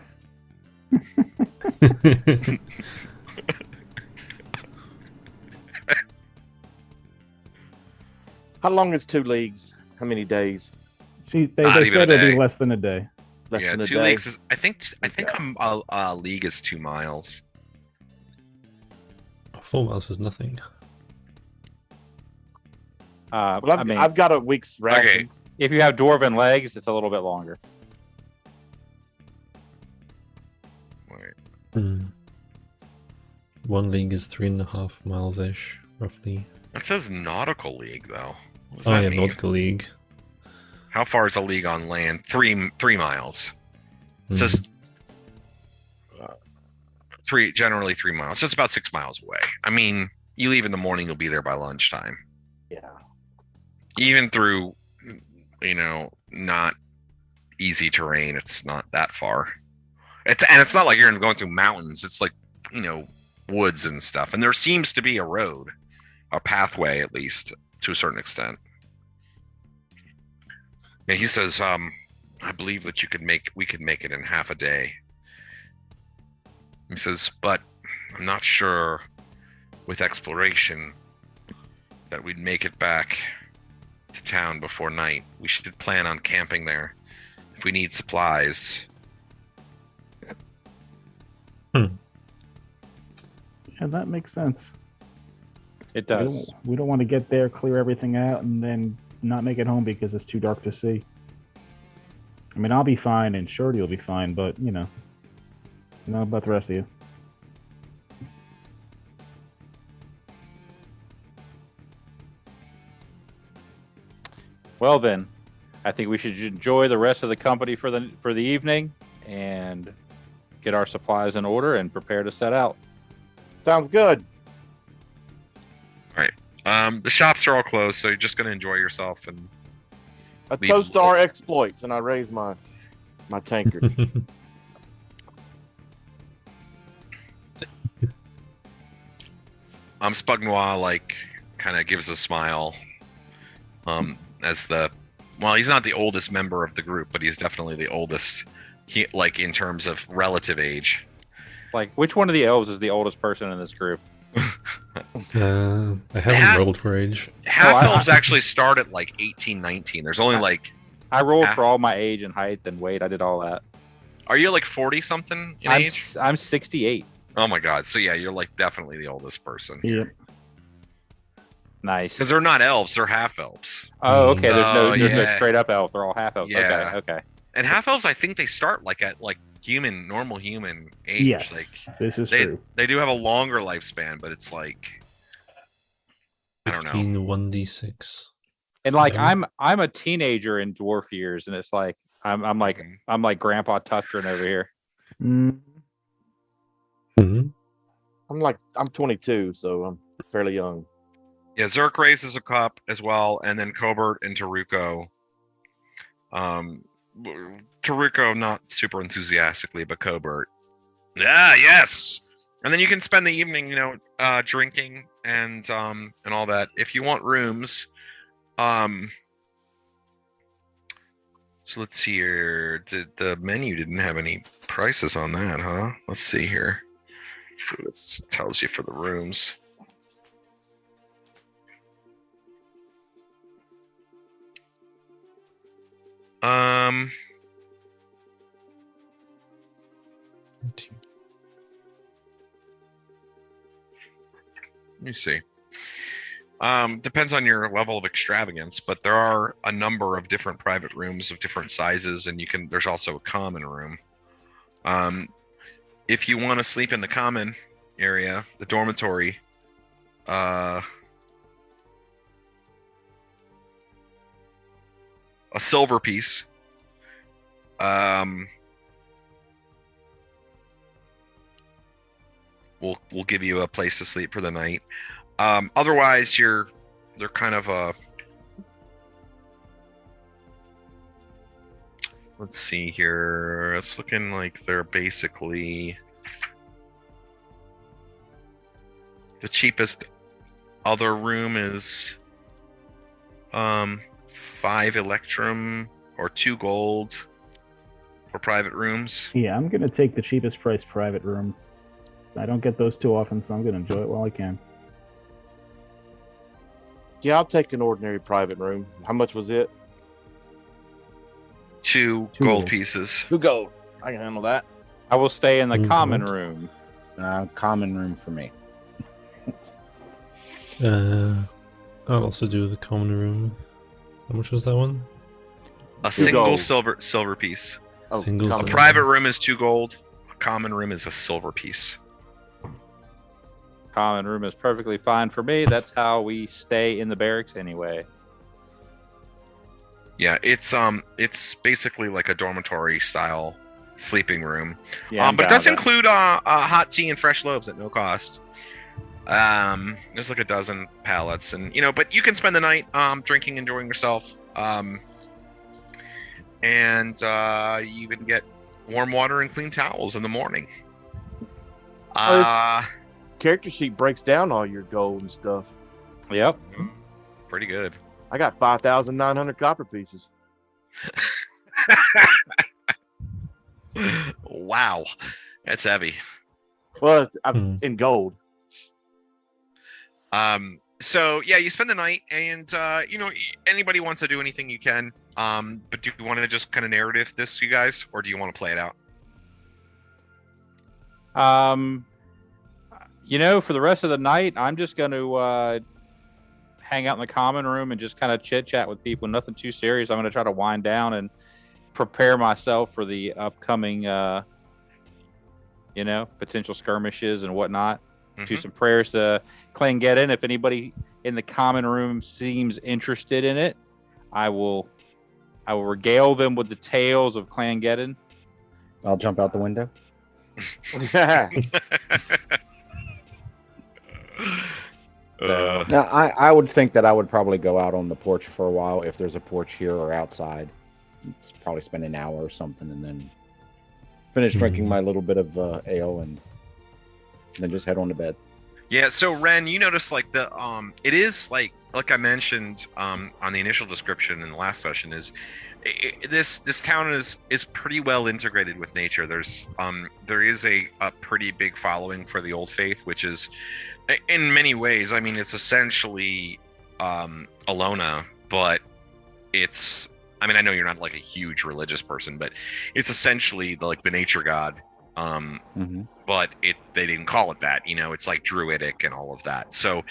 [SPEAKER 4] How long is 2 leagues? How many days?
[SPEAKER 2] See, they
[SPEAKER 3] Not even
[SPEAKER 2] said
[SPEAKER 3] a
[SPEAKER 2] it'll be
[SPEAKER 3] day.
[SPEAKER 2] less than a day.
[SPEAKER 4] Less
[SPEAKER 3] yeah,
[SPEAKER 4] than a
[SPEAKER 3] 2
[SPEAKER 4] day?
[SPEAKER 3] leagues is, I think a league is 2 miles.
[SPEAKER 1] 4 miles is nothing.
[SPEAKER 4] Well,
[SPEAKER 5] I mean,
[SPEAKER 4] I've got a week's rations.
[SPEAKER 3] Okay.
[SPEAKER 5] if you have dwarven legs, it's a little bit longer.
[SPEAKER 3] Wait.
[SPEAKER 1] 1 league is 3.5 miles ish, roughly.
[SPEAKER 3] It says nautical league though. What does
[SPEAKER 1] Oh
[SPEAKER 3] that
[SPEAKER 1] yeah,
[SPEAKER 3] mean?
[SPEAKER 1] nautical league.
[SPEAKER 3] How far is a league on land? 3 miles. It says generally 3 miles. So it's about 6 miles away. I mean, you leave in the morning, you'll be there by lunchtime.
[SPEAKER 4] Yeah.
[SPEAKER 3] Even through, not easy terrain, it's not that far. It's not like you're going through mountains. It's like, woods and stuff. And there seems to be a road, a pathway at least to a certain extent. Yeah, he says, I believe that we could make it in half a day. He says, but I'm not sure with exploration that we'd make it back to town before night. We should plan on camping there if we need supplies.
[SPEAKER 2] Yeah, that makes sense.
[SPEAKER 5] It does.
[SPEAKER 2] We don't want to get there, clear everything out, and then not make it home because it's too dark to see. I mean, I'll be fine, and Shorty will be fine, but, you know about the rest of you.
[SPEAKER 5] Well then, I think we should enjoy the rest of the company for the evening and get our supplies in order and prepare to set out.
[SPEAKER 4] Sounds good.
[SPEAKER 3] The shops are all closed, so you're just gonna enjoy yourself and
[SPEAKER 4] A
[SPEAKER 3] Leave-
[SPEAKER 4] toast to our exploits, and I raise my tankard.
[SPEAKER 3] Spug Noir like kind of gives a smile. As he's not the oldest member of the group, but he's definitely the oldest. Like in terms of relative age.
[SPEAKER 5] Like, which one of the elves is the oldest person in this group?
[SPEAKER 1] I haven't rolled for age.
[SPEAKER 3] Half elves actually start at like 18, 19. There's only like.
[SPEAKER 5] I rolled for all my age and height and weight. I did all that.
[SPEAKER 3] Are you like 40 something in age?
[SPEAKER 5] I'm 68.
[SPEAKER 3] Oh my god! So yeah, you're like definitely the oldest person.
[SPEAKER 2] Yeah.
[SPEAKER 5] Nice.
[SPEAKER 3] Because they're not elves; they're half elves.
[SPEAKER 5] Oh, okay. There's no
[SPEAKER 3] yeah.
[SPEAKER 5] straight up elf. They're all half elves.
[SPEAKER 3] Yeah.
[SPEAKER 5] Okay.
[SPEAKER 3] And half elves, I think they start like at like normal human age.
[SPEAKER 2] Yes,
[SPEAKER 3] Like
[SPEAKER 2] this is
[SPEAKER 3] they
[SPEAKER 2] true.
[SPEAKER 3] they do have a longer lifespan, but it's like I don't know.
[SPEAKER 1] 15 1d6.
[SPEAKER 5] And like
[SPEAKER 1] Seven.
[SPEAKER 5] I'm a teenager in dwarf years, and it's like I'm like Grandpa Tuftrin over here.
[SPEAKER 2] Mm,
[SPEAKER 1] Mhm.
[SPEAKER 4] I'm 22, so I'm fairly young.
[SPEAKER 3] Yeah, Zerk raises a cup as well, and then Cobert and Taruko. Taruko not super enthusiastically, but Cobert. Ah, yes. And then you can spend the evening, drinking and all that. If you want rooms, so let's see here. The menu didn't have any prices on that, huh? Let's see here. See what it tells you for the rooms. Let me see. Depends on your level of extravagance, but there are a number of different private rooms of different sizes, and there's also a common room. If you want to sleep in the common area, the dormitory, a silver piece. We'll give you a place to sleep for the night. Otherwise, they're kind of a. Let's see here. It's looking like they're basically the cheapest other room is 5 electrum or 2 gold for private rooms.
[SPEAKER 2] yeah, I'm gonna take the cheapest price private room. I don't get those too often, so I'm gonna enjoy it while I can.
[SPEAKER 4] Yeah, I'll take an ordinary private room. How much was it?
[SPEAKER 3] 2
[SPEAKER 2] Two
[SPEAKER 3] gold
[SPEAKER 2] gold.
[SPEAKER 3] pieces.
[SPEAKER 4] 2 gold. I can handle that.
[SPEAKER 5] I will stay in the
[SPEAKER 1] Mhm.
[SPEAKER 5] common room.
[SPEAKER 6] Common room for me.
[SPEAKER 1] I'll also do the common room. How much was that one?
[SPEAKER 3] A single
[SPEAKER 4] gold.
[SPEAKER 3] silver piece.
[SPEAKER 4] Oh,
[SPEAKER 1] Single
[SPEAKER 4] common
[SPEAKER 3] A
[SPEAKER 1] silver.
[SPEAKER 3] private room is 2 gold. A common room is a silver piece.
[SPEAKER 5] Common room is perfectly fine for me. That's how we stay in the barracks anyway.
[SPEAKER 3] Yeah, it's basically like a dormitory style sleeping room.
[SPEAKER 5] Yeah, I'm
[SPEAKER 3] But it
[SPEAKER 5] down
[SPEAKER 3] does
[SPEAKER 5] with that.
[SPEAKER 3] include hot tea and fresh loaves at no cost. There's like a dozen pallets, and but you can spend the night drinking, enjoying yourself, and you can get warm water and clean towels in the morning.
[SPEAKER 4] Character sheet breaks down all your gold and stuff.
[SPEAKER 5] Yep.
[SPEAKER 3] Pretty good.
[SPEAKER 4] I got 5,900 copper pieces.
[SPEAKER 3] Wow, that's heavy.
[SPEAKER 4] Well,
[SPEAKER 1] Hmm.
[SPEAKER 4] in gold.
[SPEAKER 3] So yeah, you spend the night, and anybody wants to do anything you can. But do you want to just kind of narrative this, you guys, or do you want to play it out?
[SPEAKER 5] For the rest of the night, I'm just going to hang out in the common room and just kind of chit chat with people. Nothing too serious. I'm going to try to wind down and prepare myself for the upcoming, potential skirmishes and whatnot. Do some prayers to Clangeddon. If anybody in the common room seems interested in it, I will regale them with the tales of Clangeddon.
[SPEAKER 6] I'll jump out the window. Now, I would think that I would probably go out on the porch for a while if there's a porch here or outside. It's probably spend an hour or something, and then finish drinking my little bit of ale, and then just head on to bed.
[SPEAKER 3] Yeah. So Ren, you notice like it is like I mentioned on the initial description in the last session is. This town is pretty well integrated with nature. There is a pretty big following for the Old Faith, which is in many ways, I mean, it's essentially Alona, but it's, I mean, I know you're not like a huge religious person, but it's essentially the nature god. But they didn't call it that, it's like druidic and all of that. So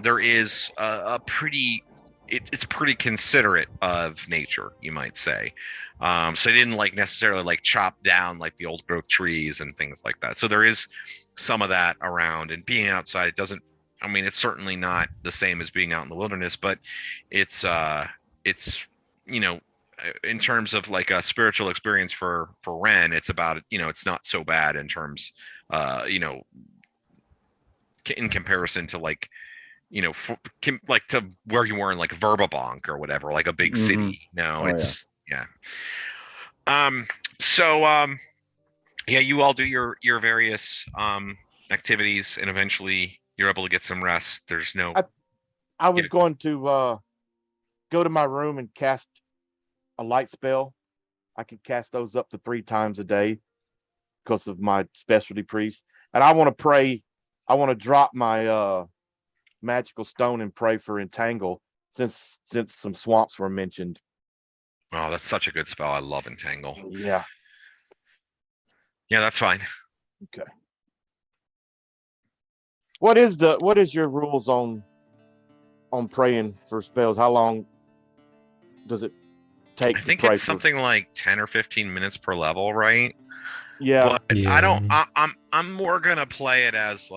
[SPEAKER 3] there is a pretty it's pretty considerate of nature, you might say. So they didn't necessarily chop down the old growth trees and things like that. So there is some of that around, and being outside, it's certainly not the same as being out in the wilderness, but it's in terms of a spiritual experience for Ren, it's about, it's not so bad in terms, in comparison to to where you were in Verbabonk or whatever, a big city. No, you all do your various activities, and eventually you're able to get some rest. There's no.
[SPEAKER 4] I was going to go to my room and cast a light spell. I can cast those up to 3 times a day because of my specialty priest, and I want to pray. I want to drop my magical stone and pray for entangle, since some swamps were mentioned.
[SPEAKER 3] Oh, that's such a good spell. I love entangle.
[SPEAKER 4] Yeah,
[SPEAKER 3] that's fine.
[SPEAKER 4] Okay. What is your rules on praying for spells? How long does it take?
[SPEAKER 3] I think it's something like 10 or 15 minutes per level, right?
[SPEAKER 4] Yeah.
[SPEAKER 3] But I'm more gonna play it as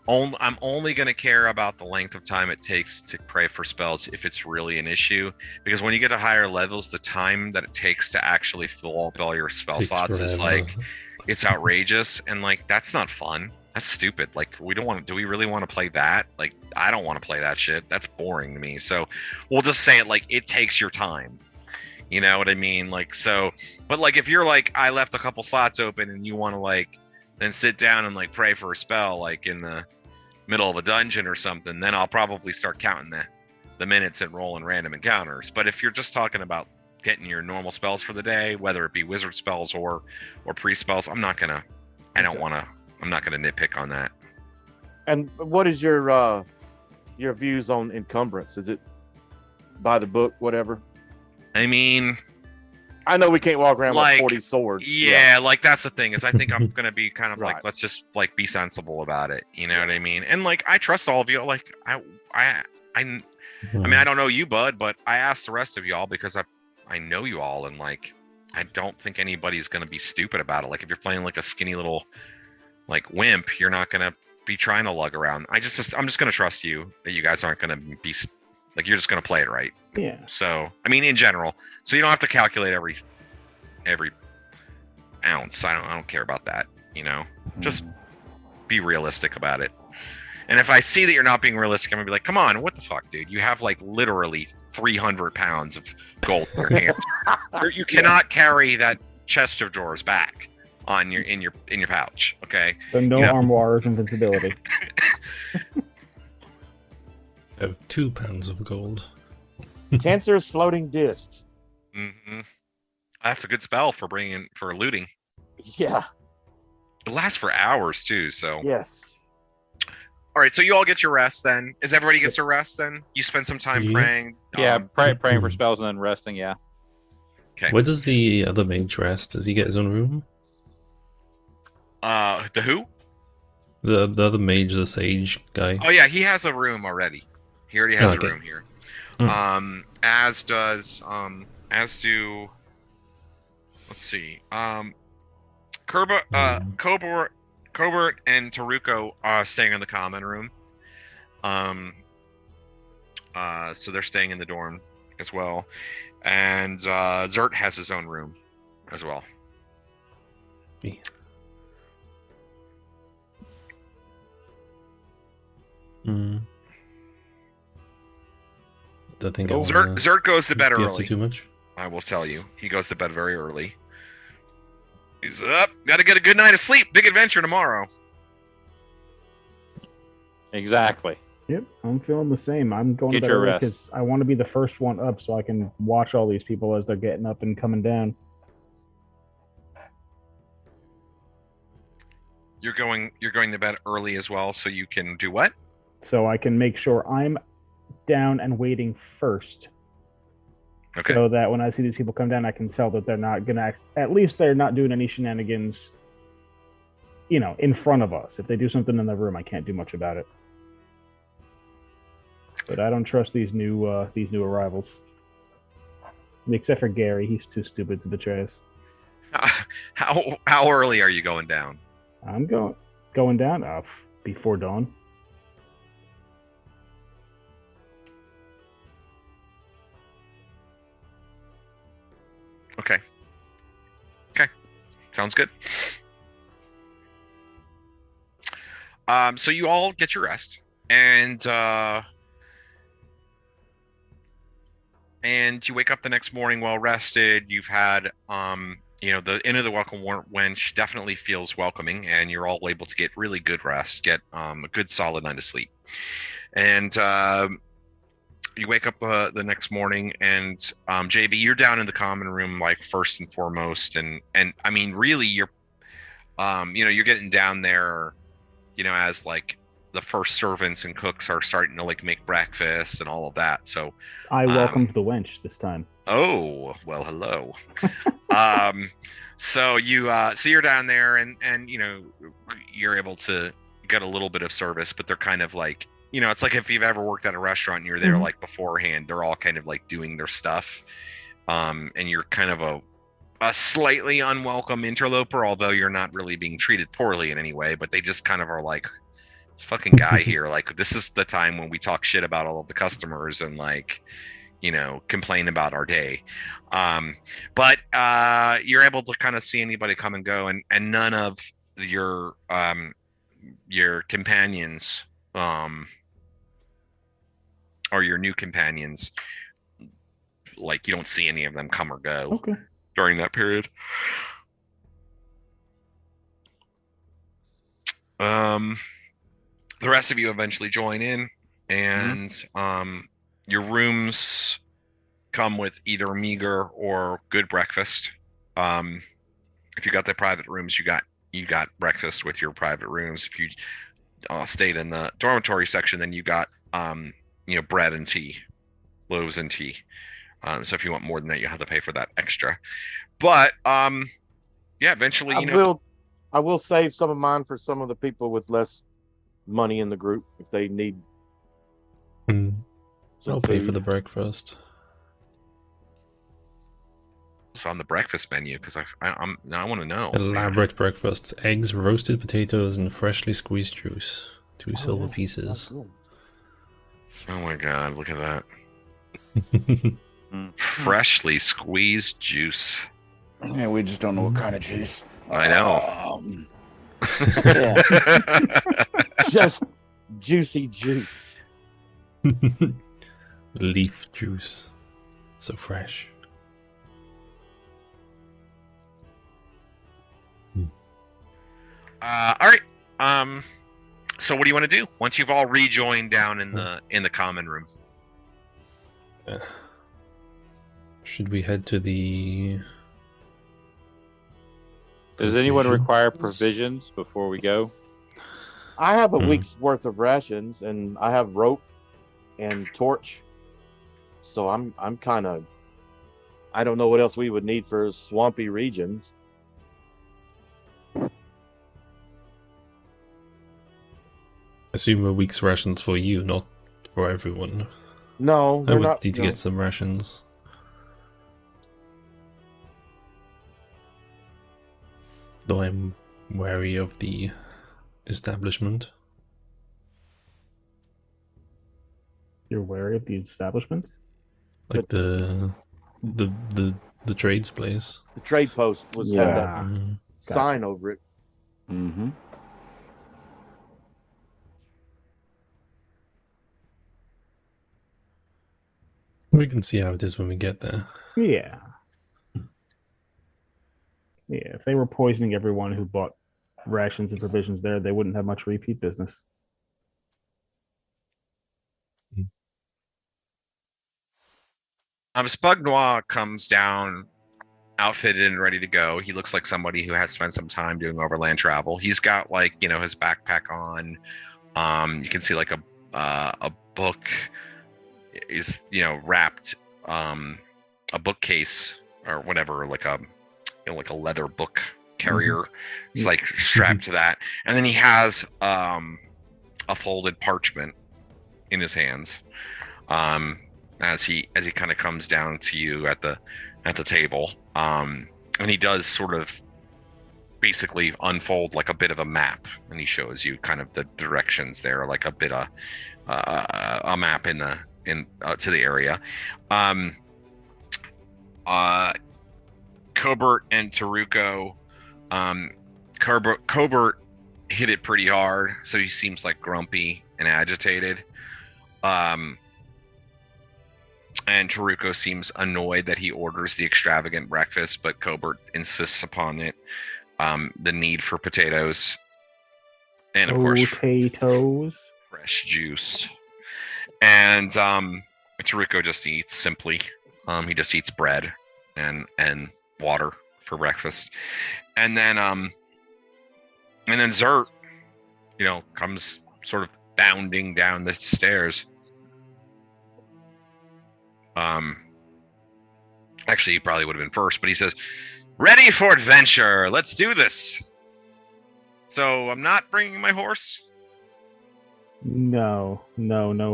[SPEAKER 3] I'm only going to care about the length of time it takes to pray for spells if it's really an issue, because when you get to higher levels, the time that it takes to actually fill up all your spell slots is it's outrageous, and that's not fun. That's stupid. Do we really want to play that? I don't want to play that shit. That's boring to me. So we'll just say it it takes your time. You know what I mean? But if you're I left a couple slots open and you want to then sit down and pray for a spell in the middle of a dungeon or something, then I'll probably start counting the minutes and rolling random encounters. But if you're just talking about getting your normal spells for the day, whether it be wizard spells or priest spells, I'm not gonna nitpick on that.
[SPEAKER 4] And what is your views on encumbrance? Is it by the book, whatever?
[SPEAKER 3] I mean,
[SPEAKER 4] I know we can't walk around with 40 swords.
[SPEAKER 3] Yeah, that's the thing, is I think I'm gonna be kind of let's just be sensible about it. You know what I mean? And I trust all of you. I mean, I don't know you, Bud, but I asked the rest of y'all because I know you all, and I don't think anybody's gonna be stupid about it. If you're playing a skinny little wimp, you're not gonna be trying to lug around. I'm just gonna trust you that you guys aren't gonna be you're just gonna play it right.
[SPEAKER 2] Yeah.
[SPEAKER 3] So I mean, in general, so you don't have to calculate every ounce. I don't care about that. Just be realistic about it. And if I see that you're not being realistic, I'm gonna be like, come on, what the fuck, dude? You have literally 300 pounds of gold in your hands. You cannot carry that chest of drawers back on in your pouch. Okay.
[SPEAKER 2] So no armoire's invincibility.
[SPEAKER 1] I have 2 pounds of gold.
[SPEAKER 4] Tensor's floating disc.
[SPEAKER 3] Mm-hmm. That's a good spell for looting.
[SPEAKER 4] Yeah.
[SPEAKER 3] It lasts for hours too. So
[SPEAKER 4] yes.
[SPEAKER 3] All right, so you all get your rest then. Is everybody gets their rest then? You spend some time
[SPEAKER 1] Yeah.
[SPEAKER 3] praying.
[SPEAKER 5] Yeah, praying for spells and then resting. Yeah.
[SPEAKER 3] Okay.
[SPEAKER 1] Where does the other mage rest? Does he get his own room?
[SPEAKER 3] The who?
[SPEAKER 1] The other mage, the sage guy.
[SPEAKER 3] Oh yeah, he has a room already. He already has
[SPEAKER 1] Okay.
[SPEAKER 3] a room here.
[SPEAKER 1] Mm.
[SPEAKER 3] As do. Let's see. Cobert and Taruko are staying in the common room. So they're staying in the dorm as well, and Zert has his own room as well.
[SPEAKER 1] Yeah. Don't think I wanna
[SPEAKER 3] Zert goes to bed
[SPEAKER 1] be up to
[SPEAKER 3] early.
[SPEAKER 1] too much.
[SPEAKER 3] I will tell you, he goes to bed very early. He's up. Got to get a good night of sleep. Big adventure tomorrow.
[SPEAKER 5] Exactly.
[SPEAKER 2] Yep, I'm feeling the same. I'm going
[SPEAKER 5] Get
[SPEAKER 2] to bed
[SPEAKER 5] your
[SPEAKER 2] early
[SPEAKER 5] rest.
[SPEAKER 2] because I want to be the first one up so I can watch all these people as they're getting up and coming down.
[SPEAKER 3] You're going to bed early as well, so you can do what?
[SPEAKER 2] So I can make sure I'm down and waiting first.
[SPEAKER 3] Okay.
[SPEAKER 2] So that when I see these people come down, I can tell that they're not going to, at least they're not doing any shenanigans, in front of us. If they do something in the room, I can't do much about it. But I don't trust these new arrivals. Except for Gary, he's too stupid to betray us.
[SPEAKER 3] How early are you going down?
[SPEAKER 2] I'm going down before dawn.
[SPEAKER 3] Okay. Sounds good. So you all get your rest, and you wake up the next morning well rested. You've had the Inn of the Welcome Wench definitely feels welcoming, and you're all able to get really good rest, get a good solid night of sleep, and you wake up the next morning, and JB, you're down in the common room like first and foremost, and I mean really you're you're getting down there, as like the first servants and cooks are starting to like make breakfast and all of that. So
[SPEAKER 2] I welcomed the wench this time.
[SPEAKER 3] Oh, well, hello. So you're down there, and you're able to get a little bit of service, but they're kind of like, it's like if you've ever worked at a restaurant and you're there like beforehand, they're all kind of like doing their stuff, and you're kind of a slightly unwelcome interloper, although you're not really being treated poorly in any way, but they just kind of are like, this fucking guy here, like, this is the time when we talk shit about all of the customers and like, complain about our day. But you're able to kind of see anybody come and go, and none of your companions or your new companions, like, you don't see any of them come or go during that period. The rest of you eventually join in, and your rooms come with either meager or good breakfast. If you got the private rooms, you got breakfast with your private rooms. If you stayed in the dormitory section, then you got bread and tea, loaves and tea. So if you want more than that, you have to pay for that extra. But eventually,
[SPEAKER 4] I will save some of mine for some of the people with less money in the group if they need.
[SPEAKER 1] I'll pay for the breakfast.
[SPEAKER 3] It's on the breakfast menu because I want to know.
[SPEAKER 1] Elaborate breakfast: eggs, roasted potatoes, and freshly squeezed juice. 2 silver pieces.
[SPEAKER 3] Oh my god! Look at that. Freshly squeezed juice.
[SPEAKER 6] Yeah, we just don't know what kind of juice.
[SPEAKER 3] I know.
[SPEAKER 4] Just juicy juice.
[SPEAKER 1] Leaf juice. So fresh.
[SPEAKER 3] All right. So what do you want to do once you've all rejoined down in the common room?
[SPEAKER 1] Should we head to the...
[SPEAKER 5] Does anyone require provisions before we go?
[SPEAKER 4] I have a
[SPEAKER 1] Hmm.
[SPEAKER 4] week's worth of rations, and I have rope and torch. So I'm kind of. I don't know what else we would need for swampy regions.
[SPEAKER 1] I assume a week's rations for you, not for everyone.
[SPEAKER 4] No,
[SPEAKER 1] I
[SPEAKER 4] they're
[SPEAKER 1] would
[SPEAKER 4] not.
[SPEAKER 1] need to
[SPEAKER 4] no.
[SPEAKER 1] get some rations. Though I'm wary of the establishment.
[SPEAKER 2] You're wary of the establishment?
[SPEAKER 1] Like the trades place.
[SPEAKER 4] The trade post had that
[SPEAKER 2] Yeah.
[SPEAKER 1] Mm.
[SPEAKER 4] sign over it.
[SPEAKER 6] Mm-hmm.
[SPEAKER 1] We can see how it is when we get there.
[SPEAKER 2] Yeah. Yeah, if they were poisoning everyone who bought rations and provisions there, they wouldn't have much repeat business.
[SPEAKER 3] Spug Noir comes down, outfitted and ready to go. He looks like somebody who has spent some time doing overland travel. He's got like his backpack on. You can see like a book is wrapped, a bookcase or whatever, like a like a leather book carrier. It's like strapped to that, and then he has a folded parchment in his hands. As he kind of comes down to you at the table, and he does sort of basically unfold like a bit of a map, and he shows you kind of the directions there, like a bit of a map to the area. Cobert and Taruko, Cobert hit it pretty hard, so he seems like grumpy and agitated. And Taruko seems annoyed that he orders the extravagant breakfast, but Cobert insists upon it. The need for potatoes. And of course,
[SPEAKER 2] Potatoes.
[SPEAKER 3] fresh juice. And Taruko just eats simply. He just eats bread and water for breakfast. And then Zert, comes sort of bounding down the stairs. Actually, he probably would have been first, but he says, "Ready for adventure. Let's do this." So I'm not bringing my horse.
[SPEAKER 2] No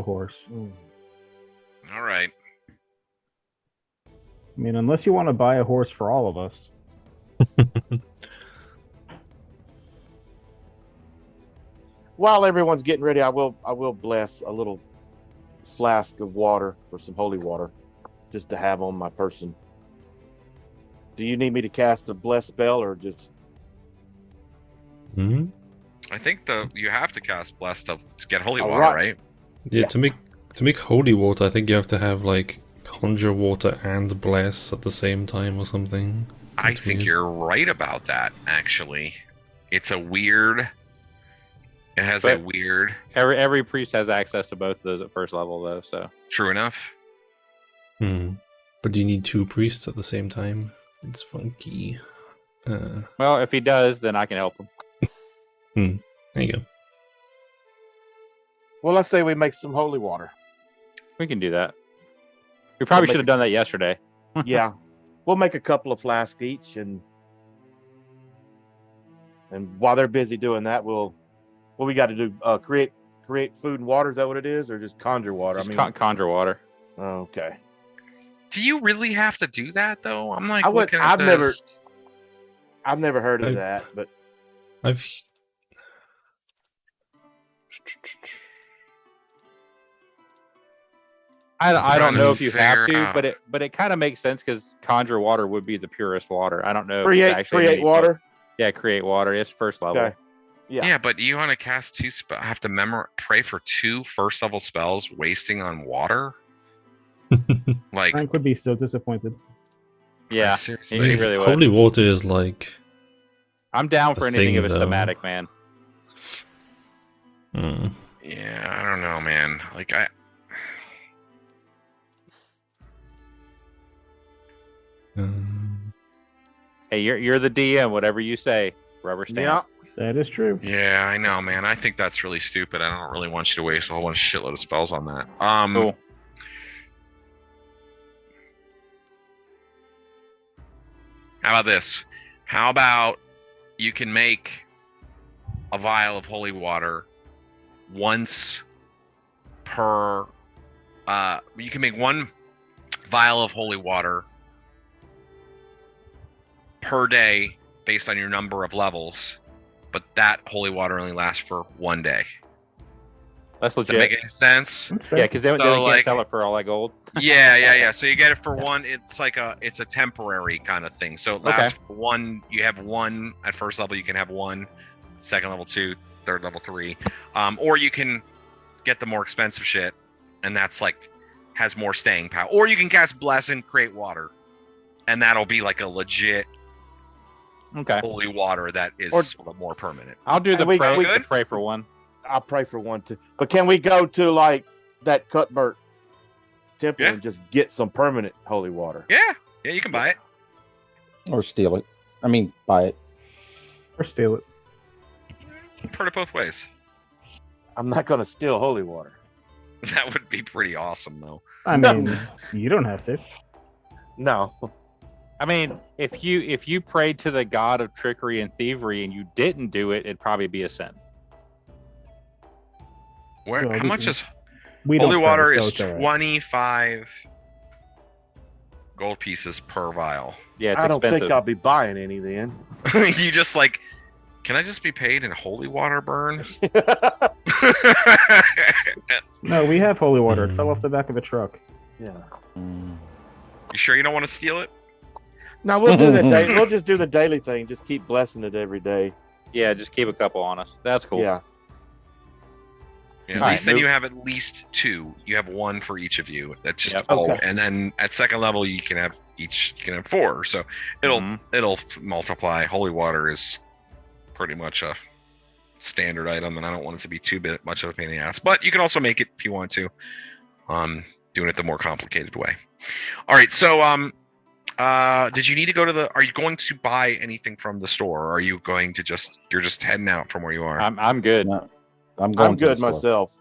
[SPEAKER 2] horse.
[SPEAKER 3] All right.
[SPEAKER 2] I mean, unless you want to buy a horse for all of us.
[SPEAKER 4] While everyone's getting ready, I will bless a little flask of water for some holy water, just to have on my person. Do you need me to cast a bless spell or just?
[SPEAKER 1] Hmm?
[SPEAKER 3] I think you have to cast bless to get holy
[SPEAKER 4] All
[SPEAKER 3] water,
[SPEAKER 4] right.
[SPEAKER 3] right?
[SPEAKER 1] Yeah, to make holy water, I think you have to have like conjure water and bless at the same time or something.
[SPEAKER 3] I
[SPEAKER 1] That's
[SPEAKER 3] think
[SPEAKER 1] weird.
[SPEAKER 3] you're right about that. Actually, it's a weird. It has
[SPEAKER 5] But-
[SPEAKER 3] a weird.
[SPEAKER 5] Every priest has access to both of those at first level, though. So
[SPEAKER 3] True enough.
[SPEAKER 1] But do you need two priests at the same time? It's funky.
[SPEAKER 5] well, if he does, then I can help him.
[SPEAKER 1] There you go.
[SPEAKER 4] Well, let's say we make some holy water.
[SPEAKER 5] We can do that. We probably
[SPEAKER 4] We'll make
[SPEAKER 5] should have done that yesterday.
[SPEAKER 4] Yeah, we'll make a couple of flasks each, and while they're busy doing that, what we got to do? Create food and water. Is that what it is, or just conjure water?
[SPEAKER 5] Just conjure water.
[SPEAKER 4] Okay.
[SPEAKER 3] Do you really have to do that though? I'm like,
[SPEAKER 4] I've never heard of
[SPEAKER 1] I've-
[SPEAKER 4] that, but
[SPEAKER 1] I've
[SPEAKER 5] I don't know if you have
[SPEAKER 3] Figure
[SPEAKER 5] to,
[SPEAKER 3] out.
[SPEAKER 5] but it kind of makes sense because conjure water would be the purest water. I don't know. if it's
[SPEAKER 4] create
[SPEAKER 5] actually any-
[SPEAKER 4] water.
[SPEAKER 5] Yeah, create water. It's first level.
[SPEAKER 4] Okay. Yeah.
[SPEAKER 3] Yeah, but you want to cast two have to pray for two first level spells, wasting on water. Like,
[SPEAKER 2] Frank would be so disappointed.
[SPEAKER 5] Yeah,
[SPEAKER 3] seriously.
[SPEAKER 5] he really would.
[SPEAKER 1] holy water is like.
[SPEAKER 5] I'm down for
[SPEAKER 1] a
[SPEAKER 5] anything
[SPEAKER 1] thing,
[SPEAKER 5] if it's
[SPEAKER 1] though.
[SPEAKER 5] thematic, man.
[SPEAKER 3] Yeah, I don't know, man. Like
[SPEAKER 1] Um,
[SPEAKER 5] Hey, you're the DM. Whatever you say, rubber stamp.
[SPEAKER 4] Yeah.
[SPEAKER 2] That is true.
[SPEAKER 3] Yeah, I know, man. I think that's really stupid. I don't really want you to waste a whole bunch of shitload of spells on that.
[SPEAKER 5] Cool.
[SPEAKER 3] How about this? How about you can make a vial of holy water once per. You can make one vial of holy water per day based on your number of levels, but that holy water only lasts for 1 day.
[SPEAKER 5] That's
[SPEAKER 3] Does that
[SPEAKER 5] legit.
[SPEAKER 3] make any sense?
[SPEAKER 2] That's fair.
[SPEAKER 5] Yeah, because they
[SPEAKER 3] So,
[SPEAKER 5] can't
[SPEAKER 3] like-
[SPEAKER 5] sell it for all that gold.
[SPEAKER 3] Yeah. So you get it for one. It's like it's a temporary kind of thing. So it lasts for one. You have one at first level. You can have one, second level 2, third level 3, or you can get the more expensive shit, and that's like has more staying power. Or you can cast bless and create water, and that'll be like a legit
[SPEAKER 5] Okay.
[SPEAKER 3] holy water that is
[SPEAKER 4] Or-
[SPEAKER 3] sort of more permanent.
[SPEAKER 5] I'll do the
[SPEAKER 4] we-
[SPEAKER 5] pray,
[SPEAKER 3] we
[SPEAKER 5] the
[SPEAKER 3] good?
[SPEAKER 5] pray for one.
[SPEAKER 4] I'll pray for one too. But can we go to like that Cuthbert temple
[SPEAKER 3] Yeah.
[SPEAKER 4] and just get some permanent holy water?
[SPEAKER 3] Yeah, you can buy it.
[SPEAKER 6] Or steal it. I mean, buy it.
[SPEAKER 2] Or steal it.
[SPEAKER 3] I've heard it both ways.
[SPEAKER 4] I'm not going to steal holy water.
[SPEAKER 3] That would be pretty awesome, though.
[SPEAKER 2] I
[SPEAKER 4] No.
[SPEAKER 2] mean, you don't have to.
[SPEAKER 4] No.
[SPEAKER 5] I mean, if you prayed to the god of trickery and thievery and you didn't do it, it'd probably be a sin.
[SPEAKER 3] Where?
[SPEAKER 2] Well,
[SPEAKER 3] How
[SPEAKER 2] we
[SPEAKER 3] much
[SPEAKER 2] can-
[SPEAKER 3] is
[SPEAKER 2] We
[SPEAKER 3] holy
[SPEAKER 2] don't
[SPEAKER 3] water?
[SPEAKER 2] pray, so
[SPEAKER 3] Is
[SPEAKER 2] it's all right.
[SPEAKER 3] 25 gold pieces per vial.
[SPEAKER 5] Yeah, it's
[SPEAKER 4] I don't
[SPEAKER 5] expensive.
[SPEAKER 4] think I'll be buying any then.
[SPEAKER 3] You just like, can I just be paid in holy water burn?
[SPEAKER 2] No, we have holy water. It fell
[SPEAKER 1] Mm.
[SPEAKER 2] off the back of the truck.
[SPEAKER 4] Yeah.
[SPEAKER 6] Mm.
[SPEAKER 3] You sure you don't want to steal it?
[SPEAKER 4] No, we'll do the day. We'll just do the daily thing. Just keep blessing it every day.
[SPEAKER 5] Yeah, just keep a couple on us. That's cool.
[SPEAKER 4] Yeah.
[SPEAKER 3] Yeah, at
[SPEAKER 5] All
[SPEAKER 3] least
[SPEAKER 5] right,
[SPEAKER 3] then
[SPEAKER 5] move-
[SPEAKER 3] you have at least 2. You have 1 for each of you. That's just
[SPEAKER 5] Yep.
[SPEAKER 3] all.
[SPEAKER 4] Okay.
[SPEAKER 3] And then at second level, you can have 4. So it'll
[SPEAKER 5] Mhm.
[SPEAKER 3] it'll multiply. Holy water is pretty much a standard item, and I don't want it to be too much of a pain in the ass. But you can also make it if you want to. Doing it the more complicated way. All right. So did you need to go to the? Are you going to buy anything from the store? Or are you going to you're just heading out from where you are?
[SPEAKER 5] I'm good.
[SPEAKER 6] No, I'm going
[SPEAKER 4] I'm
[SPEAKER 6] to the
[SPEAKER 4] good
[SPEAKER 6] store.
[SPEAKER 4] myself.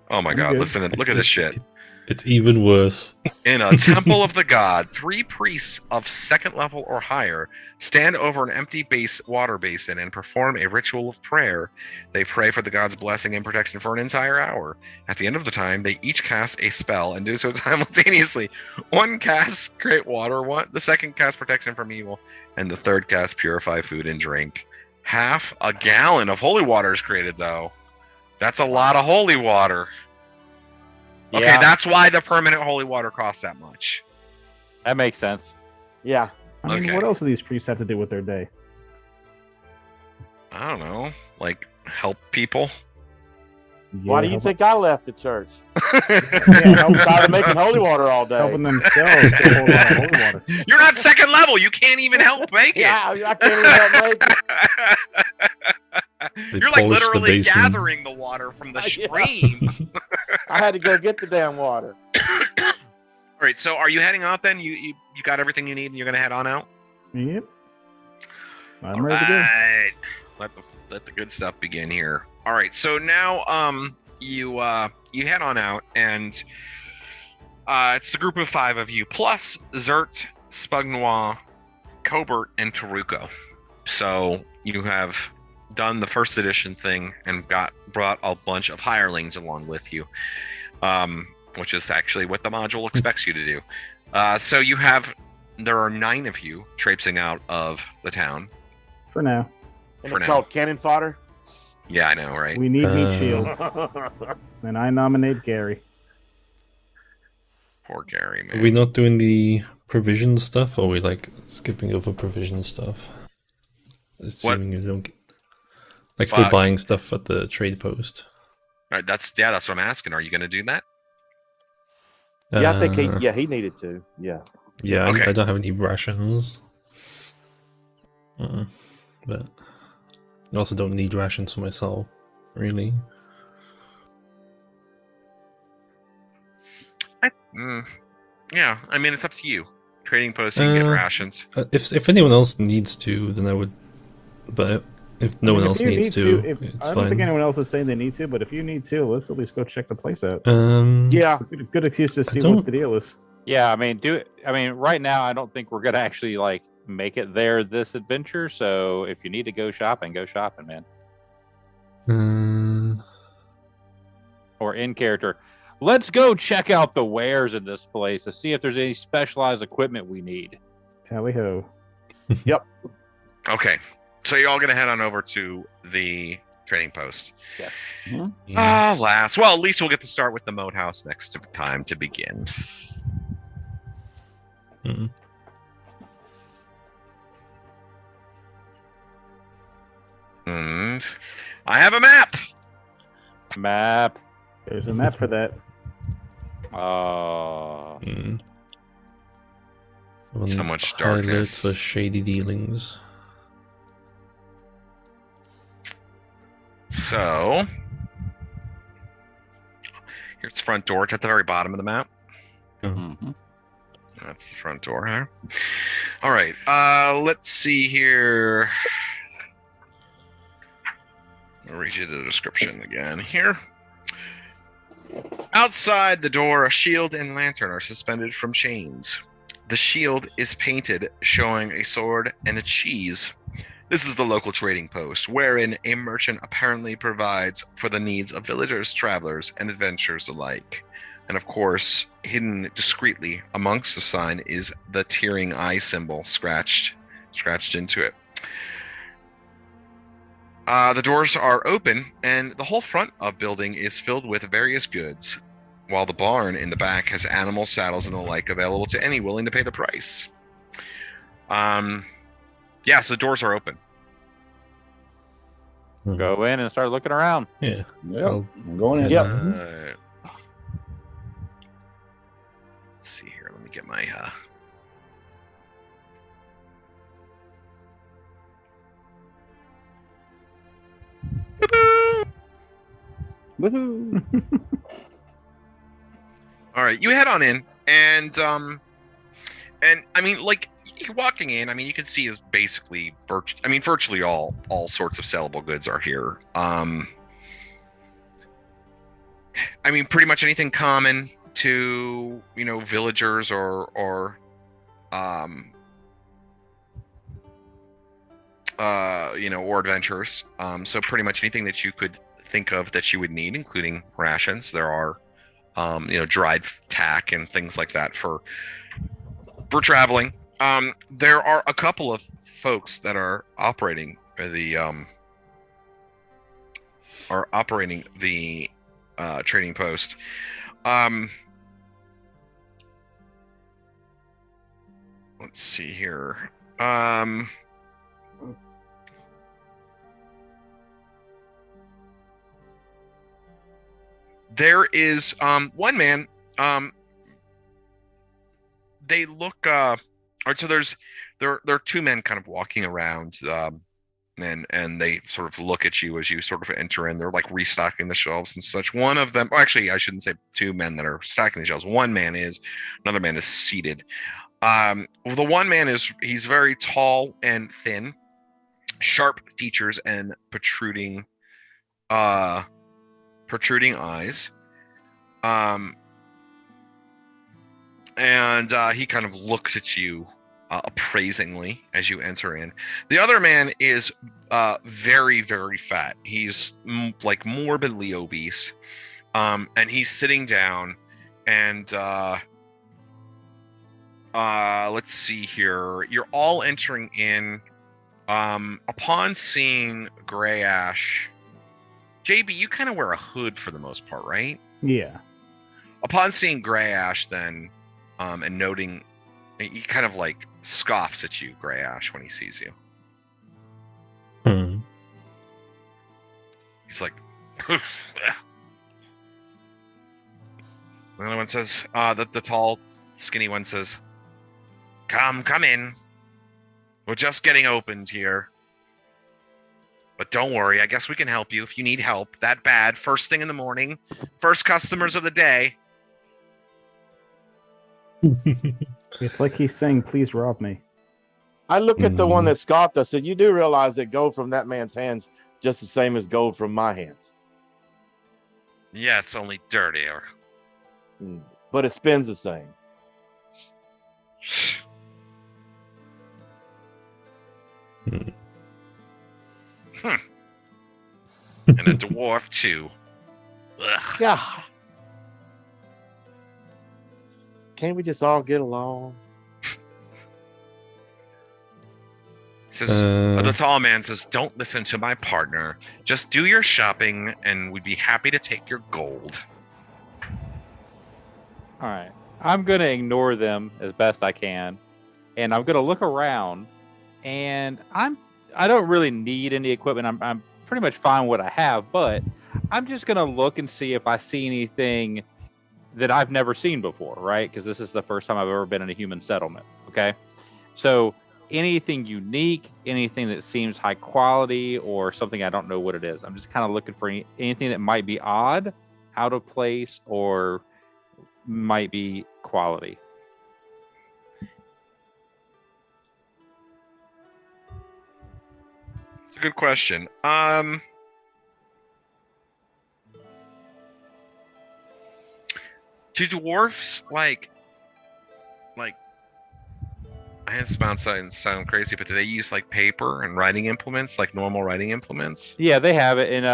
[SPEAKER 3] Oh my
[SPEAKER 2] I'm
[SPEAKER 3] God!
[SPEAKER 2] good.
[SPEAKER 3] Listen, look at this shit.
[SPEAKER 1] It's even worse.
[SPEAKER 3] In a temple of the god, 3 priests of second level or higher stand over an empty water basin and perform a ritual of prayer. They pray for the god's blessing and protection for an entire hour. At the end of the time, they each cast a spell and do so simultaneously. One casts create water, the second casts protection from evil, and the third casts purify food and drink. Half a gallon of holy water is created, though. That's a lot of holy water. Okay,
[SPEAKER 5] Yeah,
[SPEAKER 3] that's why the permanent holy water costs that much.
[SPEAKER 5] that makes sense.
[SPEAKER 4] Yeah.
[SPEAKER 2] I mean,
[SPEAKER 3] Okay.
[SPEAKER 2] what else do these priests have to do with their day?
[SPEAKER 3] I don't know, like help people.
[SPEAKER 4] Why do you think I left the church?
[SPEAKER 2] Yeah,
[SPEAKER 4] I'm tired of making holy water all day.
[SPEAKER 2] helping themselves get a whole lot of holy water?
[SPEAKER 3] You're not second level. You can't even help make it.
[SPEAKER 4] Yeah, I can't even help make it.
[SPEAKER 1] They
[SPEAKER 3] You're like
[SPEAKER 1] polish the
[SPEAKER 3] literally
[SPEAKER 1] basin.
[SPEAKER 3] gathering the water from the
[SPEAKER 4] Yeah.
[SPEAKER 3] stream.
[SPEAKER 4] I had to go get the damn water.
[SPEAKER 3] All right, so are you heading out then? You got everything you need, and you're gonna head on out.
[SPEAKER 2] Yep. I'm
[SPEAKER 3] All
[SPEAKER 2] ready to go.
[SPEAKER 3] right. Let the good stuff begin here. All right, so now you head on out, and it's the group of 5 of you plus Zert, Spugnoir, Cobert, and Taruko. So you have done the first edition thing and brought a bunch of hirelings along with you, which is actually what the module expects you to do. So there are 9 of you traipsing out of the town.
[SPEAKER 2] For now.
[SPEAKER 4] And
[SPEAKER 3] For
[SPEAKER 4] it's
[SPEAKER 3] now.
[SPEAKER 4] called cannon fodder.
[SPEAKER 3] Yeah, I know, right?
[SPEAKER 2] We need meat
[SPEAKER 1] Uh,
[SPEAKER 2] shields. And I nominate Gary.
[SPEAKER 3] Poor Gary,
[SPEAKER 1] Are
[SPEAKER 3] man.
[SPEAKER 1] we not doing the provision stuff, or are we like skipping over provision stuff? Assuming you don't like for
[SPEAKER 3] Fuck.
[SPEAKER 1] buying stuff at the trade post.
[SPEAKER 3] All right, that's what I'm asking. Are you going to do that?
[SPEAKER 4] Yeah, I think
[SPEAKER 1] Uh,
[SPEAKER 4] he needed to. Yeah.
[SPEAKER 1] Yeah,
[SPEAKER 3] Okay.
[SPEAKER 1] I don't have any rations. But I also don't need rations for myself, really.
[SPEAKER 3] Yeah, I mean, it's up to you. Trading post, you can get rations.
[SPEAKER 1] If anyone else needs to, then I would. But If no one else
[SPEAKER 2] if you
[SPEAKER 1] needs
[SPEAKER 2] need
[SPEAKER 1] to,
[SPEAKER 2] if,
[SPEAKER 1] it's
[SPEAKER 2] I don't think
[SPEAKER 1] fine.
[SPEAKER 2] anyone else is saying they need to, but if you need to, let's at least go check the place out.
[SPEAKER 4] Yeah,
[SPEAKER 2] Good excuse to see
[SPEAKER 1] don't-
[SPEAKER 2] what the deal is.
[SPEAKER 5] Yeah, I mean, right now, I don't think we're gonna actually like make it there this adventure. So if you need to go shopping, man. Or in character, let's go check out the wares in this place to see if there's any specialized equipment we need.
[SPEAKER 2] Tally ho.
[SPEAKER 3] Okay, so you're all gonna head on over to the trading post.
[SPEAKER 5] Yes.
[SPEAKER 1] yeah.
[SPEAKER 3] Alas, well, at least we'll get to start with the moat house next time to begin.
[SPEAKER 1] Mm.
[SPEAKER 3] And I have a map.
[SPEAKER 5] Map.
[SPEAKER 2] There's a map for that.
[SPEAKER 1] Mm.
[SPEAKER 3] So much
[SPEAKER 1] Highlights
[SPEAKER 3] darkness.
[SPEAKER 1] for shady dealings.
[SPEAKER 3] So here's the front door. It's at the very bottom of the map. That's the front door, huh? All right. Let's see here. I'll read you the description again here. Outside the door, a shield and lantern are suspended from chains. The shield is painted, showing a sword and a cheese. This is the local trading post, wherein a merchant apparently provides for the needs of villagers, travelers, and adventurers alike. And of course, hidden discreetly amongst the sign is the tearing eye symbol scratched into it. The doors are open, and the whole front of building is filled with various goods, while the barn in the back has animal saddles and the like available to any willing to pay the price. Yeah, so the doors are open.
[SPEAKER 5] Go in and start looking around.
[SPEAKER 1] Yeah.
[SPEAKER 6] Yep.
[SPEAKER 1] I'll-
[SPEAKER 6] I'm going in.
[SPEAKER 4] Yep.
[SPEAKER 3] Let's see here. Let me get my
[SPEAKER 6] Woohoo!
[SPEAKER 3] All right, you head on in, and I mean, like you're walking in. I mean, you can see is basically virtually all sorts of sellable goods are here. I mean, pretty much anything common to villagers or adventurers. So pretty much anything that you could think of that you would need, including rations. There are dried tack and things like that for traveling. There are a couple of folks that are operating the trading post. Let's see here. There is one man. They look. All right, so there are two men kind of walking around, and they sort of look at you as you sort of enter in. They're like restocking the shelves and such. One of them, actually, I shouldn't say two men that are stacking the shelves. One man is, another man is seated. Well, the one man he's very tall and thin, sharp features and protruding eyes. And he kind of looks at you appraisingly as you enter in. The other man is very, very fat. He's like morbidly obese. And he's sitting down, and let's see here. You're all entering in. Upon seeing Gray Ash, JB, you kind of wear a hood for the most part, right?
[SPEAKER 2] Yeah.
[SPEAKER 3] Upon seeing Gray Ash, then, and noting, he kind of like scoffs at you, Gray Ash, when he sees you.
[SPEAKER 1] Hmm.
[SPEAKER 3] He's like, the other one says, the tall, skinny one says, come in. We're just getting opened here. But don't worry, I guess we can help you if you need help. That bad, first thing in the morning, first customers of the day.
[SPEAKER 2] It's like he's saying, please rob me.
[SPEAKER 4] I look at the one
[SPEAKER 1] Mhm.
[SPEAKER 4] that scoffed. I said, "You do realize that gold from that man's hands just the same as gold from my hands,
[SPEAKER 3] Yeah, it's only dirtier.
[SPEAKER 4] but it spins the same."
[SPEAKER 3] And a dwarf too. Ugh.
[SPEAKER 4] God, can't we just all get along?
[SPEAKER 3] Says the tall man says, "Don't listen to my partner. Just do your shopping, and we'd be happy to take your gold."
[SPEAKER 5] All right. I'm going to ignore them as best I can. And I'm going to look around. And I don't really need any equipment. I'm pretty much fine with what I have. But I'm just going to look and see if I see anything that I've never seen before, right? Because this is the first time I've ever been in a human settlement. Okay. So anything unique, anything that seems high quality, or something I don't know what it is. I'm just kind of looking for anything that might be odd, out of place, or might be quality.
[SPEAKER 3] It's a good question. Do dwarves like I had sound crazy, but do they use like paper and writing implements, like normal writing implements?
[SPEAKER 5] Yeah, they have it, and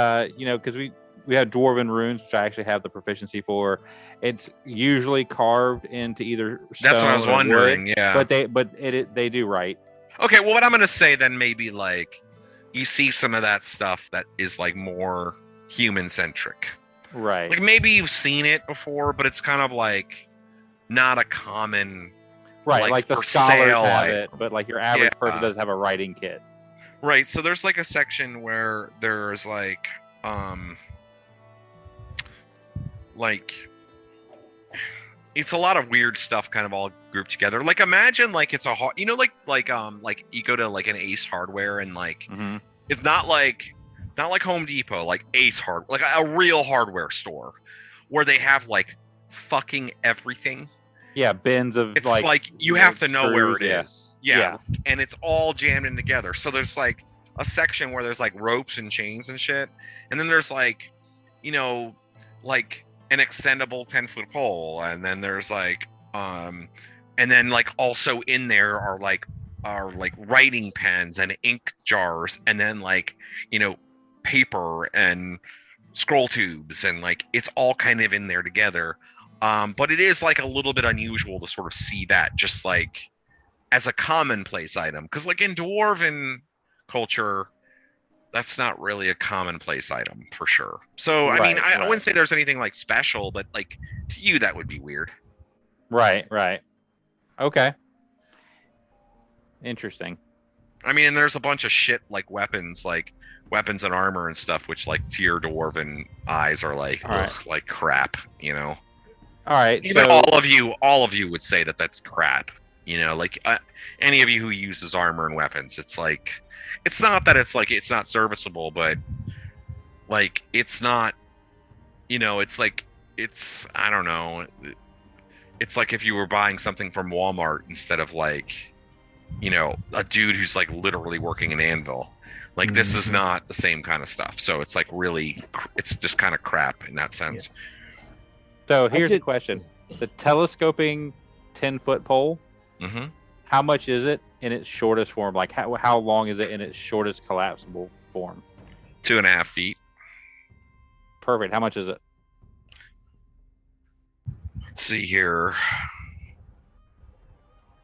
[SPEAKER 5] because we have dwarven runes, which I actually have the proficiency for. It's usually carved into either stone
[SPEAKER 3] That's what I was
[SPEAKER 5] or
[SPEAKER 3] wondering.
[SPEAKER 5] wood,
[SPEAKER 3] Yeah.
[SPEAKER 5] but they do write.
[SPEAKER 3] Okay, well, what I'm gonna say then maybe like you see some of that stuff that is like more human centric.
[SPEAKER 5] Right.
[SPEAKER 3] Like maybe you've seen it before, but it's kind of like not a common.
[SPEAKER 5] Right, like the
[SPEAKER 3] for
[SPEAKER 5] scholars
[SPEAKER 3] sale
[SPEAKER 5] have
[SPEAKER 3] item.
[SPEAKER 5] it, but like your average
[SPEAKER 3] Yeah.
[SPEAKER 5] person doesn't have a writing kit.
[SPEAKER 3] Right, so there's like a section where there's like it's a lot of weird stuff kind of all grouped together. Like imagine like it's a like you go to like an Ace Hardware and like it's not like Home Depot, like Ace Hard, like a real hardware store where they have like fucking everything.
[SPEAKER 5] Yeah, bins of
[SPEAKER 3] It's like you have to know where it
[SPEAKER 5] yeah.
[SPEAKER 3] is. Yeah. And it's all jammed in together. So there's like a section where there's like ropes and chains and shit. And then there's like, like an extendable 10-foot pole. And then there's like, and then like also in there are like writing pens and ink jars. And then like, paper and scroll tubes. And like, it's all kind of in there together. But it is like a little bit unusual to sort of see that just like as a commonplace item. Because like in dwarven culture, that's not really a commonplace item for sure. So, I mean, I wouldn't say there's anything like special, but like to you, that would be weird.
[SPEAKER 5] Right. Okay. Interesting.
[SPEAKER 3] I mean, and there's a bunch of shit like weapons and armor and stuff, which like to your dwarven eyes are like, like crap,
[SPEAKER 5] All right.
[SPEAKER 3] Even
[SPEAKER 5] so,
[SPEAKER 3] all of you would say that that's crap. Like any of you who uses armor and weapons, it's like, it's not that it's like it's not serviceable, but like it's not, it's like I don't know. It's like if you were buying something from Walmart instead of like, a dude who's like literally working an anvil. Like this is not the same kind of stuff. So it's like really, it's just kind of crap in that sense.
[SPEAKER 5] Yeah. So here's the question: the telescoping 10-foot pole. How much is it in its shortest form? Like how long is it in its shortest collapsible form?
[SPEAKER 3] 2.5 feet.
[SPEAKER 5] Perfect. How much is it?
[SPEAKER 3] Let's see here.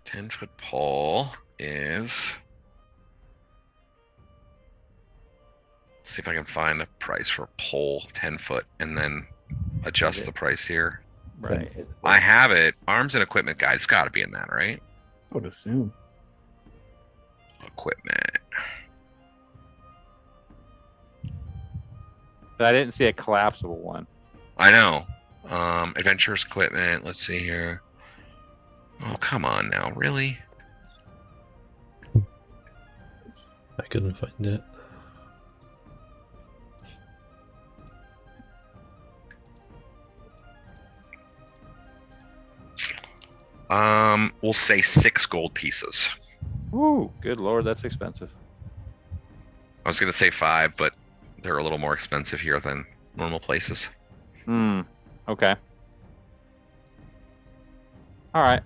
[SPEAKER 3] 10-foot pole is. Let's see if I can find a price for a pole 10-foot and then adjust the price here.
[SPEAKER 5] Right.
[SPEAKER 3] I have it. Arms and equipment guide. It's got to be in that, right?
[SPEAKER 2] I would assume.
[SPEAKER 3] Equipment.
[SPEAKER 5] But I didn't see a collapsible one.
[SPEAKER 3] I know. Adventurous equipment. Let's see here. Oh, come on now. Really?
[SPEAKER 1] I couldn't find it.
[SPEAKER 3] We'll say 6 gold pieces.
[SPEAKER 5] Ooh, good lord, that's expensive.
[SPEAKER 3] I was gonna say 5, but they're a little more expensive here than normal places.
[SPEAKER 5] Hmm. Okay. All right.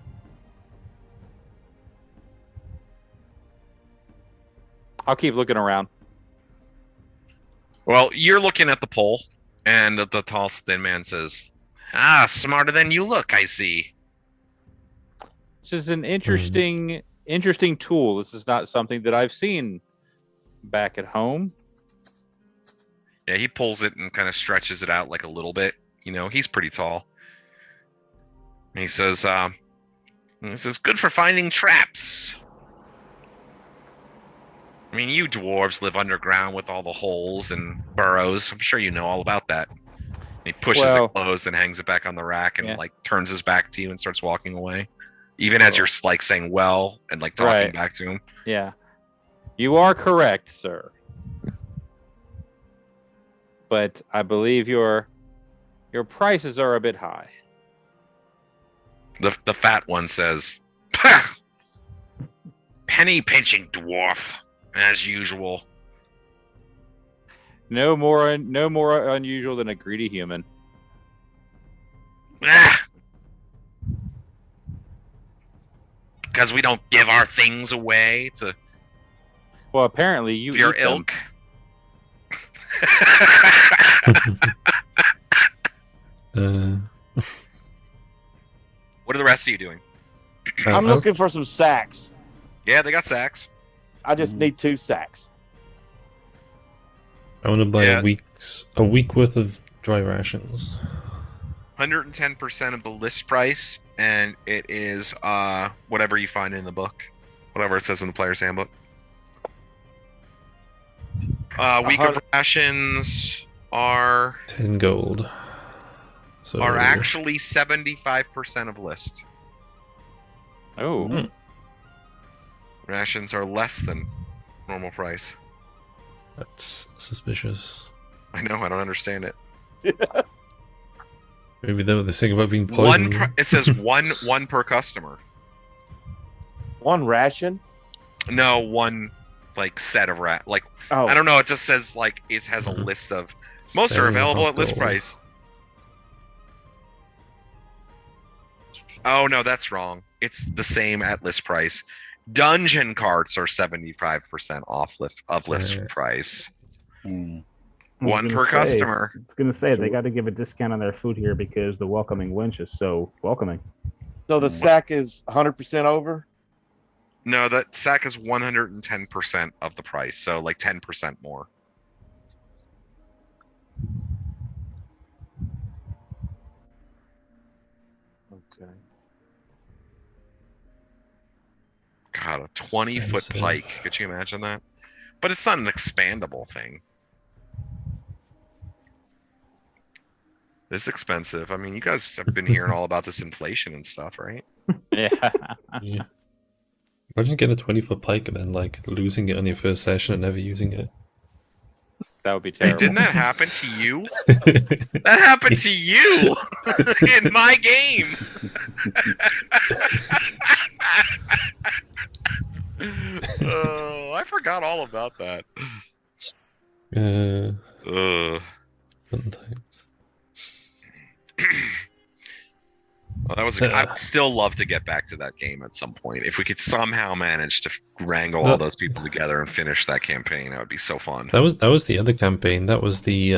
[SPEAKER 5] I'll keep looking around.
[SPEAKER 3] Well, you're looking at the pole, and the tall thin man says, "Ah, smarter than you look, I see."
[SPEAKER 5] This is an interesting tool. This is not something that I've seen back at home.
[SPEAKER 3] Yeah, he pulls it and kind of stretches it out like a little bit. You know, he's pretty tall. And he says, good for finding traps. I mean, you dwarves live underground with all the holes and burrows. I'm sure you know all about that." And he pushes it closed and hangs it back on the rack and like turns his back to you and starts walking away. Even as you're like saying well and like talking back to him.
[SPEAKER 5] Yeah. You are correct, sir. But I believe your prices are a bit high.
[SPEAKER 3] The fat one says, "Pah! Penny pinching dwarf, as usual."
[SPEAKER 5] No more unusual than a greedy human.
[SPEAKER 3] Ah! Because we don't give our things away to
[SPEAKER 5] Well, apparently you
[SPEAKER 3] your
[SPEAKER 5] eat them.
[SPEAKER 3] ilk. What are the rest of you doing?
[SPEAKER 4] I'm looking for some sacks.
[SPEAKER 3] Yeah, they got sacks.
[SPEAKER 4] I just need 2 sacks.
[SPEAKER 1] I want to buy
[SPEAKER 3] Yeah.
[SPEAKER 1] a week worth of dry rations.
[SPEAKER 3] 110% of the list price, and it is whatever you find in the book, whatever it says in the player's handbook. Week of rations are
[SPEAKER 1] 10 gold. So
[SPEAKER 3] are actually 75% of list.
[SPEAKER 5] Oh.
[SPEAKER 3] Rations are less than normal price.
[SPEAKER 1] That's suspicious.
[SPEAKER 3] I know, I don't understand it.
[SPEAKER 1] Maybe they were thinking about being poisoned.
[SPEAKER 3] It says one per customer.
[SPEAKER 4] 1 ration?
[SPEAKER 3] No, one like set of like
[SPEAKER 4] Oh,
[SPEAKER 3] I don't know. It just says like it has a list of most are available at list price. Oh no, that's wrong. It's the same at list price. Dungeon carts are 75% off list price. One per customer.
[SPEAKER 2] I was gonna say they got to give a discount on their food here because the welcoming wench is so welcoming.
[SPEAKER 4] so the sack is 100% over?
[SPEAKER 3] No, that sack is 110% of the price, so like 10% more.
[SPEAKER 4] Okay.
[SPEAKER 3] God, a 20-foot
[SPEAKER 1] Expensive.
[SPEAKER 3] pike. Could you imagine that? But it's not an expandable thing. It's expensive. I mean, you guys have been hearing all about this inflation and stuff, right?
[SPEAKER 5] Yeah.
[SPEAKER 1] Yeah. Imagine getting a 20-foot pike and then like losing it on your first session and never using it.
[SPEAKER 5] That would be
[SPEAKER 3] Hey,
[SPEAKER 5] terrible.
[SPEAKER 3] didn't that happen to you? That happened to you in my game. Oh, I forgot all about that.
[SPEAKER 1] Fun times.
[SPEAKER 3] Well, that was. I'd still love to get back to that game at some point. If we could somehow manage to wrangle all those people together and finish that campaign, that would be so fun.
[SPEAKER 1] That was the other campaign. That was the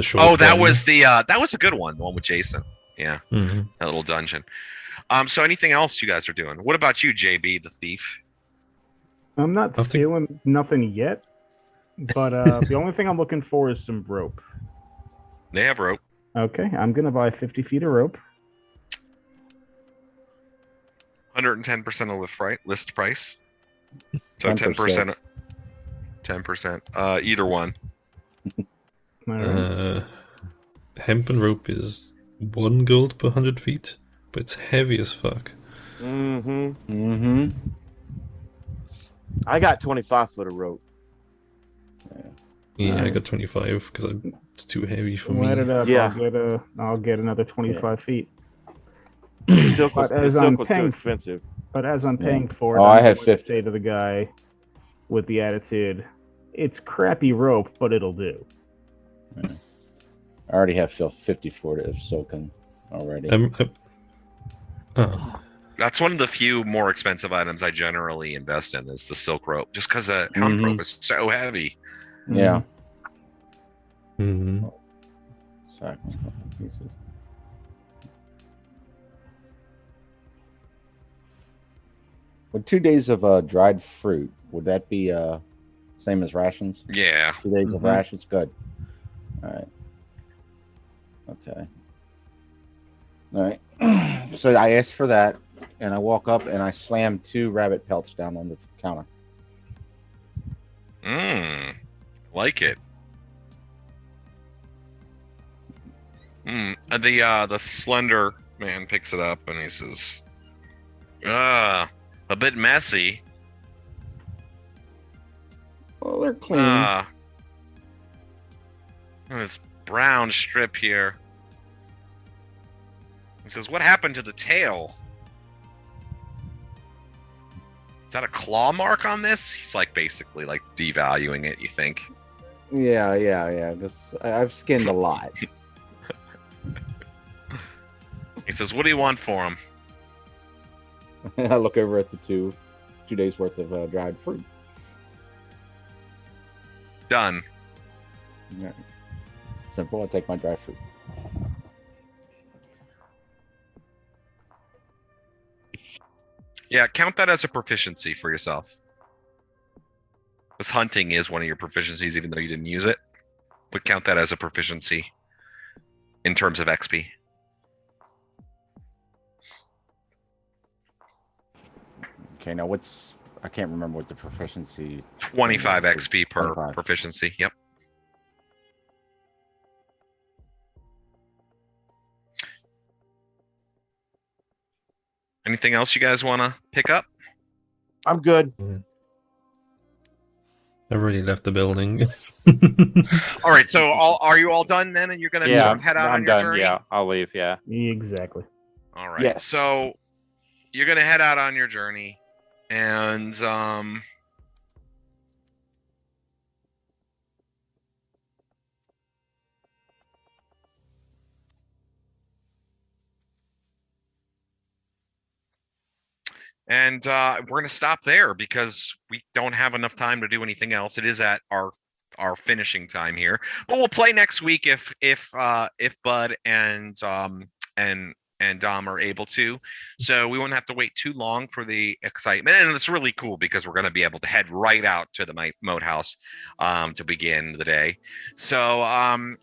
[SPEAKER 1] short.
[SPEAKER 3] Oh, that
[SPEAKER 1] one.
[SPEAKER 3] was that was a good one. The one with Jason. Yeah,
[SPEAKER 1] Mhm.
[SPEAKER 3] that little dungeon. So anything else you guys are doing? What about you, JB, the thief?
[SPEAKER 2] I'm not
[SPEAKER 1] I think-
[SPEAKER 2] stealing nothing yet, but the only thing I'm looking for is some rope.
[SPEAKER 3] They have rope.
[SPEAKER 2] Okay, I'm gonna buy 50 feet of rope.
[SPEAKER 3] 110% of list price. So 10%. 10%. Either one.
[SPEAKER 2] All right.
[SPEAKER 1] Hemp and rope is 1 gold per 100 feet, but it's heavy as fuck.
[SPEAKER 4] I got 25 foot of rope.
[SPEAKER 1] Yeah, I
[SPEAKER 2] Alright.
[SPEAKER 1] got 25 because it's too heavy for
[SPEAKER 2] Light
[SPEAKER 1] me.
[SPEAKER 2] it up.
[SPEAKER 4] Yeah.
[SPEAKER 2] I'll get another 25 feet.
[SPEAKER 4] The silk was,
[SPEAKER 2] But as
[SPEAKER 4] the silk
[SPEAKER 2] I'm
[SPEAKER 4] was too
[SPEAKER 2] paying-
[SPEAKER 4] expensive.
[SPEAKER 2] But as I'm
[SPEAKER 6] Yeah.
[SPEAKER 2] paying for it,
[SPEAKER 6] Oh,
[SPEAKER 2] I'm
[SPEAKER 6] I had
[SPEAKER 2] going to
[SPEAKER 6] 50.
[SPEAKER 2] say to the guy with the attitude, it's crappy rope, but it'll do.
[SPEAKER 6] I already have 50 for it of soaking already.
[SPEAKER 1] Oh,
[SPEAKER 3] That's one of the few more expensive items I generally invest in is the silk rope, just because the hemp rope is so heavy.
[SPEAKER 6] Yeah.
[SPEAKER 1] mhm.
[SPEAKER 6] Sorry. Pieces. With 2 days of dried fruit, would that be same as rations?
[SPEAKER 3] Yeah.
[SPEAKER 6] 2 days of
[SPEAKER 2] Mhm.
[SPEAKER 6] rations, good. All right. Okay. All right. So I asked for that, and I walk up and I slam 2 rabbit pelts down on the counter.
[SPEAKER 3] Like it. The slender man picks it up and he says, a bit messy.
[SPEAKER 6] Well, they're clean.
[SPEAKER 3] This brown strip here. He says, what happened to the tail? Is that a claw mark on this? He's like basically like devaluing it, you think?
[SPEAKER 6] Yeah. Because I've skinned a lot.
[SPEAKER 3] He says, what do you want for him?
[SPEAKER 6] I look over at the 2 days worth of dried fruit.
[SPEAKER 3] Done.
[SPEAKER 6] All right. Simple. I take my dried fruit.
[SPEAKER 3] Yeah, count that as a proficiency for yourself. Because hunting is one of your proficiencies, even though you didn't use it. But count that as a proficiency in terms of XP.
[SPEAKER 6] Okay, now I can't remember what the proficiency.
[SPEAKER 3] 25 XP per
[SPEAKER 6] 25.
[SPEAKER 3] proficiency. Yep. Anything else you guys want to pick up?
[SPEAKER 4] I'm good.
[SPEAKER 1] I've already left the building.
[SPEAKER 3] All right, so are you all done then? And you're going to
[SPEAKER 5] Yeah,
[SPEAKER 3] sort of head out
[SPEAKER 5] I'm
[SPEAKER 3] on your
[SPEAKER 5] done.
[SPEAKER 3] journey?
[SPEAKER 5] Yeah, I'll leave. Yeah.
[SPEAKER 2] Exactly.
[SPEAKER 3] All right.
[SPEAKER 4] Yes.
[SPEAKER 3] So you're going to head out on your journey and we're going to stop there because we don't have enough time to do anything else. It is at our finishing time here, but we'll play next week if Bud and Dom are able to. So we won't have to wait too long for the excitement, and it's really cool because we're going to be able to head right out to the moat house to begin the day. So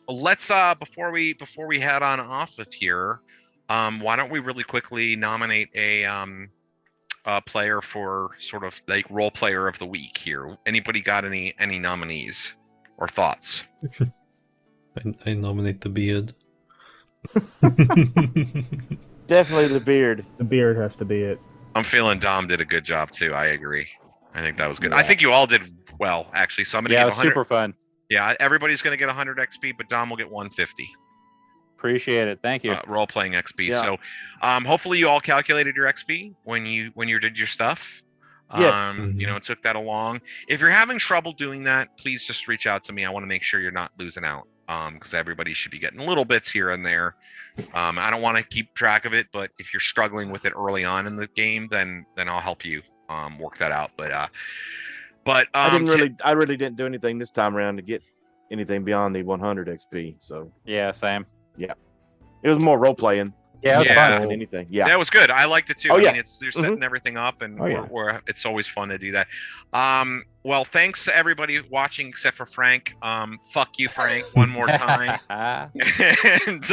[SPEAKER 3] let's before we head on off with here, why don't we really quickly nominate a player for sort of like role player of the week here. Anybody got any nominees or thoughts?
[SPEAKER 1] I nominate the beard.
[SPEAKER 4] Definitely the beard.
[SPEAKER 2] The beard has to be it.
[SPEAKER 3] I'm feeling Dom did a good job too. I agree. I think that was good.
[SPEAKER 6] Yeah.
[SPEAKER 3] I think you all did well, actually. So I'm gonna
[SPEAKER 5] Yeah,
[SPEAKER 3] give
[SPEAKER 5] it was
[SPEAKER 3] 100.
[SPEAKER 5] super fun.
[SPEAKER 3] Yeah, everybody's gonna get 100 XP, but Dom will get 150.
[SPEAKER 5] Appreciate it. Thank you.
[SPEAKER 3] Role playing XP.
[SPEAKER 4] Yeah.
[SPEAKER 3] So hopefully you all calculated your XP when you did your stuff.
[SPEAKER 4] Yes.
[SPEAKER 3] You know, it took that along. If you're having trouble doing that, please just reach out to me. I want to make sure you're not losing out. Because everybody should be getting little bits here and there. I don't want to keep track of it, but if you're struggling with it early on in the game, then I'll help you work that out. But
[SPEAKER 4] I really didn't do anything this time around to get anything beyond the 100 XP. So
[SPEAKER 5] Yeah, same.
[SPEAKER 4] it was more role playing
[SPEAKER 5] Yeah, it was
[SPEAKER 3] Yeah.
[SPEAKER 5] fun.
[SPEAKER 4] than anything. Yeah.
[SPEAKER 3] that was good. I liked it too.
[SPEAKER 4] Oh,
[SPEAKER 3] I
[SPEAKER 4] yeah.
[SPEAKER 3] mean, you're setting everything up, and
[SPEAKER 2] Oh, yeah.
[SPEAKER 3] it's always fun to do that. Well, thanks to everybody watching except for Frank. Fuck you, Frank, one more time. And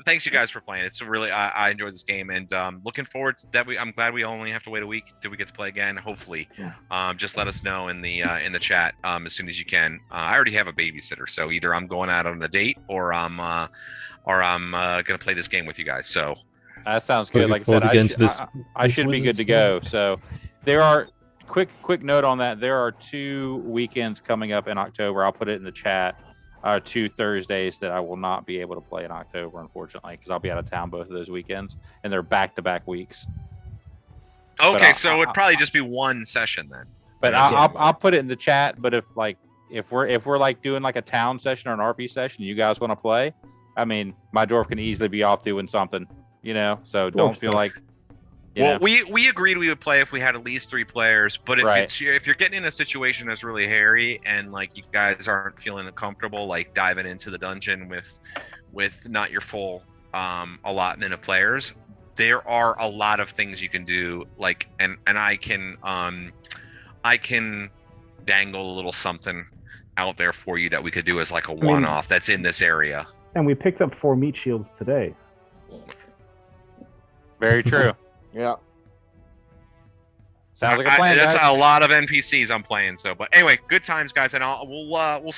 [SPEAKER 3] thanks you guys for playing. It's really I enjoyed this game, and looking forward to that. I'm glad we only have to wait a week till we get to play again. Hopefully, just let us know in the chat as soon as you can. I already have a babysitter, so either I'm going out on a date or I'm gonna play this game with you guys. So
[SPEAKER 5] That sounds good.
[SPEAKER 1] Looking
[SPEAKER 5] Like I
[SPEAKER 1] forward
[SPEAKER 5] said,
[SPEAKER 1] to getting to this-
[SPEAKER 5] I
[SPEAKER 1] this
[SPEAKER 5] should be good
[SPEAKER 1] Wizards
[SPEAKER 5] to go. So there are quick note on that. There are 2 weekends coming up in October. I'll put it in the chat. 2 Thursdays that I will not be able to play in October, unfortunately, because I'll be out of town both of those weekends, and they're back-to-back weeks.
[SPEAKER 3] Okay,
[SPEAKER 5] I-
[SPEAKER 3] so it'd probably just be one session then.
[SPEAKER 5] But
[SPEAKER 3] Yeah.
[SPEAKER 5] I'll put it in the chat. But if we're like doing like a town session or an RP session, you guys want to play? I mean, my dwarf can easily be off doing something, So don't feel
[SPEAKER 2] stuff.
[SPEAKER 5] like.
[SPEAKER 3] Well, we agreed we would play if we had at least 3 players. But if
[SPEAKER 5] Right.
[SPEAKER 3] if you're getting in a situation that's really hairy and like you guys aren't feeling comfortable like diving into the dungeon with not your full allotment of players, there are a lot of things you can do. Like and I can dangle a little something out there for you that we could do as like a one-off that's in this area.
[SPEAKER 2] And we picked up 4 meat shields today.
[SPEAKER 5] Very true.
[SPEAKER 4] Yeah.
[SPEAKER 5] Sounds like a plan,
[SPEAKER 3] That's
[SPEAKER 5] guys.
[SPEAKER 3] a lot of NPCs I'm playing. So, but anyway, good times, guys, and we'll